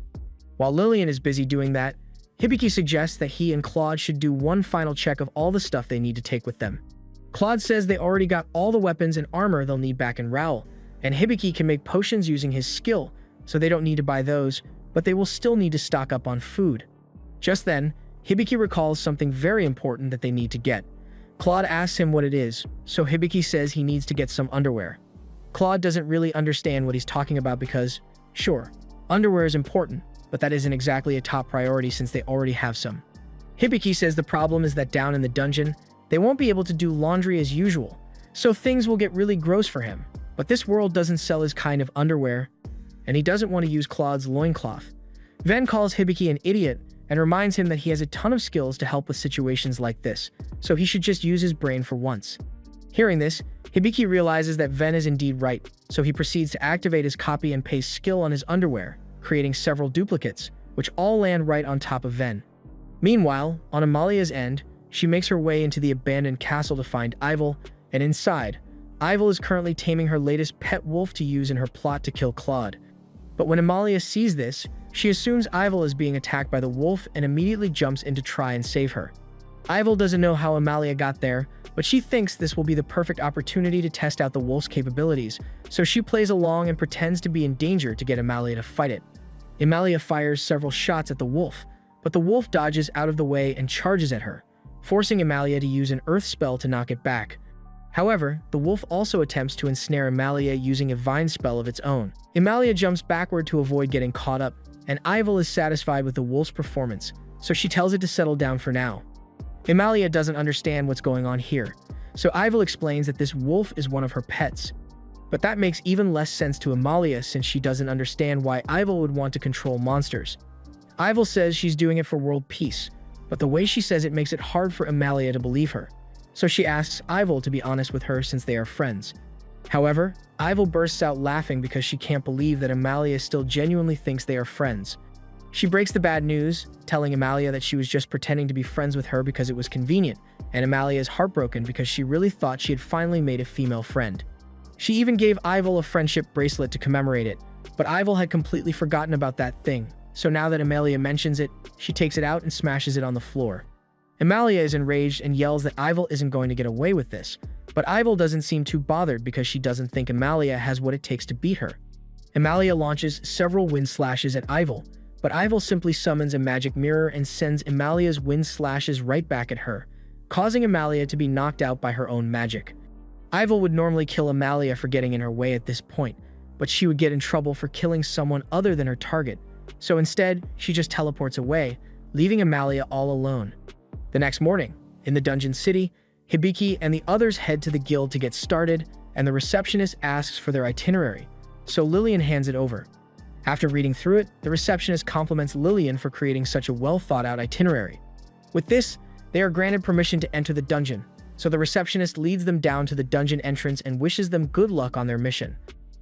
While Lillian is busy doing that, Hibiki suggests that he and Claude should do one final check of all the stuff they need to take with them. Claude says they already got all the weapons and armor they'll need back in Raoul, and Hibiki can make potions using his skill, so they don't need to buy those, but they will still need to stock up on food. Just then, Hibiki recalls something very important that they need to get. Claude asks him what it is, so Hibiki says he needs to get some underwear. Claude doesn't really understand what he's talking about because, sure, underwear is important, but that isn't exactly a top priority since they already have some. Hibiki says the problem is that down in the dungeon, they won't be able to do laundry as usual, so things will get really gross for him. But this world doesn't sell his kind of underwear, and he doesn't want to use Claude's loincloth. Ven calls Hibiki an idiot and reminds him that he has a ton of skills to help with situations like this, so he should just use his brain for once. Hearing this, Hibiki realizes that Ven is indeed right, so he proceeds to activate his copy and paste skill on his underwear, creating several duplicates, which all land right on top of Ven. Meanwhile, on Amalia's end, she makes her way into the abandoned castle to find Ivel, and inside, Ivel is currently taming her latest pet wolf to use in her plot to kill Claude. But when Amalia sees this, she assumes Ivel is being attacked by the wolf and immediately jumps in to try and save her. Ivel doesn't know how Amalia got there, but she thinks this will be the perfect opportunity to test out the wolf's capabilities, so she plays along and pretends to be in danger to get Amalia to fight it. Amalia fires several shots at the wolf, but the wolf dodges out of the way and charges at her, forcing Amalia to use an earth spell to knock it back. However, the wolf also attempts to ensnare Amalia using a vine spell of its own. Amalia jumps backward to avoid getting caught up, and Ivel is satisfied with the wolf's performance, so she tells it to settle down for now. Amalia doesn't understand what's going on here, so Ivel explains that this wolf is one of her pets. But that makes even less sense to Amalia since she doesn't understand why Ivel would want to control monsters. Ivel says she's doing it for world peace, but the way she says it makes it hard for Amalia to believe her, so she asks Ivel to be honest with her since they are friends. However, Ivel bursts out laughing because she can't believe that Amalia still genuinely thinks they are friends. She breaks the bad news, telling Amalia that she was just pretending to be friends with her because it was convenient, and Amalia is heartbroken because she really thought she had finally made a female friend. She even gave Ivel a friendship bracelet to commemorate it, but Ivel had completely forgotten about that thing, so now that Amalia mentions it, she takes it out and smashes it on the floor. Amalia is enraged and yells that Ivel isn't going to get away with this, But Ivel doesn't seem too bothered because she doesn't think Amalia has what it takes to beat her. Amalia launches several wind slashes at Ivel, but Ivel simply summons a magic mirror and sends Amalia's wind slashes right back at her, causing Amalia to be knocked out by her own magic. Ivel would normally kill Amalia for getting in her way at this point, but she would get in trouble for killing someone other than her target, so instead, she just teleports away, leaving Amalia all alone. The next morning, in the dungeon city, Hibiki and the others head to the guild to get started, and the receptionist asks for their itinerary, so Lillian hands it over. After reading through it, the receptionist compliments Lillian for creating such a well-thought-out itinerary. With this, they are granted permission to enter the dungeon, so the receptionist leads them down to the dungeon entrance and wishes them good luck on their mission.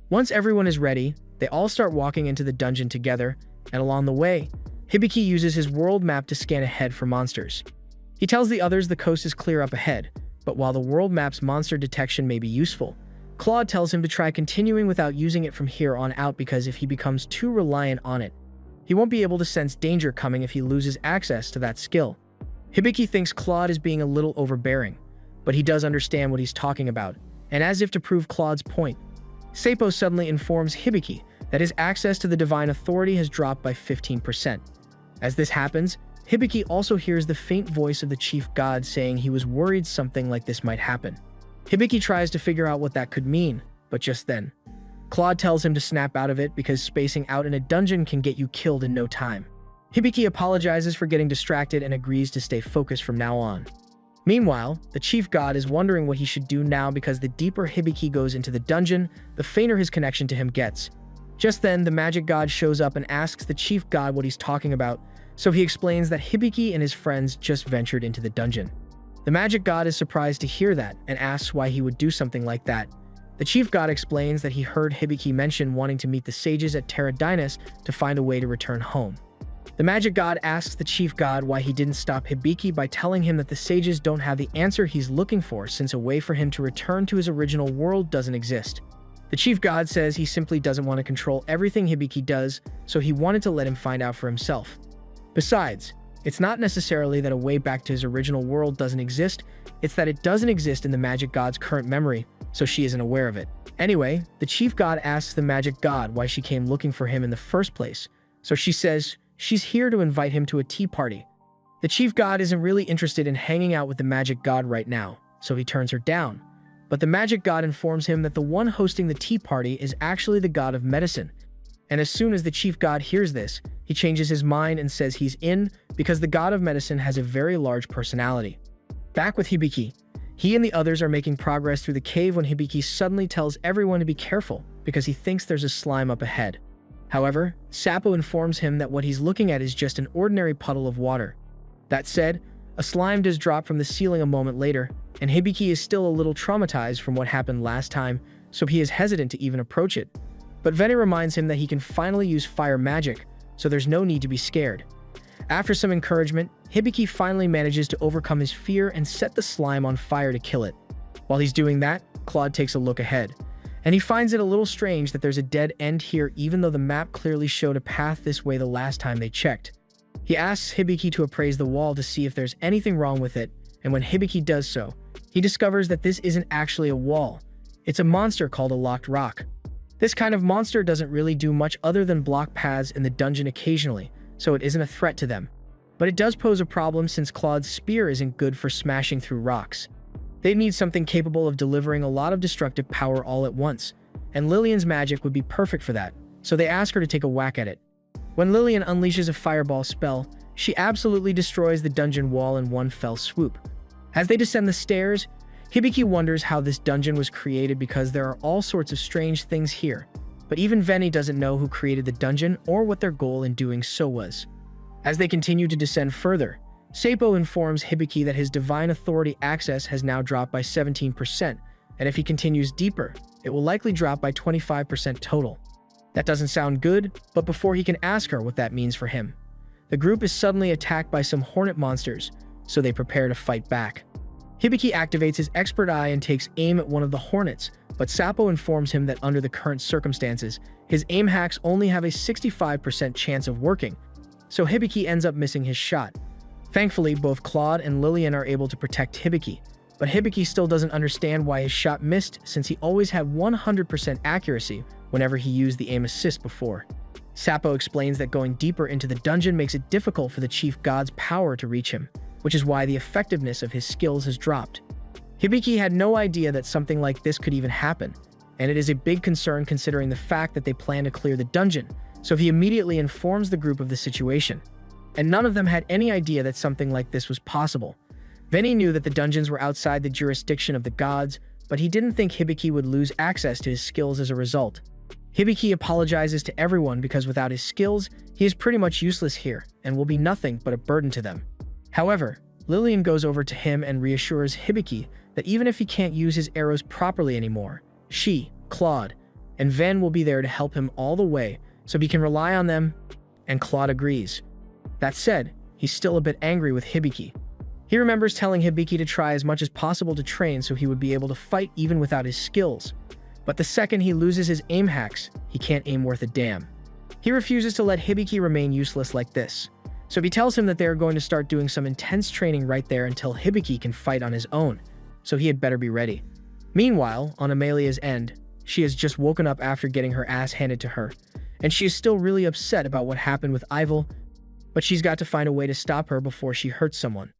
Once everyone is ready, they all start walking into the dungeon together, and along the way, Hibiki uses his world map to scan ahead for monsters. He tells the others the coast is clear up ahead, but while the world map's monster detection may be useful, Claude tells him to try continuing without using it from here on out because if he becomes too reliant on it, he won't be able to sense danger coming if he loses access to that skill. Hibiki thinks Claude is being a little overbearing, but he does understand what he's talking about, and as if to prove Claude's point, Seppo suddenly informs Hibiki that his access to the Divine Authority has dropped by 15%. As this happens, Hibiki also hears the faint voice of the chief god saying he was worried something like this might happen. Hibiki tries to figure out what that could mean, but just then, Claude tells him to snap out of it because spacing out in a dungeon can get you killed in no time. Hibiki apologizes for getting distracted and agrees to stay focused from now on. Meanwhile, the chief god is wondering what he should do now because the deeper Hibiki goes into the dungeon, the fainter his connection to him gets. Just then, the magic god shows up and asks the chief god what he's talking about, so he explains that Hibiki and his friends just ventured into the dungeon. The magic god is surprised to hear that and asks why he would do something like that. The chief god explains that he heard Hibiki mention wanting to meet the sages at Terra Dinas to find a way to return home. The magic god asks the chief god why he didn't stop Hibiki by telling him that the sages don't have the answer he's looking for since a way for him to return to his original world doesn't exist. The chief god says he simply doesn't want to control everything Hibiki does, so he wanted to let him find out for himself. Besides, it's not necessarily that a way back to his original world doesn't exist, it's that it doesn't exist in the magic god's current memory, so she isn't aware of it. Anyway, the chief god asks the magic god why she came looking for him in the first place, so she says she's here to invite him to a tea party. The chief god isn't really interested in hanging out with the magic god right now, so he turns her down. But the magic god informs him that the one hosting the tea party is actually the god of medicine. And as soon as the chief god hears this, he changes his mind and says he's in because the god of medicine has a very large personality. Back with Hibiki, he and the others are making progress through the cave when Hibiki suddenly tells everyone to be careful because he thinks there's a slime up ahead. However, Seppo informs him that what he's looking at is just an ordinary puddle of water. That said, a slime does drop from the ceiling a moment later, and Hibiki is still a little traumatized from what happened last time, so he is hesitant to even approach it. But Veni reminds him that he can finally use fire magic, so there's no need to be scared. After some encouragement, Hibiki finally manages to overcome his fear and set the slime on fire to kill it. While he's doing that, Claude takes a look ahead, and he finds it a little strange that there's a dead end here even though the map clearly showed a path this way the last time they checked. He asks Hibiki to appraise the wall to see if there's anything wrong with it, and when Hibiki does so, he discovers that this isn't actually a wall. It's a monster called a locked rock. This kind of monster doesn't really do much other than block paths in the dungeon occasionally, so it isn't a threat to them. But it does pose a problem since Claude's spear isn't good for smashing through rocks. They need something capable of delivering a lot of destructive power all at once, and Lillian's magic would be perfect for that, so they ask her to take a whack at it. When Lillian unleashes a fireball spell, she absolutely destroys the dungeon wall in one fell swoop. As they descend the stairs, Hibiki wonders how this dungeon was created because there are all sorts of strange things here, but even Veni doesn't know who created the dungeon or what their goal in doing so was. As they continue to descend further, Seppo informs Hibiki that his divine authority access has now dropped by 17%, and if he continues deeper, it will likely drop by 25% total. That doesn't sound good, but before he can ask her what that means for him, the group is suddenly attacked by some hornet monsters, so they prepare to fight back. Hibiki activates his expert eye and takes aim at one of the hornets, but Seppo informs him that under the current circumstances, his aim hacks only have a 65% chance of working, so Hibiki ends up missing his shot. Thankfully, both Claude and Lillian are able to protect Hibiki, But Hibiki still doesn't understand why his shot missed since he always had 100% accuracy whenever he used the aim assist before. Sappo explains that going deeper into the dungeon makes it difficult for the chief god's power to reach him, which is why the effectiveness of his skills has dropped. Hibiki had no idea that something like this could even happen, and it is a big concern considering the fact that they plan to clear the dungeon, so he immediately informs the group of the situation. And none of them had any idea that something like this was possible. Veni knew that the dungeons were outside the jurisdiction of the gods, but he didn't think Hibiki would lose access to his skills as a result. Hibiki apologizes to everyone because without his skills, he is pretty much useless here and will be nothing but a burden to them. However, Lillian goes over to him and reassures Hibiki that even if he can't use his arrows properly anymore, she, Claude, and Ven will be there to help him all the way so he can rely on them, and Claude agrees. That said, he's still a bit angry with Hibiki. He remembers telling Hibiki to try as much as possible to train so he would be able to fight even without his skills. But the second he loses his aim hacks, he can't aim worth a damn. He refuses to let Hibiki remain useless like this, so he tells him that they are going to start doing some intense training right there until Hibiki can fight on his own, so he had better be ready. Meanwhile, on Amelia's end, she has just woken up after getting her ass handed to her, and she is still really upset about what happened with Ivel, but she's got to find a way to stop her before she hurts someone.